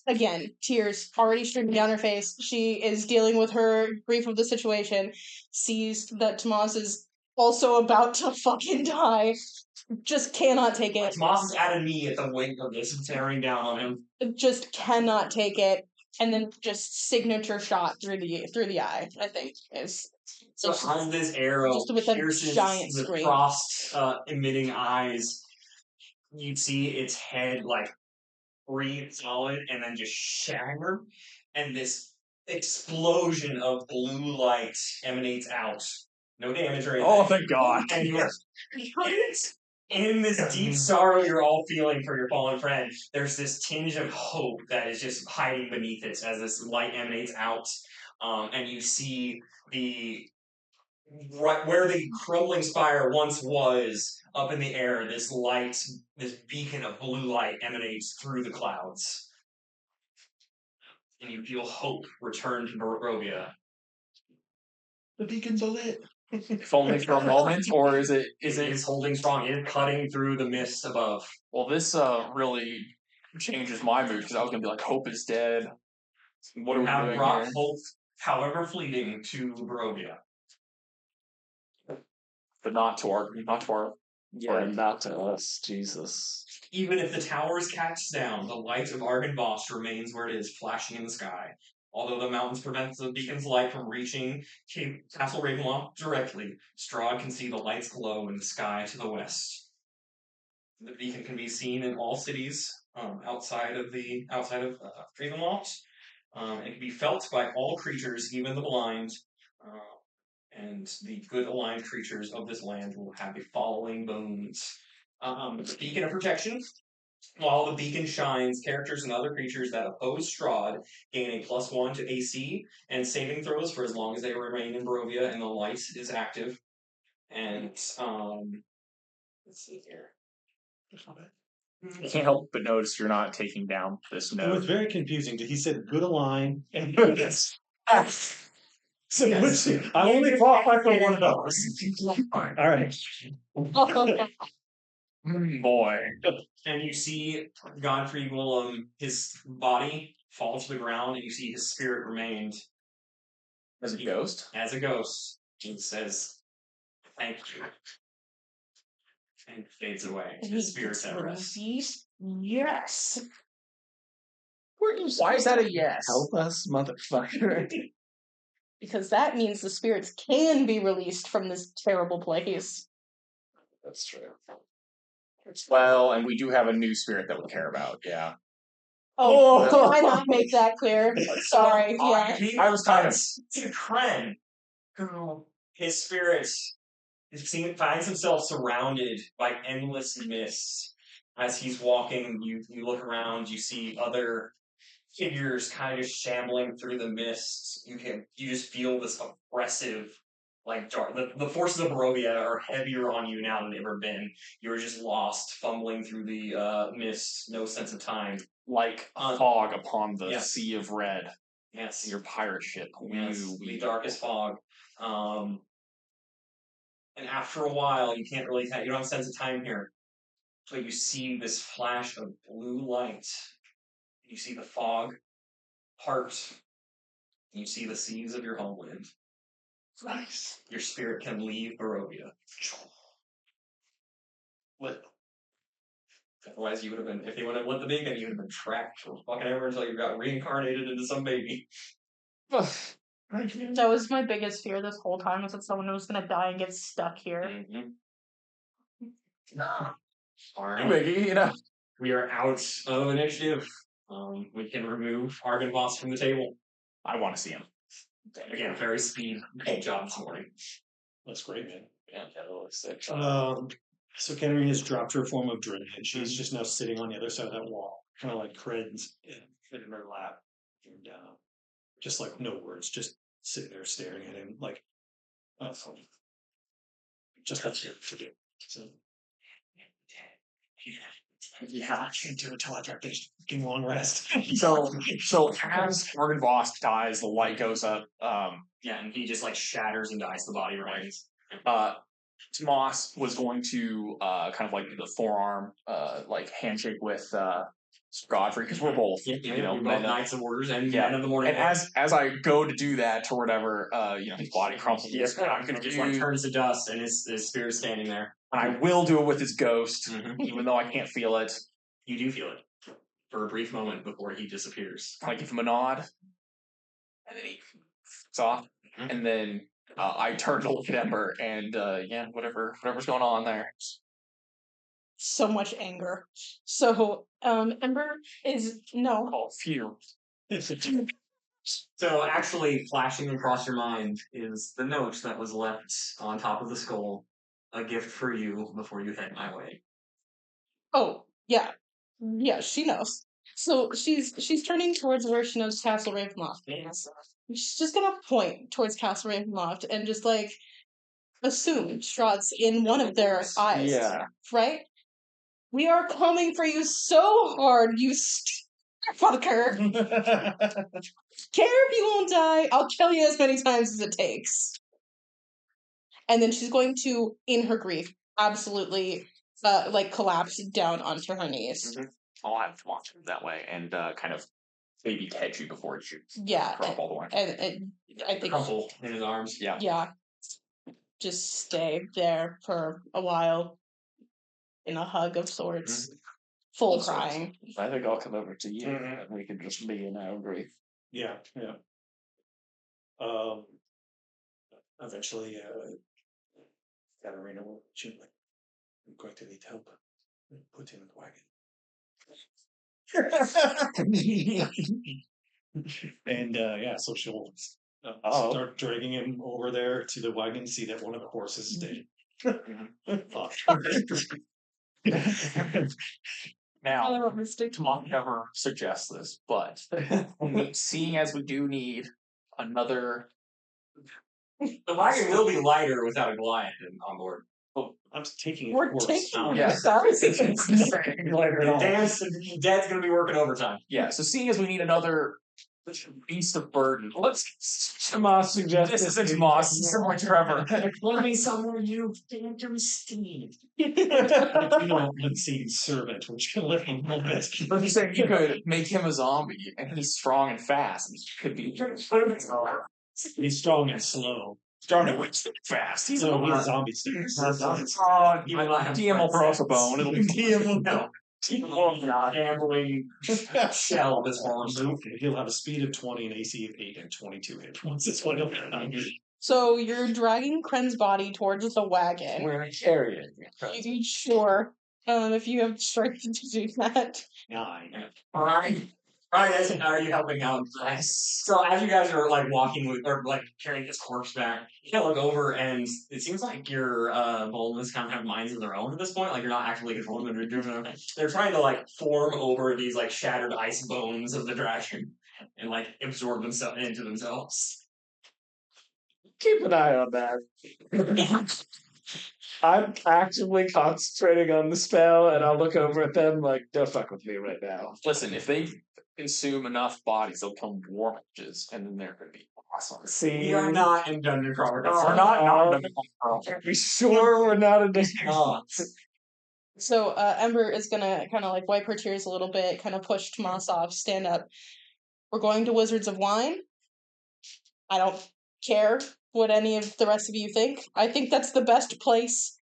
again, tears already streaming down her face. She is dealing with her grief of the situation, sees that Tomas is also about to fucking die, just cannot take it. Tomas is at a knee at the weight of this and tearing down on him. Just cannot take it, and then just signature shot through the eye, I think, is So as this arrow just with a pierces giant the scream. crossed emitting eyes, you'd see its head like breathe solid and then just shatter, and this explosion of blue light emanates out. No damage or anything. Oh, thank God. And you're in this deep sorrow you're all feeling for your fallen friend. There's this tinge of hope that is just hiding beneath it as this light emanates out, and you see right where the crumbling spire once was, up in the air, this beacon of blue light emanates through the clouds. And you feel hope return to Barovia. The beacons are lit. If only for a moment, or is it? It is holding strong. It is cutting through the mists above. Well, this really changes my mood because I was gonna be like, hope is dead. What are we have doing brought here? hope, however fleeting, to Barovia. But not to our. Yeah, not to us, Jesus. Even if the towers catch down, the light of Argynvost remains where it is, flashing in the sky. Although the mountains prevent the beacon's light from reaching Castle Ravenloft directly, Strahd can see the lights glow in the sky to the west. The beacon can be seen in all cities outside of Ravenloft. It can be felt by all creatures, even the blind. And the good aligned creatures of this land will have the following boons. Beacon of protection. While the beacon shines, characters and other creatures that oppose Strahd gain a +1 to AC and saving throws for as long as they remain in Barovia and the light is active. And let's see here. I can't help but notice you're not taking down this It was note. very confusing. He said good align and Yes. So Yes. I only qualify for one of those. All right. Boy. And you see Godfrey Willem, his body fall to the ground, and you see his spirit remained As a ghost? as a ghost. He says, "Thank you," and fades away. His spirit's at rest. Yes. Why is that a yes? Help us, motherfucker. Because that means the spirits can be released from this terrible place. That's true. Well, and we do have a new spirit that we care about, yeah. Oh, did I not make that clear? Sorry, yeah. I was kind of... to Kren, who his spirit finds himself surrounded by endless mists. As he's walking, you look around, you see other figures kind of shambling through the mists. You just feel this oppressive, like dark. The forces of Barovia are heavier on you now than they've ever been. You're just lost, fumbling through the mist, no sense of time. Like fog upon the Yes. sea of red. Yes, Your pirate ship. yes, the darkest fog. And after a while, you don't have a sense of time here. But you see this flash of blue light. You see the fog part. You see the seas of your homeland. Nice. Your spirit can leave Barovia. Lit. Otherwise, you would have been, if they would have lit the beacon, you would have been trapped for fucking ever until you got reincarnated into some baby. That was my biggest fear this whole time, was that someone was gonna die and get stuck here. Alright. Mickey, you know. We are out of initiative. We can remove Argynvost from the table. I want to see him. Again, very speed. Good job this morning. That's great, man. Yeah, that looks sick. So Katarina has dropped her form of dread, and she's just now sitting on the other side of that wall, kind of like Cred's in her lap, and just like no words, just sitting there staring at him, like just that's it for you. So yeah, I can't do it till I get this fucking long rest. So as Argynvost dies, the light goes up. Yeah, and he just like shatters and dies. The body remains. Tomas was going to kind of like do the forearm like handshake with Godfrey, because we're both, Yeah, you know, we're men both of, Knights of Orders and yeah. Men of the Morning. And as I go to do that or whatever, you know, his body crumples. I'm it just like confused. turns to dust, and his spirit's standing there. And I will do it with his ghost, Mhm. even though I can't feel it. You do feel it for a brief moment before he disappears. I give him a nod, and then he f***s off, Mhm. and then I turn to look at Ember, and yeah, whatever's going on there. So much anger. So, Ember is no. Oh, phew. So actually, flashing across your mind is the note that was left on top of the skull, a gift for you before you head my way. Oh, yeah. Yeah, she knows. So she's turning towards where she knows Castle Ravenloft is. She's just gonna point towards Castle Ravenloft and just like assume Strahd's in one of their eyes. Yeah. Right? We are coming for you so hard, you fucker. Care if you won't die, I'll kill you as many times as it takes. And then she's going to, in her grief, absolutely like collapse down onto her knees. Mm-hmm. I'll have to watch him that way and kind of maybe catch you before it shoots. Yeah, Crump all the way. and I think Crumple in his arms. Yeah. yeah, just stay there for a while in a hug of sorts, full crying. I think I'll come over to you and we can just be in our grief. Yeah. Eventually, Katarina will shoot like, I'm going to need help. Put him in the wagon. And yeah, so she'll start dragging him over there to the wagon, see that one of the horses is dead. Now, Tom never suggests this, but seeing as we do need another. The wagon will be lighter without a Goliath on board. I'm taking it. We're horse. taking Yeah. Dad's gonna be working overtime. Yeah, so seeing as we need another beast of burden, let's Tomas suggests this isn't Moss, this is more Trevor. Let me somewhere you phantom steed. You know, unseen servant, which can live in a bit. But you're saying you could make him a zombie, and he's strong and fast, and he could be He's strong and slow. strong and fast. He's So a he's zombie sticks. DM will throw us a bone. It'll be DM. No. Gambling shell of his horns. He'll have a speed of 20, an AC of 8, and 22 hit points. That's what he'll have. So you're dragging Kren's body towards the wagon. We're going to carry it. You sure? If you have strength to do that. 9. Alright, guys, how are you helping out? So as you guys are like walking with, or like carrying his corpse back, you kind of look over, and it seems like your boldness kind of have minds of their own at this point. Like you're not actually controlling them. They're trying to like form over these like shattered ice bones of the dragon and like absorb themselves into themselves. Keep an eye on that. I'm actively concentrating on the spell, and I'll look over at them like, don't fuck with me right now. Listen, if they consume enough bodies, they'll become war mages, and then they're going to be awesome. See, We are not in Dungeon Crawler. We're not. Are we sure we're not a So Ember is gonna kind of like wipe her tears a little bit, kind of push Tomas off, stand up. We're going to Wizards of Wine. I don't care what any of the rest of you think. I think that's the best place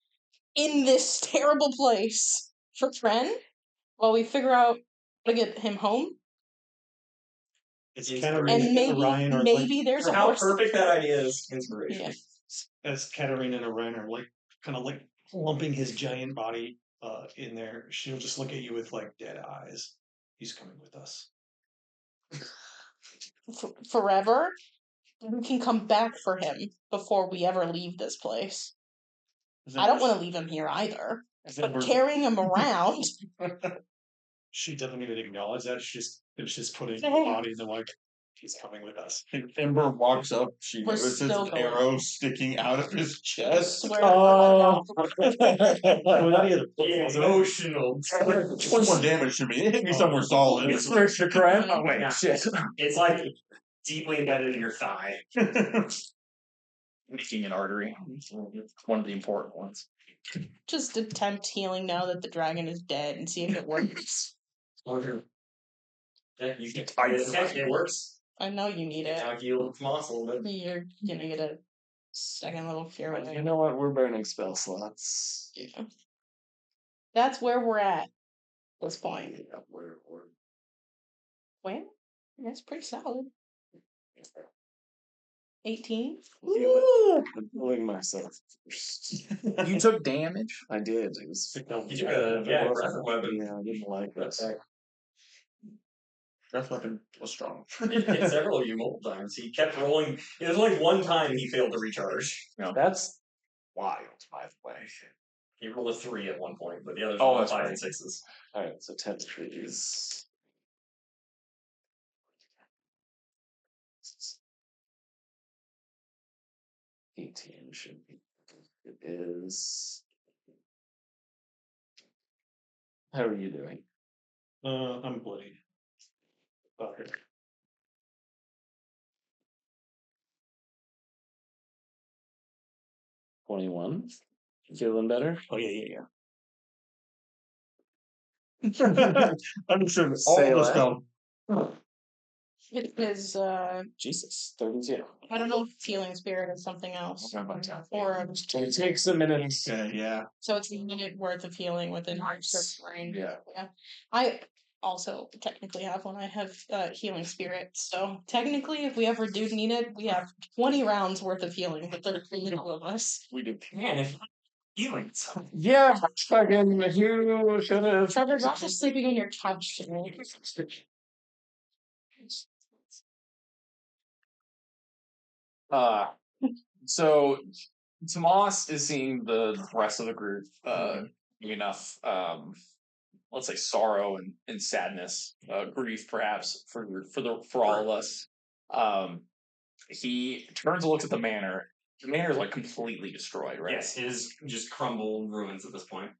in this terrible place for Kren while we figure out how to get him home. It's And Katarina and Orion are like, maybe there's a How horse. perfect that idea is. Inspiration. Yeah. as Katarina and Orion are like kind of like lumping his giant body in there, she'll just look at you with like dead eyes. He's coming with us. Forever. We can come back for him before we ever leave this place. I don't want to leave him here either. But carrying him around. She doesn't even acknowledge that. She's just putting the body in the like. He's coming with us. And Ember walks up. She We're notices still an going. arrow sticking out of his chest. Swear Well, not either. Emotional. 21 damage to me. It hit me somewhere solid. It's first your crime? Oh, wait, yeah. shit. It's like deeply embedded in your thigh. Making an artery. One of the important ones. Just attempt healing now that the dragon is dead and see if it works. Yeah, you can. I- It works. I know you need it. Now heal Moss a little bit. You're gonna get a second level cure. But you know what? We're burning spell slots. Yeah. That's where we're at this point. Yeah, we're Well, that's pretty solid. 18? I'm killing myself first. You took damage. I did. It was. You took a breath weapon. Yeah, I didn't like this. Breath weapon was strong. He hit several of you multiple times. He kept rolling. There's only one time he failed to recharge. That's wild, by the way. He rolled a 3 at one point, but the others Oh, were that's 5 right. and 6s. All right, so 10 trees. $18 should be. It is. How are you doing? I'm bloody. Okay. 21. Feeling better? Oh yeah. Understood. Say All the what? spell. It is, Jesus, 32. I don't know if healing spirit is something else. Or, It takes a minute. Okay, yeah. so it's a minute worth of healing within your Nice. range. Yeah. I also technically have one. I have healing spirit. So technically, if we ever do need it, we have 20 rounds worth of healing, but there's only 2 of us. We do. Man, if healing. So Yeah, fucking you should have. Trevor's also sleeping on your couch today. So Tomas is seeing the rest of the group enough let's say sorrow and sadness, grief perhaps for all of us. He turns and looks at the manor. The manor is like completely destroyed, right? yes, it is just crumbled ruins at this point.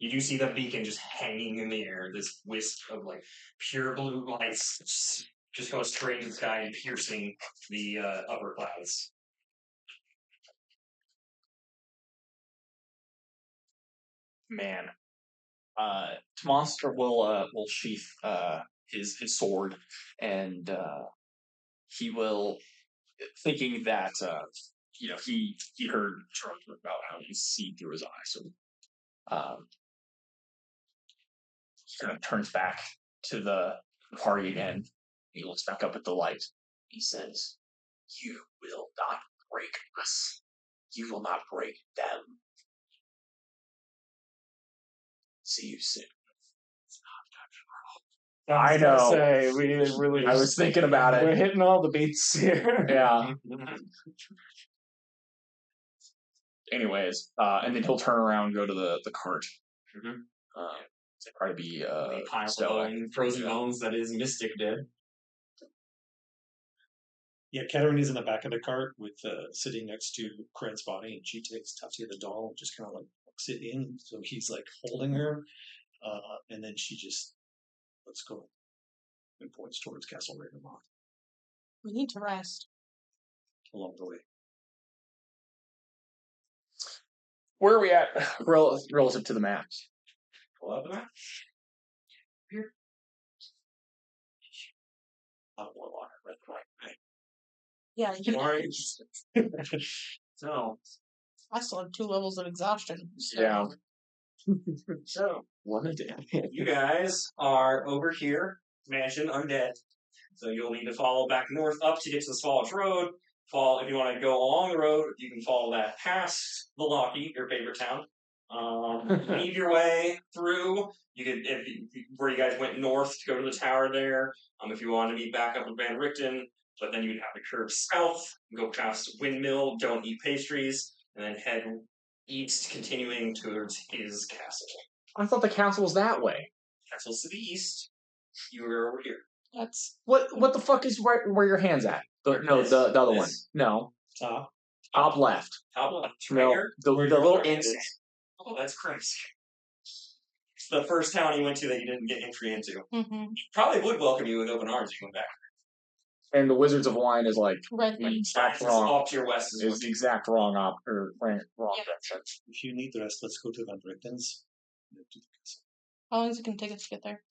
You do see the beacon just hanging in the air, this wisp of like pure blue lights just going straight into the sky and piercing the upper clouds. Man. Tomas will sheath his sword, and he will, thinking that he heard Charles about how he see through his eyes, so he kind of turns back to the party again. He looks back up at the light. He says, "You will not break us. You will not break them. See you soon." I know. Say, we really. I was thinking about it. We're hitting all the beats here. Yeah. Anyways, and then he'll turn around and go to the cart. Mhm. To try to be The pile of stoic. frozen bones that is Mystic Dead. Yeah, Katarina's in the back of the cart with sitting next to Corinne's body, and she takes Tatia the doll and just kind of like hooks it in, so he's like holding her, and then she just lets go and points towards Castle Ravenloft We need to rest. along the way. Where are we at relative to the map? Pull out the map. Warlock, right. Yeah, you know, Orange. So, I still have 2 levels of exhaustion. So. Yeah. so One a day. you guys are over here, mansion undead. So you'll need to follow back north up to get to the Swallows Road. If you want to go along the road, you can follow that past the Lockheed, your favorite town. Lead your way through. You could, where you guys went north to go to the tower there. If you want to meet back up with Van Richten, but then you'd have to curve south, go past Windmill, don't eat pastries, and then head east, continuing towards his castle. I thought the castle was that way. Castle's to the east. You are over here. That's What the fuck is right where your hand's at? The other one. No. Top left. Top left. Right No. here. The little insect. Oh, that's crazy. It's the first town you went to that you didn't get entry into. mm-hmm. Probably would welcome you with open arms if you went back. And the Wizards of Wine is like Red exact It's wrong. off to your west is Is the exact wrong wrong Yeah. direction. If you need the rest, let's go to Van Richten's. How long is it going to take us to get there?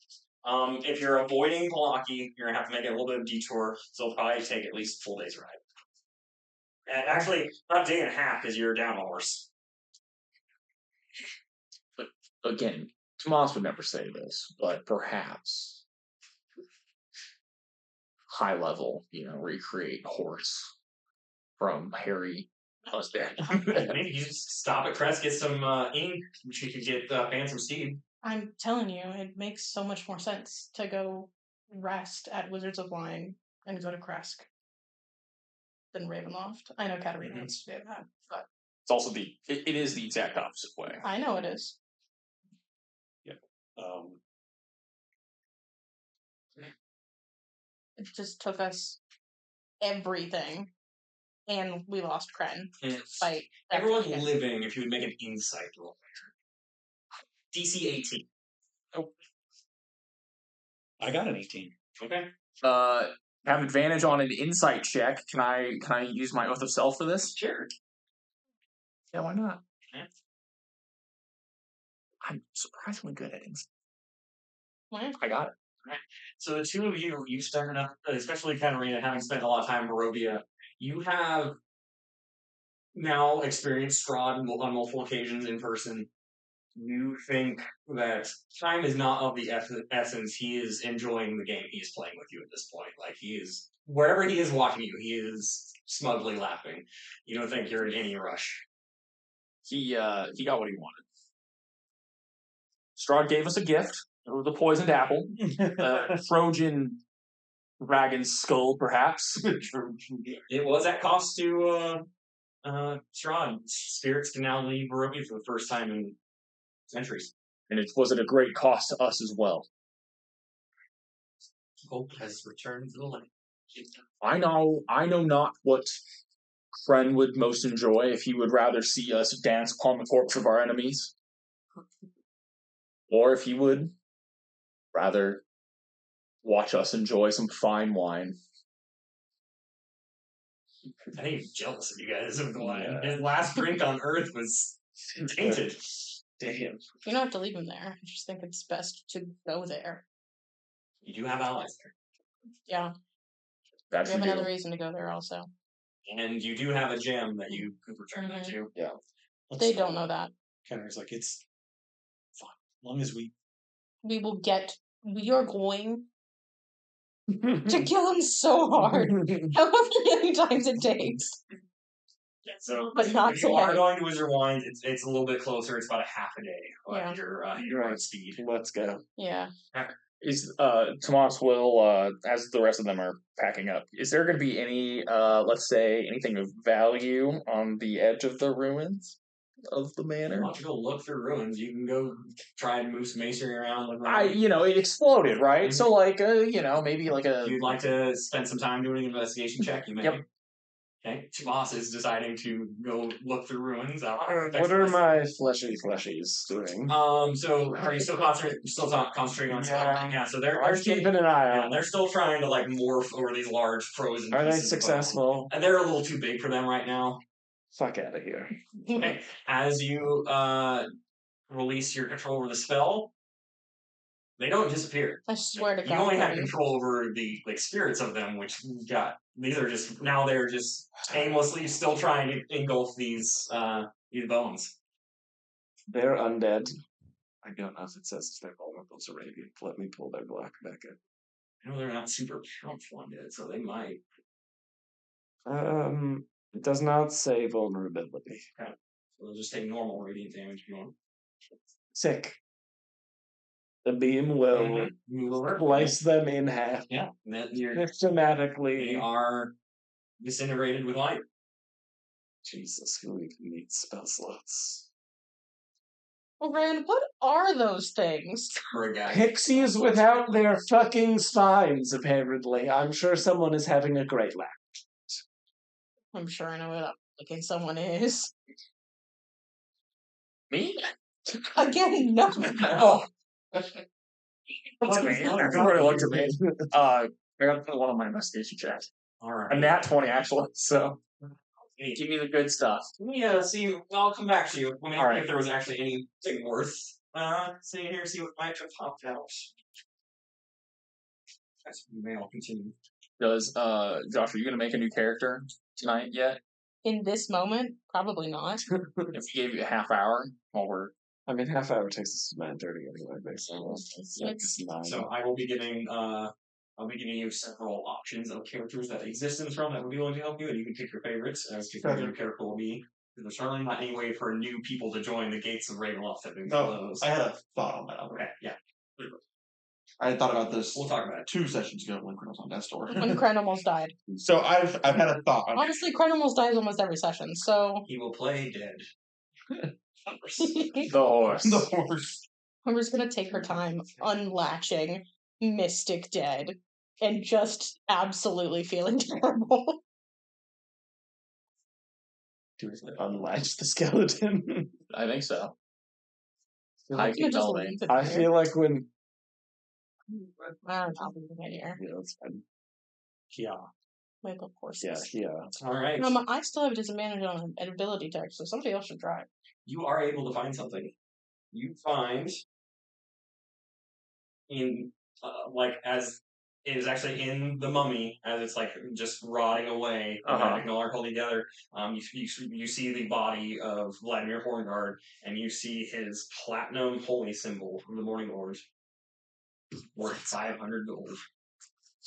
If you're avoiding Palaki, you're gonna have to make it a little bit of a detour, so it'll probably take at least a full day's ride. And actually, not a day and a half because you're down a horse. Again, Tomas would never say this, but perhaps high level, recreate horse from Harry husband. Maybe you just stop at Crest, get some ink, which you could get Phantom Steed. I'm telling you, it makes so much more sense to go rest at Wizards of Wine and go to Kresk than Ravenloft. I know Katarina wants to do that, but It's also it is the exact opposite way. I know it is. It just took us everything, and we lost Kren. Fight. Everyone living, if you would make an insight roll. DC 18. Oh. I got an 18. Okay. Have advantage on an insight check. Can I use my Oath of Self for this? Sure. Yeah, why not? Yeah. I'm surprisingly good at insight. What? I got it. Right. So the two of you spent enough, especially Katarina, having spent a lot of time in Barovia, you have now experienced Strahd on multiple occasions in person. You think that time is not of the essence. He is enjoying the game he is playing with you at this point. Like, he is, wherever he is watching you, he is smugly laughing. You don't think you're in any rush. He got what he wanted. Strahd gave us a gift. It was a poisoned apple. Trojan dragon skull, perhaps. It was at cost to Strahd. Spirits can now leave Barovia for the first time in centuries. And it was at a great cost to us as well. Hope has returned to the light. I know not what Kren would most enjoy, if he would rather see us dance upon the corpse of our enemies, or if he would rather watch us enjoy some fine wine. I think he's jealous of you guys of the wine. His last drink on Earth was tainted. Damn. You don't have to leave him there. I just think it's best to go there. You do have allies there. Yeah. That We have should do. another reason to go there also. And you do have a gem that you could return them to. Yeah. They don't know that. Kenner's like, it's fine. As long as we We are going to kill him so hard. However many times it takes. So, But not if you are today. going to Wizard Wine, it's a little bit closer. It's about a half a day. Yeah. Your right speed. Let's go. Yeah. Is Tomas will as the rest of them are packing up, is there going to be any let's say anything of value on the edge of the ruins of the If you manor? want to go look through ruins, you can go try and move some masonry around. It exploded, right? Mhm. So like maybe like a If you'd like to spend some time doing an investigation check, you may. Yep. Okay, Tomas is deciding to go look through ruins. What are my fleshies doing? So are you still concentrating on spelling? Yeah. So they're I'm still, keeping an eye yeah, on. they're still trying to like morph over these large frozen. Are they pieces of bone. successful? And they're a little too big for them right now. Fuck out of here. Okay. As you release your control over the spell, they don't disappear. I swear to God. You only have Cody. control over the spirits of them, which you got. These are just now they're just aimlessly still trying to engulf these bones. They're undead. I don't know if it says they're vulnerable to radiant. Let me pull their block back in. I know they're not super powerful undead, so they might. It does not say vulnerability. So they'll just take normal radiant damage if you want. Sick. The beam will Move over. slice them in half. Yeah, and then they Systematically. are disintegrated with light. Jesus, who even needs spell slots? Well, Rand, what are those things? For a guy. Pixies without their fucking spines, apparently. I'm sure someone is having a great laugh. I'm sure I know what looking someone is. me? Again, no. Oh. Everybody looked at me. I got to put one on my investigation check. All right. A nat 20 actually. So give me the good stuff. Yeah, see, I'll come back to you. Let me All right. if there was actually anything worth seeing here, see what might have popped out. You may all continue. Does Josh, are you gonna make a new character tonight yet? In this moment, probably not. If we gave you a half hour while we're I mean, half hour takes us to 9:30 anyway, basically. It's 9. So I will be giving you several options of characters that exist in this realm that would be willing to help you, and you can pick your favorites as to who your character will be. Because there's certainly not any way for new people to join the gates of Ravenloft that have been No, closed. I had a thought on that. Okay, yeah. I had thought about this We'll talk about it. 2 sessions ago when Chris was on Death's Door. when Kren almost died. So I've had a thought on Honestly, Kren almost dies almost every session, so He will play dead. the horse. the horse. Humber's gonna take her time unlatching Mystic Dead and just absolutely feeling terrible. Do we unlatch the skeleton? I think so. I You keep just going. leave it I there. feel like when I don't know, leave it here. yeah, that's fine. Yeah. Like, of course. Yeah. All right. I still have a disadvantage on an ability check, so somebody else should try. You are able to find something. You find in as it is actually in the mummy as it's like just rotting away, no longer holding together. You see the body of Vladimir Horngard, and you see his platinum holy symbol from the Morning Lord, worth 500 gold.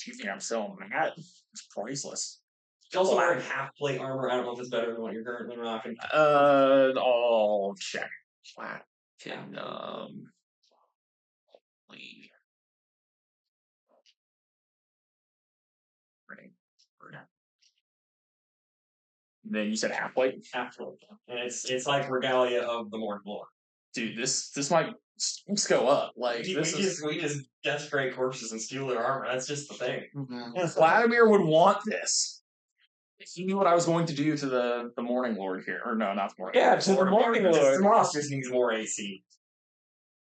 You think I'm selling that? It's priceless. He's also wearing half plate armor. I don't know if it's better than what you're currently rocking. I'll check. Flat. Then you said half plate? Half plate. And it's like regalia of the Morning Lord. Dude, this might let's go up. Like We just desecrate corpses and steal their armor. That's just the thing. Vladimir would want this. He knew what I was going to do to the Morning Lord here. Or no, not the Morning Lord. Yeah, to the Morning Lord. Moss just needs more AC.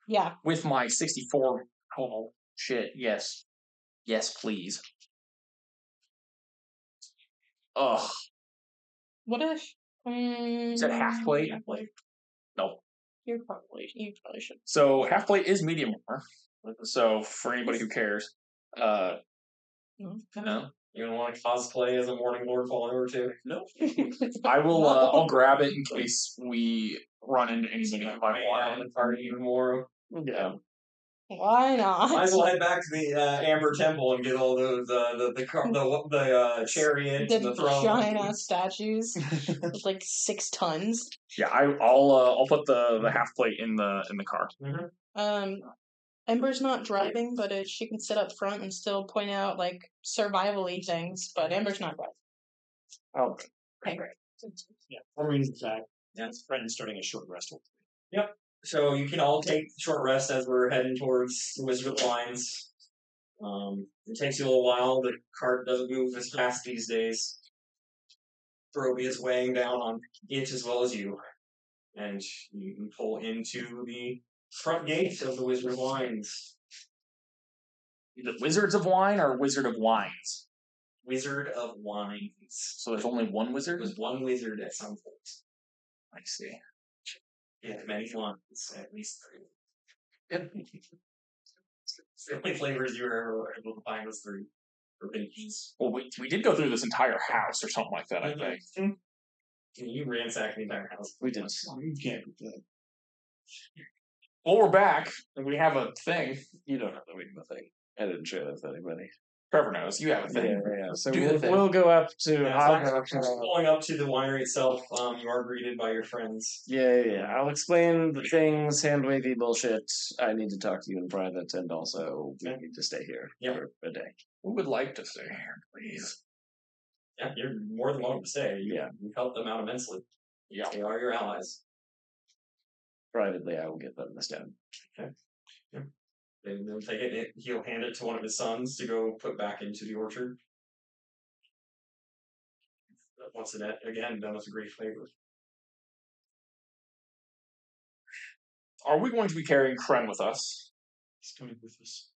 Yeah. With my 64. Oh, shit. Yes. Yes, please. Ugh. What if? Is that half plate? Nope. You probably should. So half plate is medium armor. So for anybody who cares, No. You don't want to cosplay as a Morning Lord falling over too? No. I will. I'll grab it in case we run into anything that might want the party even more. Yeah. Why not? Might as well head back to the Amber Temple and get all those the chariot and the throne. Giant ass statues with like 6 tons. Yeah. I'll put the half plate in the car. Ember's not driving, but she can sit up front and still point out like survival-y things. But Ember's not driving. Oh, Okay, great. Yeah. One reason that friend starting a short rest. Yep. So you can all take a short rest as we're heading towards the Wizard of the Lines. It takes you a little while. The cart doesn't move as fast these days. Throby is weighing down on it as well as you. And you can pull into the front gate of the Wizard of Wines. Is it Wizards of Wine or Wizard of Wines? Wizard of Wines. So there's only one wizard? There's one wizard at some point. I see. Yeah, many ones, at least 3. The only flavors you were ever able to find was 3. For binkies. Well, we did go through this entire house or something like that, I think. You ransacked the entire house. we did. You can't do that. Well, we're back, and we have a thing. You don't have to wait the thing. I didn't share that with anybody. Trevor knows. You have a thing. Yeah. So Do the thing. we'll go up to. Yeah, I'll so go up to. pulling up to the winery itself, you are greeted by your friends. Yeah. I'll explain the things, hand wavy bullshit. I need to talk to you in private, and also we need to stay here for a day. We would like to stay here, please. Yeah, you're more than welcome to stay. Yeah. You've helped them out immensely. Yeah. They are your allies. Privately, I will get them this down. They'll take it. He'll hand it to one of his sons to go put back into the orchard. Once again, done with a great flavor. Are we going to be carrying Kren with us? He's coming with us.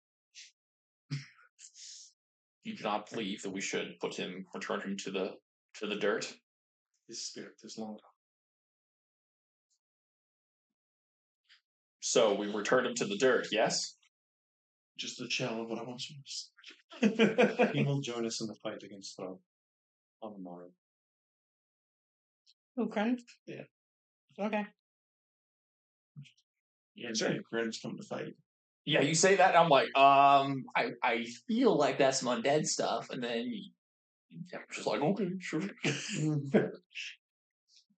You do not believe that we should return him to the dirt? His spirit is long gone. So we return him to the dirt, yes? just a shell of what I once was. He will join us in the fight against Throw on the morrow. Who, Kren? Yeah. Okay. Yeah, sure. Grin's come to fight. Yeah, you say that, I'm like, I feel like that's some undead stuff, and then I'm just like, okay, sure.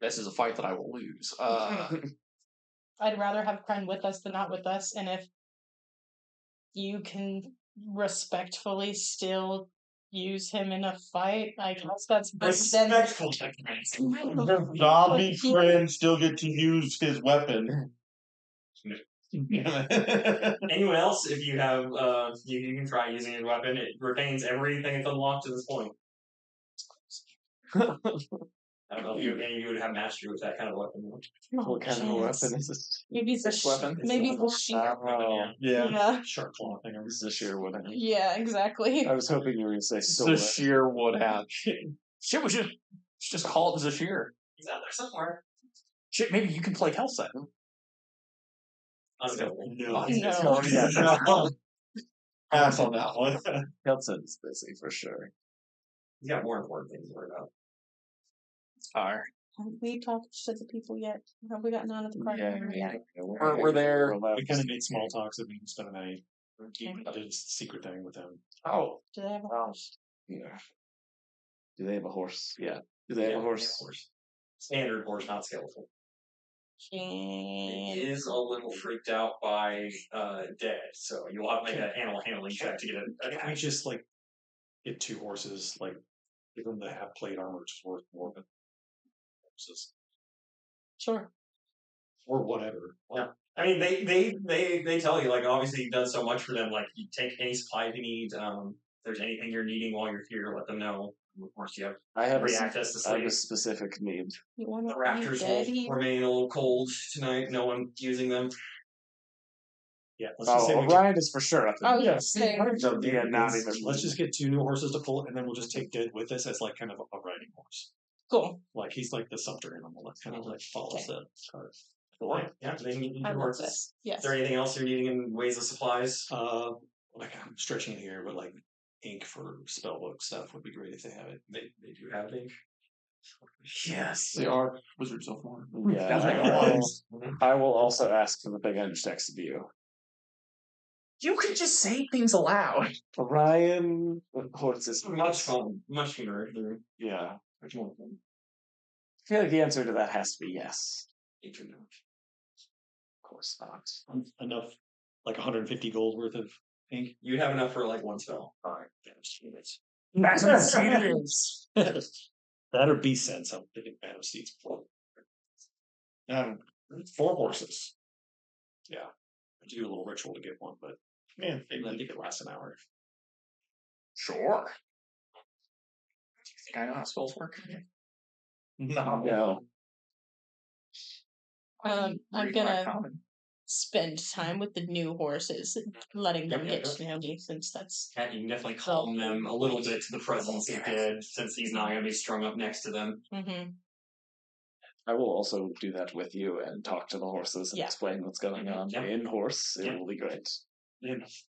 This is a fight that I will lose. I'd rather have Kren with us than not with us, and if you can respectfully still use him in a fight, I guess that's better than Respectful techniques. Zombie friend still get to use his weapon. Anyone else, if you have, you can try using his weapon. It retains everything it's unlocked to this point. I don't know if any of you would have mastery with that kind of weapon. What kind of a weapon is this? Maybe it's a weapon? maybe the sheer. Yeah. Sharp claw thing. This is a sheer wood. Yeah, exactly. I was hoping you were going to say It's sword. the sheer would have. Shit, we should just call it the sheer. He's out there somewhere. Shit, maybe you can play Hellset. No. Pass on that one. Kelson is busy for sure. He's got more important things to worry about. Alright. Have we talked to the people yet? Have we gotten out of the party yet? We're there. We kind of made small talks that we can spend the night. Did a secret thing with them. Oh. Do they have a house? Yeah. Do they have a horse? Yeah. Do they have a horse? Standard horse, not skeletal. He Can... is a little freaked out by dead, so you'll have to make an animal handling check to get it. Can't we just like get 2 horses, like give them the half plate armor, which is worth more than horses Sure. or whatever. Yeah. I mean, they tell you, like, obviously you've done so much for them. Like, you take any supplies you need. If there's anything you're needing while you're here, let them know. Of course, you have I have free access to I have sleep. a specific need. You want The to rafters will remain a little cold tonight. No one using them. Yeah, let's just say we Orion is for sure up Oh, there. yes. Yeah, not even. let's just get 2 new horses to pull, and then we'll just take Dead with us as like kind of a riding horse. Cool. Like he's like the sumpter animal that kind of like follows the cart. Yeah, they need I your love horses. this. Yes. Is there anything else you're needing in ways of supplies? Like I'm stretching here, but like ink for spellbook stuff would be great if they have it. They do have ink. Yes. They are wizards of war. Yeah, That's like I will also ask for the big edge text of you. You can just say things aloud. Orion horses. Much fun. Much humor. Yeah. Much more fun. I feel like the answer to that has to be yes. Internet. Of course not. Enough, like 150 gold worth of ink. You'd have enough for like 1 spell. Alright. That's what it is. That or beast sense. I'm thinking Banner Seeds. 4 horses. Yeah. I do a little ritual to get one, but Man, maybe I think it lasts an hour. Sure. Do you think I know how spells work? no. No. I'm Read my gonna common. spend time with the new horses, letting them Yeah, get yeah. to know me, since that's Yeah, you can definitely calm them a little bit to the presence of dead, since he's not going to be strung up next to them. I will also do that with you and talk to the horses and Yeah. explain what's going on Yeah. in horse. It Yeah. will be great.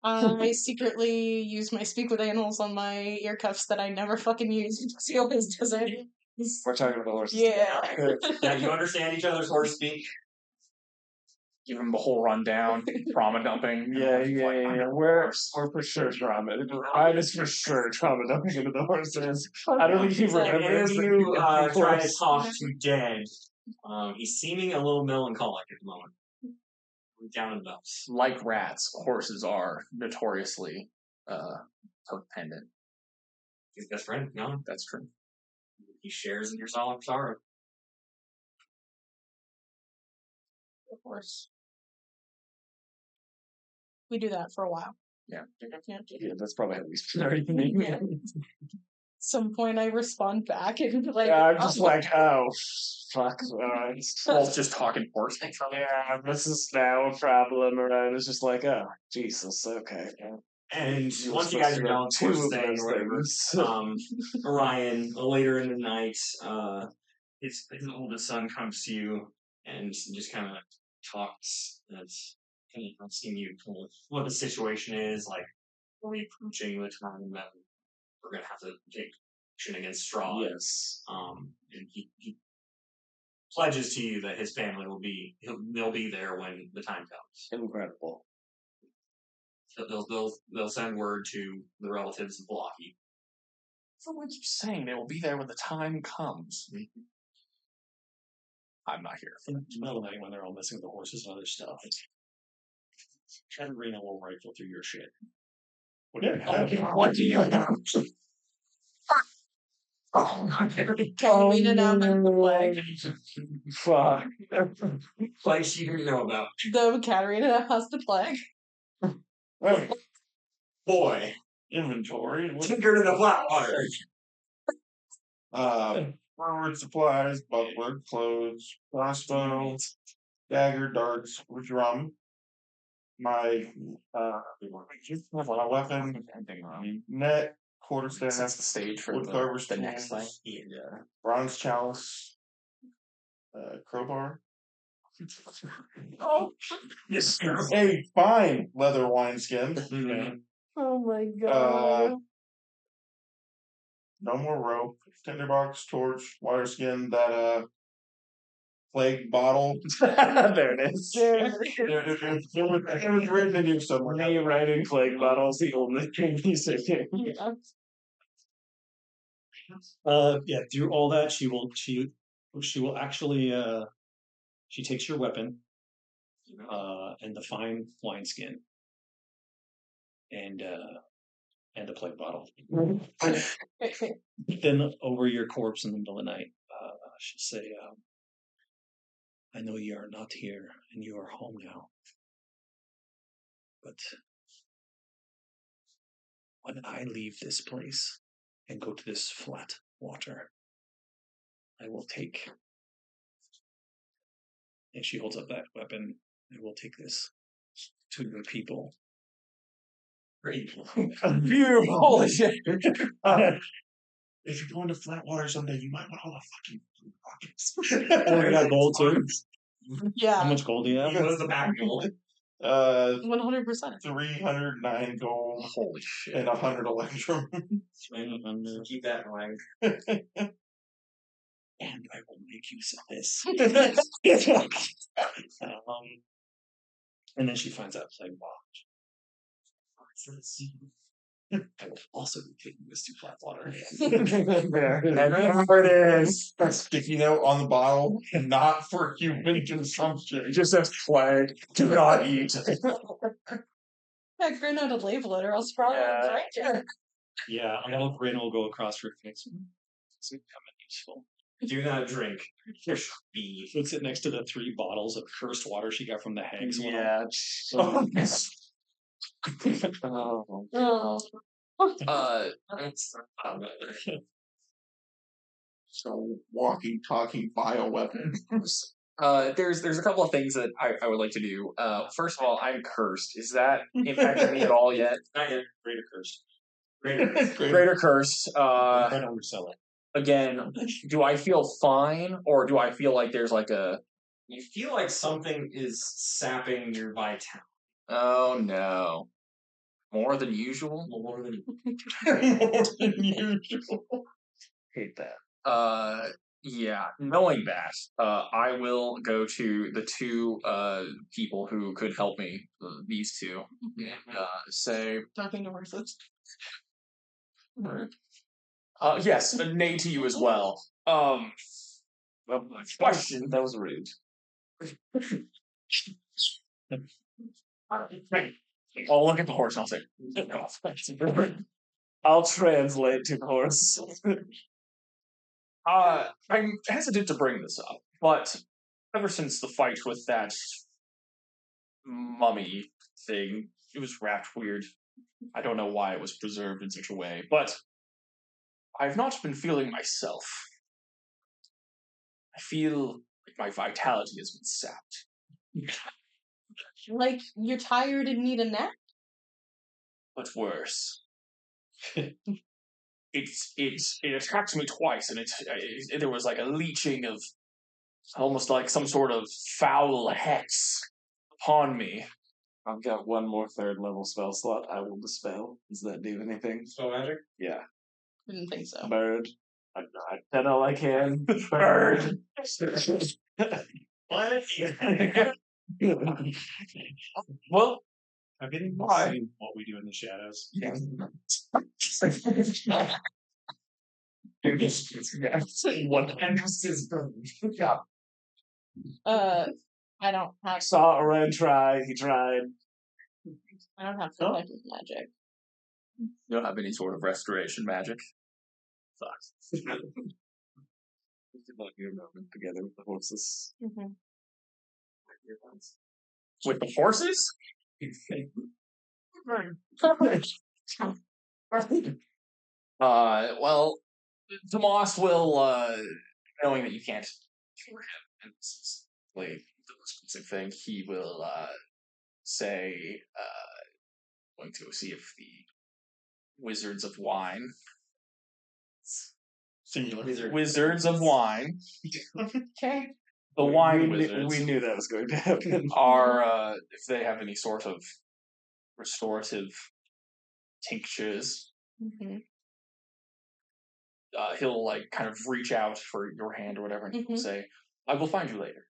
I secretly use my speak with animals on my ear cuffs that I never fucking use. He always does it. We're talking about the horses. Yeah. Yeah, you understand each other's horse speak. Give him the whole rundown. Trauma dumping. Yeah. We're for sure trauma. Ryan is for sure trauma dumping into the horses. I don't think he And remembers. as you try to horse. talk to Dead, he's seeming a little melancholic at the moment. Down in the dumps. Like rats, horses are notoriously codependent. His best friend, no, That's true. he shares in your sorrow. Of course. We do that for a while. Yeah. Yeah, that's probably how we spend our evening. Yeah. Some point I respond back and like Yeah, I'm just like, oh, fuck. Alright. Wolf's just talking horse. Yeah, this is now a problem. Ryan is just like, oh, Jesus, okay. And You were once you guys are done, supposed to first do thing two or of whatever, those Orion, later in the night, his oldest son comes to you and just kind of talks. asking you what the situation is, like, are we approaching the time that we're going to have to take action against Straw? Yes. And he pledges to you that his family they'll be there when the time comes. Incredible. They'll send word to the relatives of Blocky. Someone keeps saying they will be there when the time comes. I'm not here. In the middle of the night when they're all messing with the horses and other stuff, Katarina will rifle through your shit. What do you have? What do you know? Katarina now has the plague. Fuck. Place you didn't know about. The Katarina has the plague. Boy, Inventory. tinker to the Flatwater. Forward supplies, buckler, clothes, crossbow, dagger, darts, drum. My weapon, net, quarterstaff, That's the stage for woodcarver's the next thing. tools, bronze chalice, crowbar. Oh, yes. Hey, fine, leather wineskin. Oh my god. No more rope, tinderbox, torch, wire skin, that plague bottle. There it is. It was written in here somewhere. Me writing plague bottles, the only thing he's saying. Yeah, through all that, she will actually she takes your weapon, and the fine wineskin, and the plague bottle. Then over your corpse in the middle of the night, she'll say, I know you are not here and you are home now. But when I leave this place and go to this flat water, I will take, and she holds up that weapon, I will take this to your people. Great. Beautiful. Holy shit. If you're going to Flatwater someday, you might want all the fucking Oh, you got gold too? How Yeah, much gold do you have? What is the back goal? 100%. 309 gold Holy shit. and 100 electrum. Keep that in mind. And I will make use of this. And then she finds out, like, wow. I will also be taking this to Flatwater. And there it is. Sticky note on the bottle, not for human consumption. It just says plague. Do not eat. Yeah, Grin know to label it, or else probably won't drink it. Yeah, a little grin will go across her face. It's becoming useful. Do not drink. Be. Puts it next to the 3 bottles of cursed water she got from the hags. Yeah. Oh. So, walking, talking bioweapon. There's a couple of things that I would like to do. First of all, I'm cursed. Is that impacting me at all yet? Not yet. Greater curse. Greater curse. Try to undersell it. Again, do I feel fine, or do I feel like there's like a? You feel like something is sapping your vitality. Oh no, more than usual. More than More than usual. Hate that. Yeah. Knowing that, I will go to the 2 people who could help me. These 2. Say Talking to horses. yes, a nay to you as well. Question. That was rude. I'll look at the horse and I'll say, no. I'll translate to the horse. I'm hesitant to bring this up, but ever since the fight with that mummy thing, it was wrapped weird. I don't know why it was preserved in such a way, but I've not been feeling myself. I feel like my vitality has been sapped. Like, you're tired and need a nap? But worse. It attacked me twice, and there was like a leeching of almost like some sort of foul hex upon me. I've got one more third level spell slot. I will dispel. Does that do anything? Spell magic? Yeah. Didn't think so. Bird. I've done all I can. Bird. What? Well, Have any Why? seen what we do in the shadows? What is yeah. I don't I have. saw Oren try. He tried. I don't have full type of magic. You don't have any sort of restoration magic. Sucks. We did not hear moment together with the horses. Mm-hmm. With the horses? Well, Tomas will, knowing that you can't cure him, and this is really the expensive thing, he will say, going to see if the Wizards of Wine. Singular. Wizards of Wine. Okay. The wine we wizards knew that was going to happen. are, if they have any sort of restorative tinctures, Mm-hmm. he'll like kind of reach out for your hand or whatever, and he'll say, "I will find you later."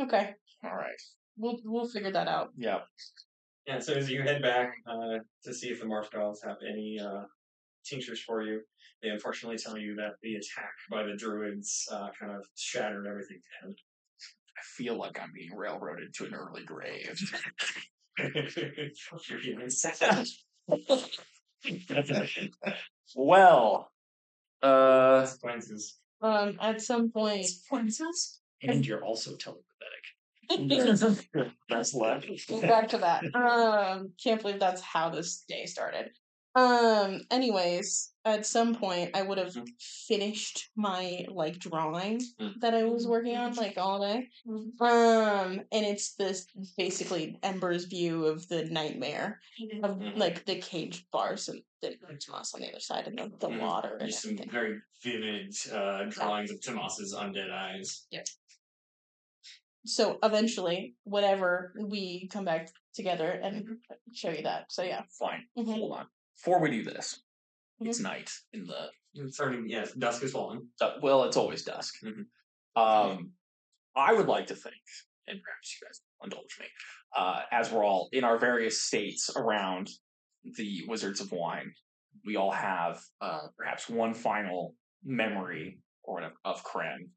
Okay. All right. We'll figure that out. Yeah. Yeah, so as you head back to see if the Marshmallows have any tinctures for you, they unfortunately tell you that the attack by the druids kind of shattered everything to end. I feel like I'm being railroaded to an early grave. You're getting sad. Well, Consequences. At some point. And you're also telepathetic. That's left. Back to that. Can't believe that's how this day started. Anyways, at some point I would have finished my like drawing that I was working on like all day. And it's this basically Ember's view of the nightmare of like the caged bars and the Tomas on the other side and the water and There's some everything. very vivid drawings of Tomas's undead eyes. Yeah. So eventually, whatever, we come back together and show you that. So yeah. fine. Mhm. Hold on. Before we do this, it's night in the. It's starting, yes, dusk is falling. Well, it's always dusk. I would like to think, and perhaps you guys will indulge me, as we're all in our various states around the Wizards of Wine, we all have perhaps one final memory or whatever of Kren.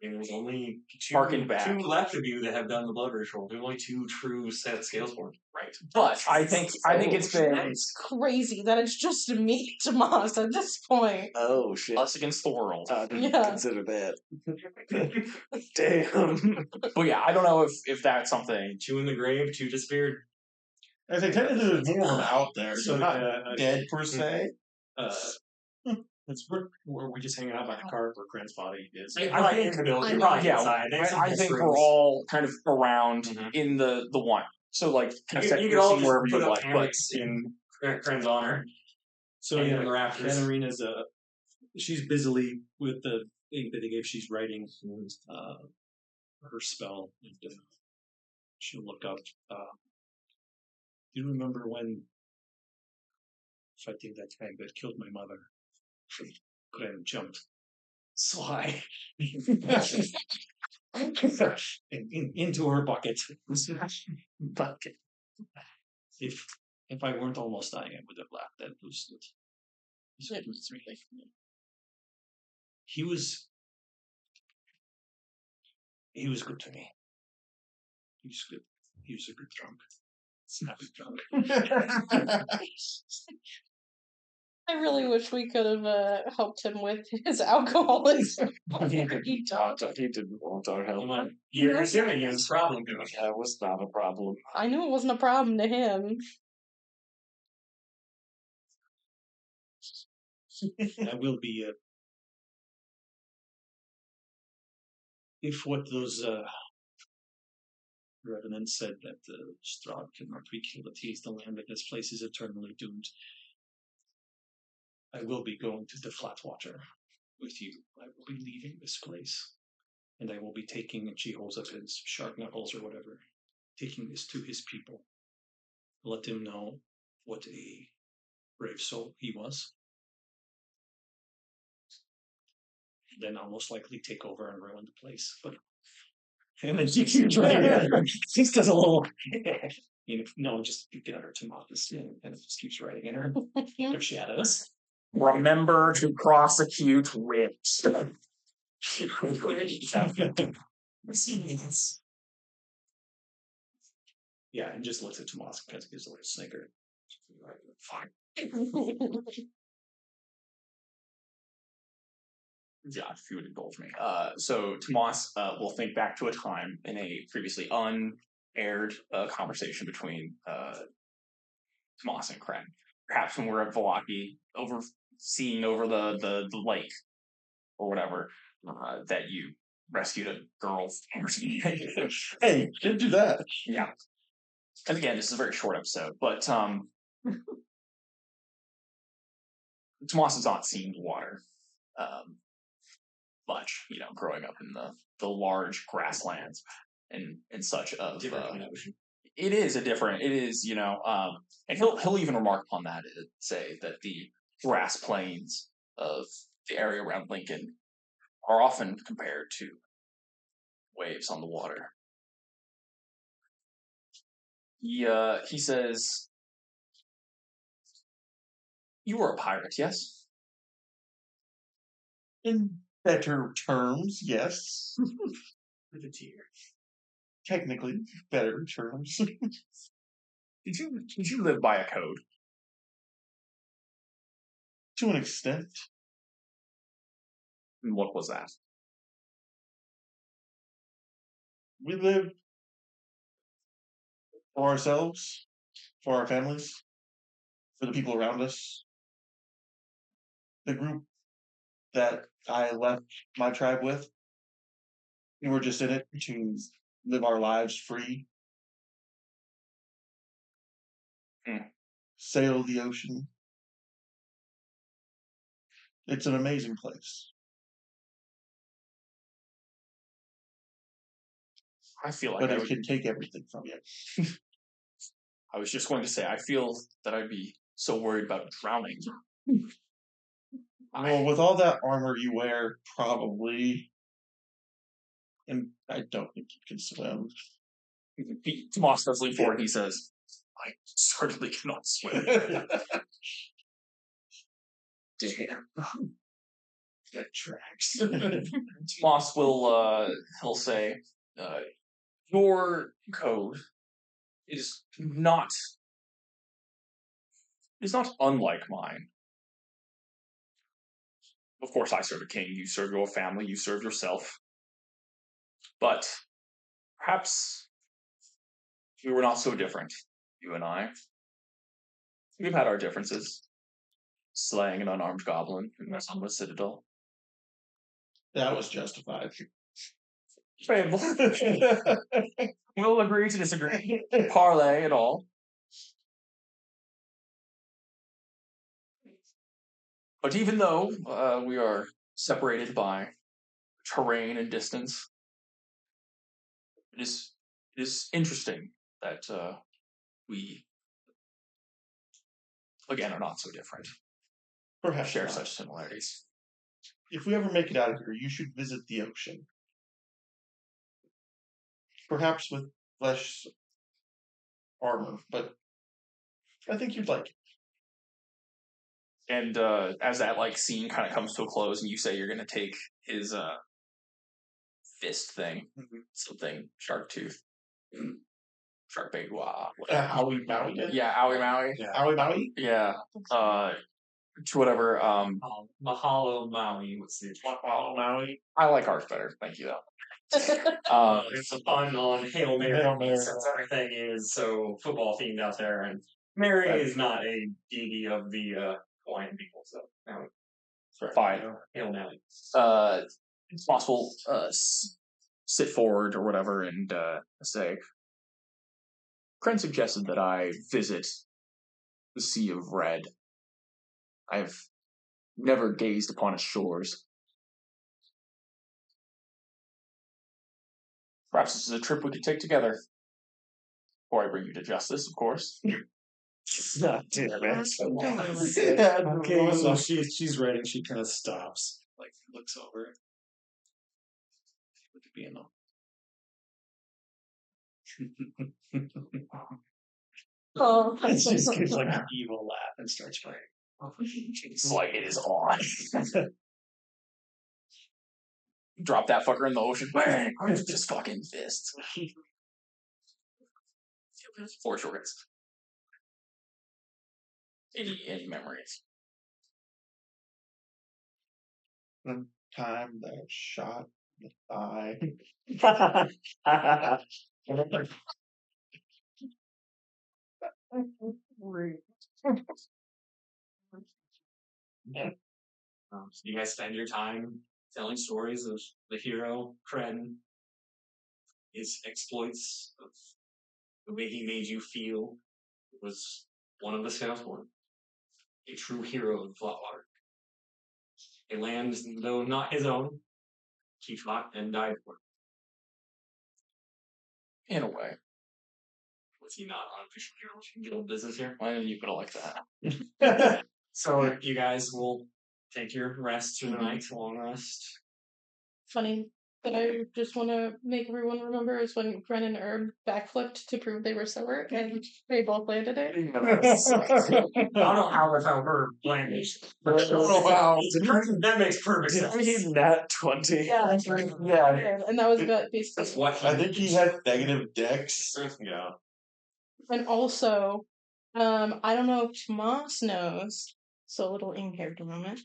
And there's only Harken back. two left of you that have done the blood ritual. There's only two true set Scalesworn. Right. But I think it's been It's crazy that it's just me, Tomas, at this point. Oh shit. us against the world. I didn't Yeah. consider that. Damn. But yeah, I don't know if that's something. Two in the grave, two disappeared. I think technically there's more of them out there. So, So not dead per se. Were we just hanging out by the car where Grant's body is? You're probably in the building. You're probably Yeah, inside. There's some I think rooms. we're all kind of around Mhm. in the wine. So like kind of You set could your all scene just wherever you put up like. But hammocks in Kren's honor. So Hanging yeah, on the rafters. Katarina's she's busily with the ink that they gave. She's writing her spell. And, she'll look up. Do you remember when fighting that guy that killed my mother? Glenn jumped so high into her bucket. Bucket. If I weren't almost dying, I would have laughed. That was it. He was good to me. He was good. He was a good drunk. Snappy drunk. I really wish we could have helped him with his alcoholism. He didn't want our help. You're assuming he has a problem. That was not a problem. I knew it wasn't a problem to him. I will be. If what those revenants said that Strahd cannot be killed, that he is the land that this place is eternally doomed, I will be going to the Flatwater with you. I will be leaving this place, and I will be taking. And she holds up his shark knuckles or whatever. taking this to his people. Let them know what a brave soul he was. Then I'll most likely take over and ruin the place. But and then she keeps writing. She does a little. No, just get under Tomas, and it just keeps writing in her shadows. Remember to prosecute witch. Yeah, and just looks at Tomas and gives a little snicker. Fine. Josh, if you would indulge me. So Tomas will think back to a time in a previously unaired conversation between Tomas and Kren. Perhaps when we're at Valaki, seeing over the lake or whatever, that you rescued a girl. Hey, didn't do that. Yeah. And again, this is a very short episode, but Tomas has not seen water much, growing up in the large grasslands and such of it is, and he'll even remark upon that and say that the grass plains of the area around Lincoln are often compared to waves on the water. He says, "You were a pirate, yes?" In better terms, yes. With a tear. Technically, better terms. Did you live by a code? To an extent. And what was that? We lived for ourselves, for our families, for the people around us. The group that I left my tribe with, we were just in it to live our lives free. Sail the ocean. It's an amazing place. I feel like but it can take everything from you. I was just going to say, I feel that I'd be so worried about drowning. Well, with all that armor you wear, probably. And I don't think you can swim. Tomas does lean forward. He says, "I certainly cannot swim." Damn. That tracks. Tomas he'll say, your code is not unlike mine. Of course, I serve a king, you serve your family, you serve yourself. But perhaps we were not so different, you and I. We've had our differences. Slaying an unarmed goblin in the Sunless Citadel. That was justified. Fable. We'll agree to disagree. Parlay at all. But even though we are separated by terrain and distance, it is interesting that we, again, are not so different. Perhaps share not. such similarities. If we ever make it out of here, you should visit the ocean. Perhaps with less armor, but I think you'd like it. And as that scene kind of comes to a close, and you say you're going to take his fist thing, something shark tooth, shark bait, Owie Maui? yeah, Owie Maui, Yeah. Owie Maui? yeah, to whatever. Mahalo Maui. What's the Mahalo Maui? I like ours better. Thank you, though. It's a pun on Hail Mary, Hail Mary. since everything is so football themed out there, and Mary is not a deity of the Hawaiian people, so Fine. Hail Mary. It's possible. Sit forward or whatever, and say. Kren suggested that I visit the Sea of Red. I've never gazed upon its shores. Perhaps this is a trip we could take together. before I bring you to justice, of course. God damn it. Okay, so she's writing. She kind of stops, like looks over. Look at being Oh, and she just gives like an evil laugh and starts writing. It's like it is on. Drop that fucker in the ocean. Bang! Just fucking fists. For sure. Any memories? The time that shot in the thigh. So you guys spend your time telling stories of the hero, Kren, his exploits, of the way he made you feel. It was one of the Scalesworn, a true hero of Flatwater. A land, though not his own, he fought and died for. In a way. Was he not unofficial hero guild business here? Why didn't you put it like that? So you guys will take your rest through the night, long rest. Funny that I just want to make everyone remember is when Gren and Herb backflipped to prove they were sober, and they both landed it. I don't know how I found her language. But that makes perfect sense. Did he nat 20? Yeah, Yeah. and that was about That's basically. what I think he had negative dex. Yeah. And also, I don't know if Tomas knows. So a little in-character moment.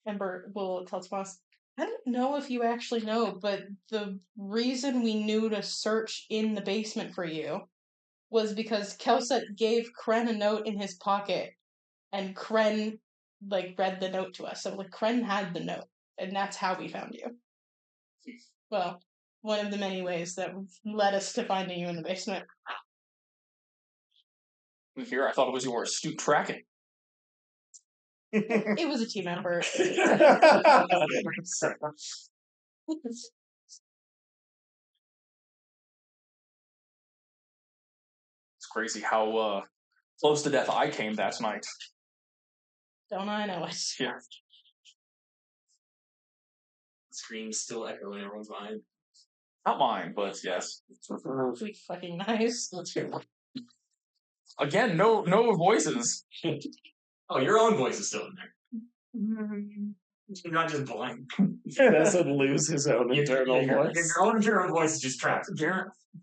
Ember will tell Tomas, I don't know if you actually know, but the reason we knew to search in the basement for you was because Kelset gave Kren a note in his pocket, and Kren read the note to us. So Kren had the note, and that's how we found you. Well, one of the many ways that led us to finding you in the basement. Here, I thought it was your astute tracking. It was a team effort. It's crazy how close to death I came that night. Don't I know it? Yeah. The screams still echo in everyone's mind. Not mine, but yes. Really fucking nice. Again, no voices. Oh, your own voice is still in there. You're not just blind. He doesn't lose his own internal voice. Your own internal voice is just trapped.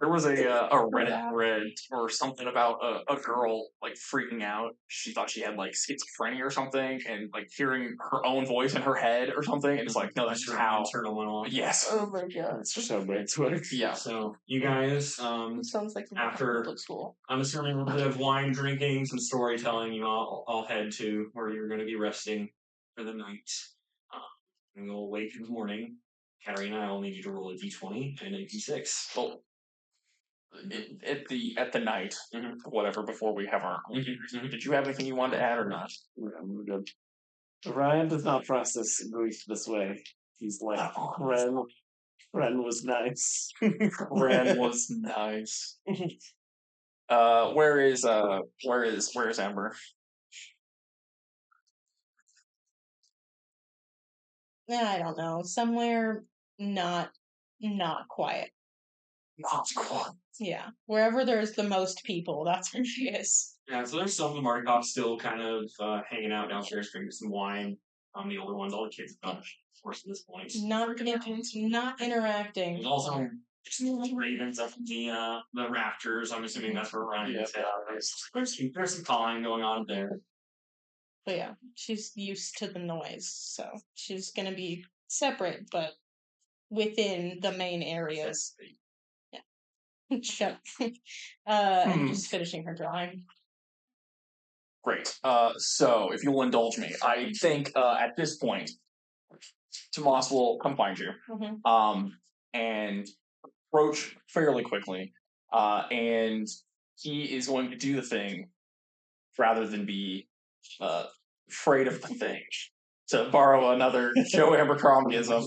There was a Reddit thread or something about a girl freaking out. She thought she had schizophrenia or something, and hearing her own voice in her head or something. And it's no, that's just how. Internal monologue. Yes. Oh my god, it's just how brains work. Yeah. So you guys, Sounds like after public school. I'm assuming a little bit of wine drinking, some storytelling, you all head to where you're going to be resting for the night. And you'll wake in the morning. Katarina, I will need you to roll a d20 and a d6. Well, at the night, whatever, before we have our. Did you have anything you wanted to add or not? Yeah, we're good. Ryan does not process grief this way. He's like, Ren was nice. Ren was nice. Where is Amber? Yeah, I don't know. Somewhere not quiet. Not quiet. Yeah. Wherever there's the most people, that's where she is. Yeah, so there's some of the Markovs still kind of hanging out downstairs, drinking some wine. The older ones, all the kids have gone, of course, at this point. Not interacting. There's also ravens up the rafters. I'm assuming that's where Ryan is. There's some calling going on there. But yeah, she's used to the noise, so she's gonna be separate, but within the main areas. Yeah. Shut. And just finishing her drawing. Great. So if you'll indulge me, I think at this point, Tomas will come find you. And approach fairly quickly. And he is going to do the thing rather than be afraid of the thing. To borrow another Joe Abercrombieism.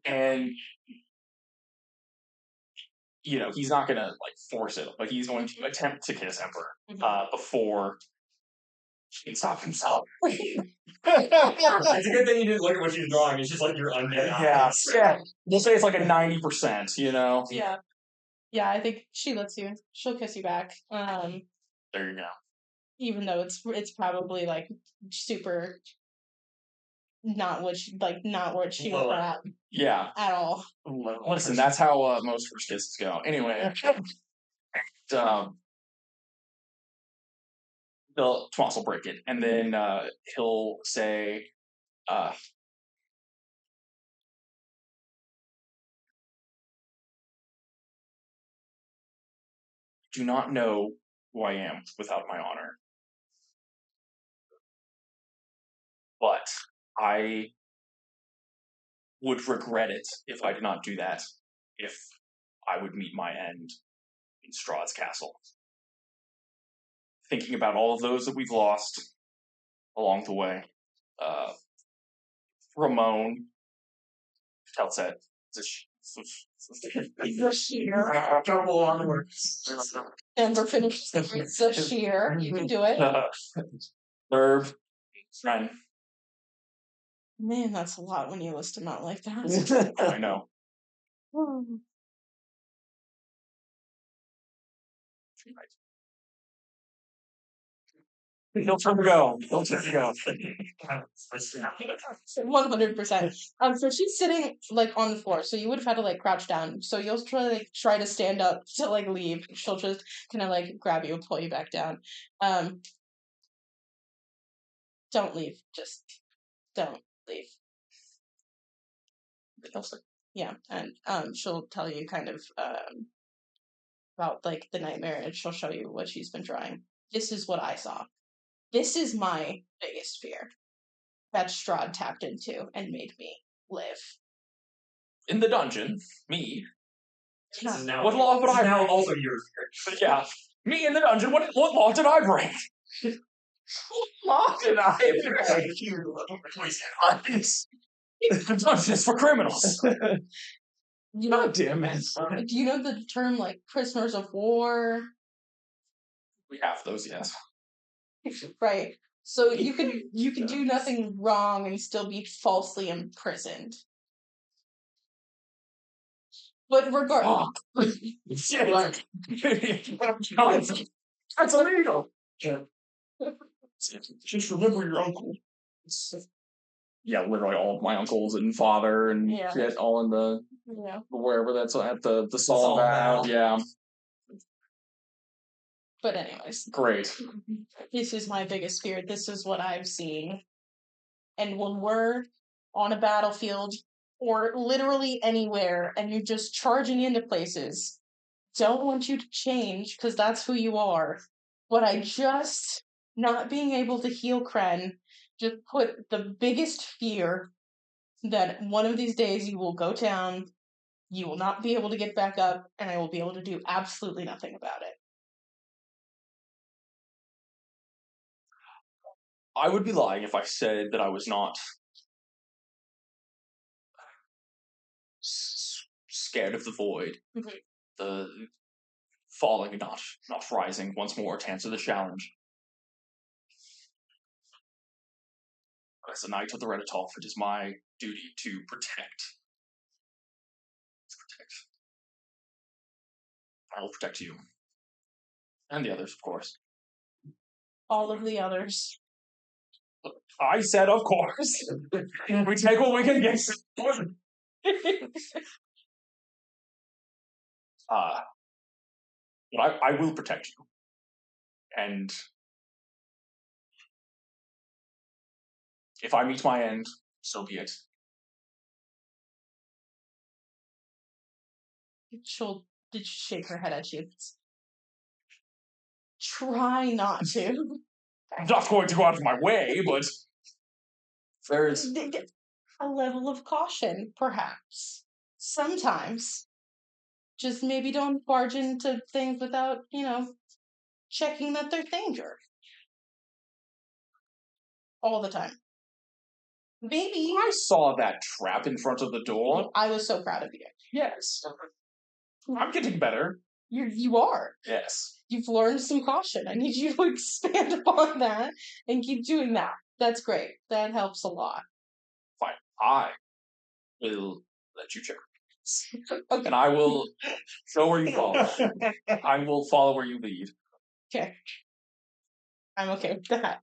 And he's not gonna like force it, but he's going to attempt to kiss Emperor before he can stop himself. It's a good thing you didn't look at what she was drawing. It's just like your undead eyes. Yeah. We'll say it's like a 90%. Yeah. Yeah, I think she lets you. She'll kiss you back. There you go. Even though it's probably like super not what she was at. Yeah. At all. Listen, that's how most first kisses go. Anyway, Tomas will break it, and then he'll say, "Do not know who I am without my honor, but I would regret it if I did not do that. If I would meet my end in Strahd's castle." Thinking about all of those that we've lost along the way. Ramon, Telset, The sheer. Double onward. Amber finishes the sheer. You can do it. Herb, Ren. Man, that's a lot when you list them out like that. I know. He'll turn to go. 100%. So she's sitting like on the floor, so you would have had to like crouch down. So you'll try to stand up to like leave. She'll just kind of like grab you and pull you back down. Don't leave. Just don't leave. Yeah, and she'll tell you kind of about like the nightmare, and she'll show you what she's been drawing. This is what I saw. This is my biggest fear that Strahd tapped into and made me live. In the dungeon, me. This is now, What law would I now break? also yours. Yeah, me in the dungeon. What law did I break? What law did I break? The dungeon is for criminals. God damn it. Do you know the term like prisoners of war? We have those, yes. Right. So you could do nothing wrong and still be falsely imprisoned. But regardless, That's illegal. Just remember your uncle. Yeah, literally all of my uncles and father and shit, all in the wherever that's at the Psalm Val. Yeah. But anyways, Great. this is my biggest fear. This is what I've seen. And when we're on a battlefield or literally anywhere and you're just charging into places, don't want you to change because that's who you are. But I just, not being able to heal Kren, just put the biggest fear that one of these days you will go down, you will not be able to get back up, and I will be able to do absolutely nothing about it. I would be lying if I said that I was not scared of the void. Mhm. The falling and not rising once more to answer the challenge. As a knight of the Reditolf, it is my duty to protect. I will protect you. And the others, of course. All of the others. I said, of course. We take what we can get. But I will protect you. And if I meet my end, so be it. She'll shake her head at you. Try not to. I'm not going to go out of my way, but there's a level of caution, perhaps. Sometimes. Just maybe don't barge into things without, checking that they're danger. All the time. Maybe. I saw that trap in front of the door. I was so proud of you. Yes. I'm getting better. You are. Yes. You've learned some caution. I need you to expand upon that and keep doing that. That's great. That helps a lot. Fine. I will let you check. Okay. And I will show where you follow. I will follow where you lead. Okay. I'm okay with that.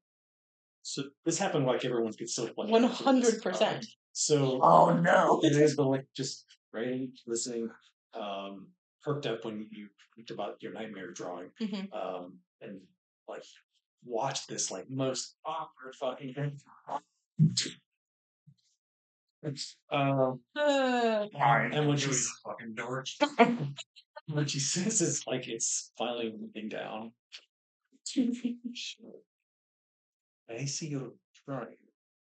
So this happened like everyone could still play. 100%. So Oh no. it has been like just writing, listening, perked up when you talked about your nightmare drawing, Mhm. and like watch this like most awkward fucking thing. And when she's fucking dork, when she says it's like it's finally moving down. I see you trying.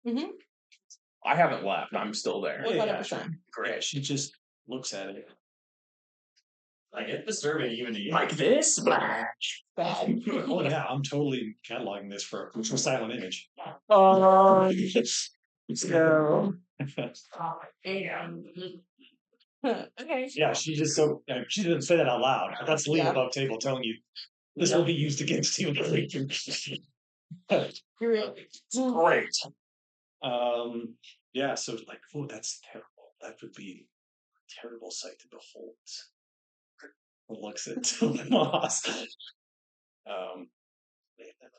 Mhm. I haven't left. I'm still there. Yeah, 100%. Great. She just looks at it. Like it's disturbing even to you. Like this? Splash. Bad. Oh yeah, I'm totally cataloging this for silent image. So. Okay. Yeah, she just she didn't say that out loud. That's Lee Yeah. above table telling you this will be used against you. You're right. Great. Yeah, so like, oh, that's terrible. That would be a terrible sight to behold. Looks at Moss. It never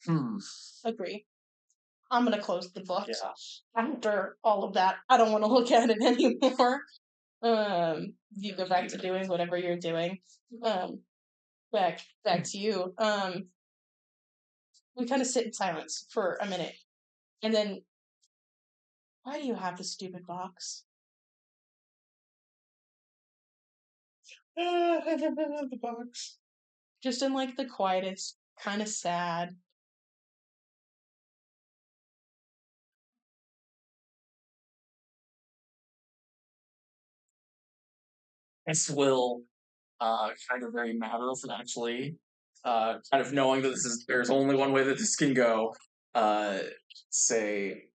happened. Agree. I'm gonna close the book. Yeah. After all of that, I don't want to look at it anymore. You go back to doing whatever you're doing. Back to you. We kind of sit in silence for a minute, and then, why do you have the stupid box? The box. Just in like the quietest, kind of sad. This will kind of very matter of factly, kind of knowing that there's only one way that this can go, say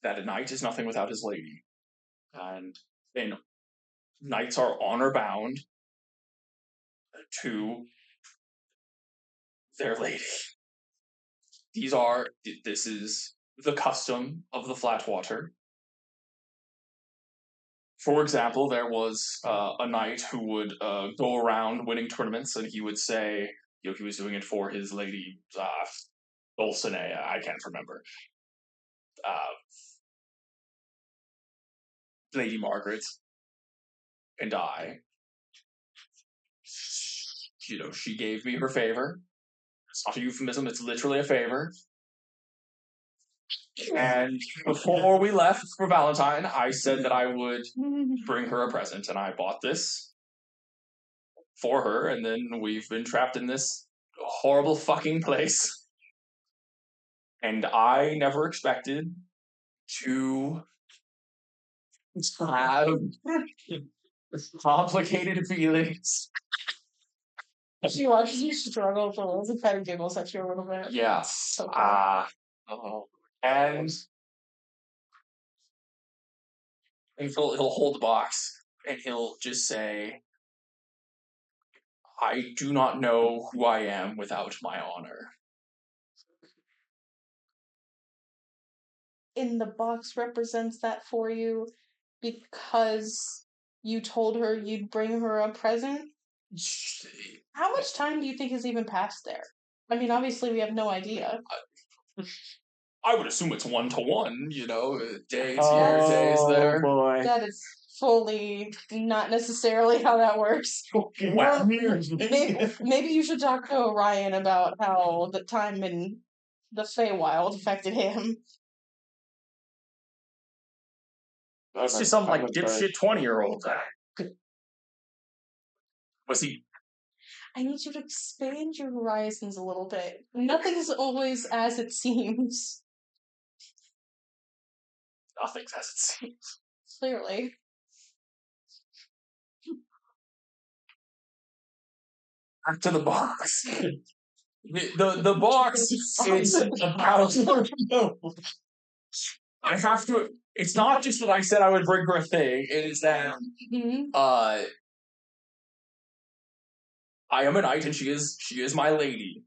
that a knight is nothing without his lady. And knights are honor bound to their lady. This is the custom of the Flatwater. For example, there was a knight who would go around winning tournaments, and he would say, he was doing it for his lady, Dulcinea, I can't remember. Lady Margaret and I. She gave me her favor. It's not a euphemism, it's literally a favor. And before we left for Valentine, I said that I would bring her a present, and I bought this for her, and then we've been trapped in this horrible fucking place. And I never expected to have complicated feelings. She watches you struggle for those and kind of giggles at you a little bit. Yes. So And he'll hold the box, and he'll just say, I do not know who I am without my honor. And the box represents that for you because you told her you'd bring her a present? How much time do you think has even passed there? I mean, obviously we have no idea. I would assume it's 1-to-1, days here, days there. Boy. That is fully not necessarily how that works. Well, Maybe you should talk to Orion about how the time in the Feywild affected him. it's just some dipshit 20-year-old. Was he? I need you to expand your horizons a little bit. Nothing's always as it seems. Nothing's as it seems. Clearly. Back to the box. The box is about I have to. It's not just that I said I would bring her a thing. It is that Mhm. I am a knight, and she is my lady.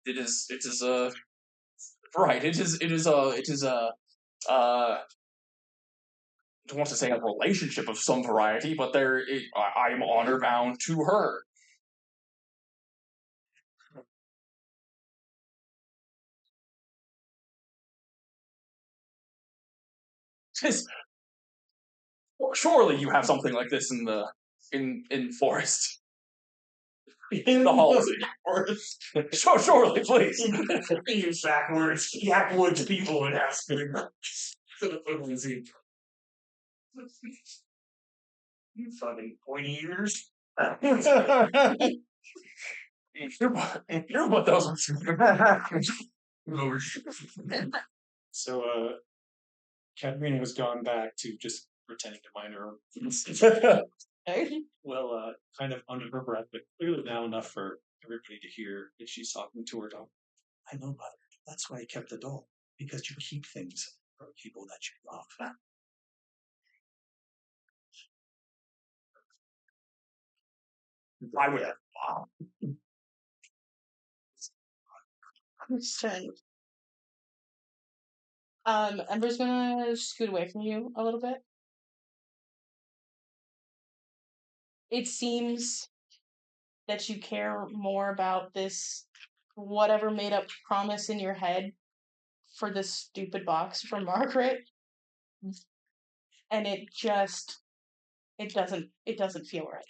It is a right. It is a I don't want to say a relationship of some variety, but I am honor bound to her. Surely you have something like this in the in forest. In the halls. the forest. Surely, please. You backwoods people would ask me. You fucking pointy ears. You're what those So, Katerina has gone back to just pretending to mind her own business. Well, kind of under her breath, but clearly now enough for everybody to hear that she's talking to her dog. I know, mother. That's why I kept the doll, because you keep things from people that you love. Why would Understand. Ember's gonna scoot away from you a little bit. It seems that you care more about this whatever made up promise in your head for this stupid box from Margaret. And it doesn't feel right.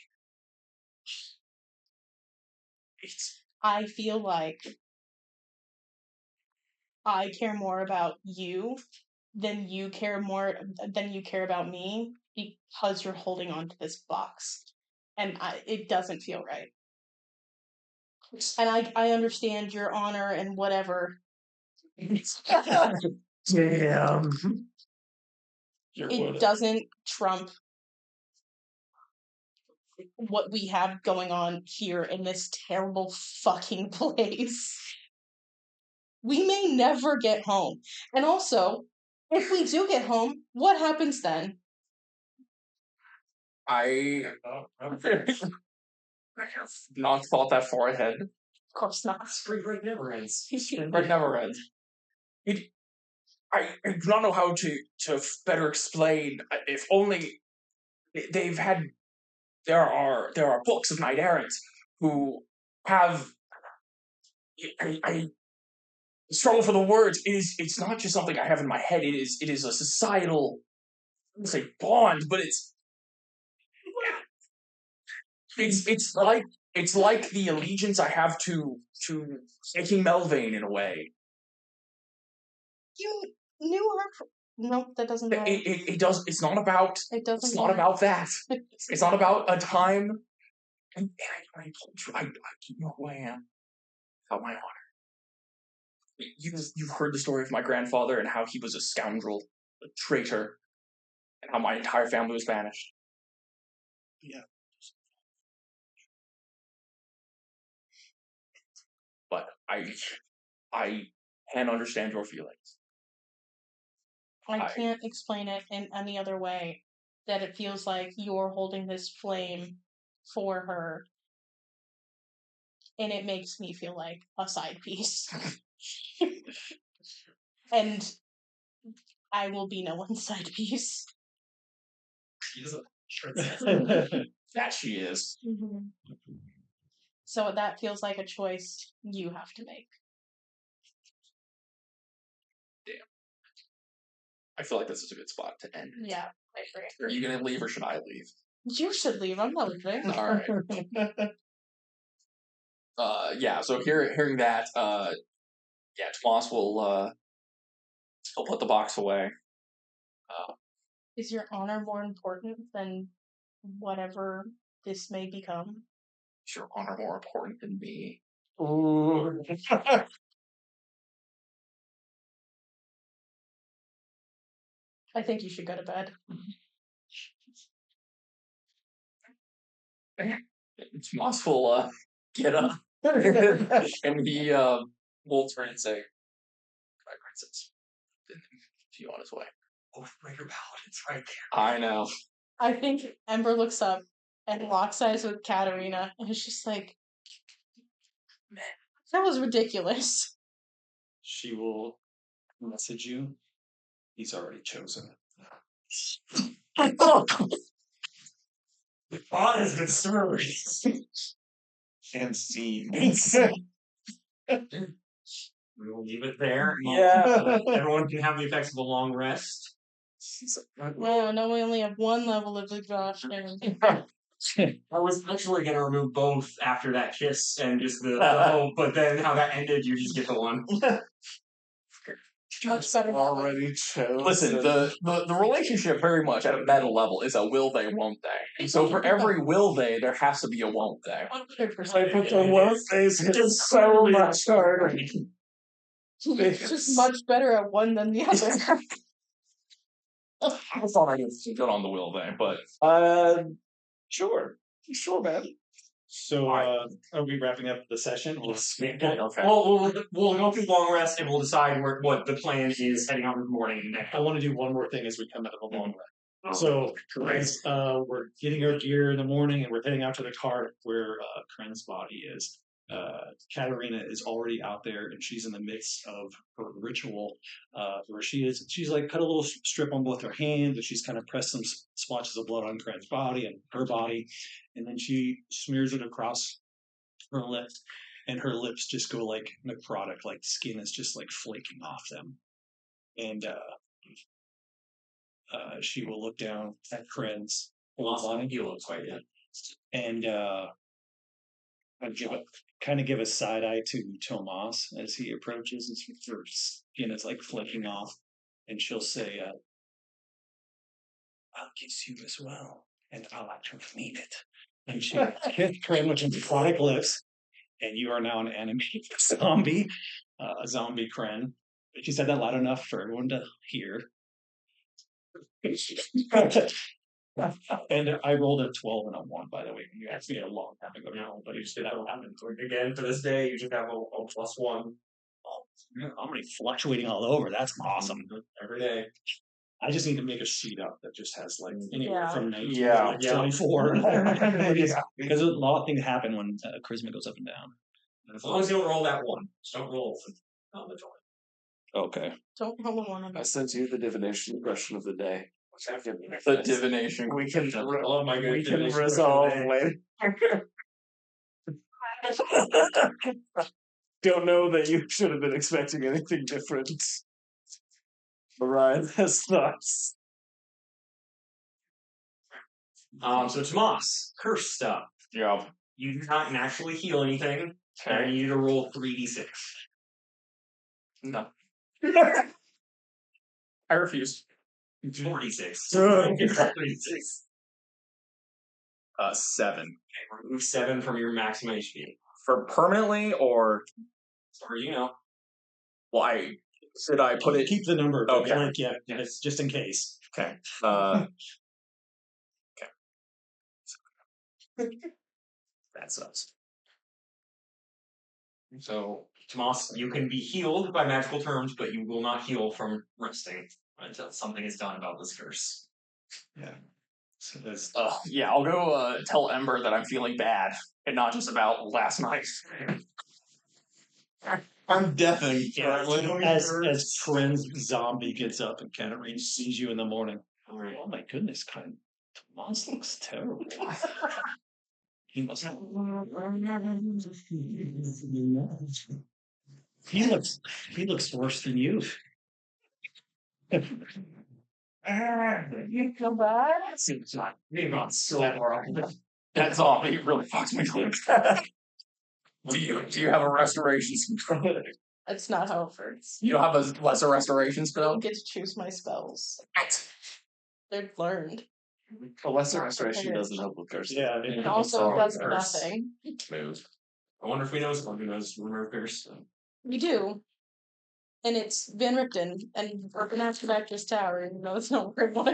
I feel like I care more about you than you care about me because you're holding on to this box. And it doesn't feel right. And I understand your honor and whatever. Damn. It doesn't trump what we have going on here in this terrible fucking place. We may never get home. And also, if we do get home, what happens then? I have not thought that far ahead. Of course not. Spring break never ends. But never ends. I do not know how to better explain. If only they've had. There are books of knight errants who have. I struggle for the words. It's not just something I have in my head. It is a societal. I wouldn't say bond, but it's like the allegiance I have to King Melvain in a way. You knew her. Nope, that doesn't matter. It does. It's not about. It doesn't. It's not about that. It's not about a time. And I told you, I keep know who I am. About my honor. You've heard the story of my grandfather and how he was a scoundrel, a traitor, and how my entire family was banished. Yeah. But I can understand your feelings. I can't explain it in any other way that it feels like you're holding this flame for her. And it makes me feel like a side piece. And I will be no one's side piece. That she is. Mm-hmm. So that feels like a choice you have to make. Damn. I feel like this is a good spot to end. Yeah, I agree. Are you going to leave or should I leave? You should leave. I'm not leaving. All right. Yeah. So hearing that, yeah, Tomas will he'll put the box away. Is your honor more important than whatever this may become? Is your honor more important than me? Ooh. I think you should go to bed. Tomas will get up and he will turn and say, "Goodbye, princess." Continue on his way. Oh, Raider Ballad, it's right I know. I think Ember looks up and locks eyes with Katarina, and it's just like, man, that was ridiculous. She will message you. He's already chosen. The thought has been served. And see. We will leave it there. Yeah. Everyone can have the effects of a long rest. No, no, we only have one level of exhaustion. I was actually going to remove both after that kiss and just the hope, but then how that ended, you just get the one. Much better. Already chosen. Listen, the relationship very much at a meta level is a will they, won't they. So for every will they, there has to be a won't they. 100%. But the work phase is so much harder. It's just much better at one than the other. I thought I was good on the will they, but Sure, man. So, are we wrapping up the session? okay. We'll go through long rest and we'll decide what the plan is heading out in the morning. I want to do one more thing as we come out of the long rest. So, as we're getting our gear in the morning and we're heading out to the cart where Kren's body is, Katarina is already out there and she's in the midst of her ritual where she's like cut a little strip on both her hands and she's kind of pressed some splotches of blood on Kren's body and her body, and then she smears it across her lips, and her lips just go like necrotic, like skin is just like flaking off them, and she will look down at Kren's body and I'd give a side eye to Tomas as he approaches, and her skin is like flicking off, and she'll say, "I'll kiss you as well, and I'll actually mean it." And she kissed Kren with necrotic lips, and you are now an animated zombie, a zombie Kren. She said that loud enough for everyone to hear. And I rolled a 12 and a 1, by the way. You asked me a long time ago now, but you just that will happen. Again, for this day, you just have a +1. I'm already fluctuating all over. That's awesome. Every day. I just need to make a sheet up that just has like anywhere Yeah. from 19 Yeah. to like 24. Yeah. Because a lot of things happen when charisma goes up and down. As long as you don't roll that 1. Just don't roll on the 20. Okay. Don't roll one of I them. sent you the divination question of the day. The divination. We can I love my good we can divination resolve question later. Don't know that you should have been expecting anything different. Orion has thoughts. So Tomas, curse stuff. Yeah. You do not naturally heal anything. And I Okay. need you to roll 3d6. No. I refuse. 4d6. Ugh. 3d6. 7. Remove 7 from your maximum HP. For permanently or Or you know. why? Should I put it? Keep the number. But Okay. like, yeah, it's just in case. Okay. That sucks. So, Tomas, you can be healed by magical terms, but you will not heal from resting until something is done about this curse. Yeah. So that's Yeah, I'll go tell Ember that I'm feeling bad and not just about last night. I'm deafening. as Kren's zombie gets up and Katarina sees you in the morning. Oh my goodness, Tomas looks terrible. He must have. He looks worse than you. You feel bad? You've gone so far. That zombie really fucks me. Do you have a restoration spell? That's not how it works. You don't have a lesser restoration I spell? don't get to choose my spells. They're learned. A lesser restoration doesn't help with curse. Yeah, And also Oh, does curse. nothing. Move. I wonder if we know someone who knows remove curse. We do. And it's been written, and we're gonna have to back this tower, even though it's not where I want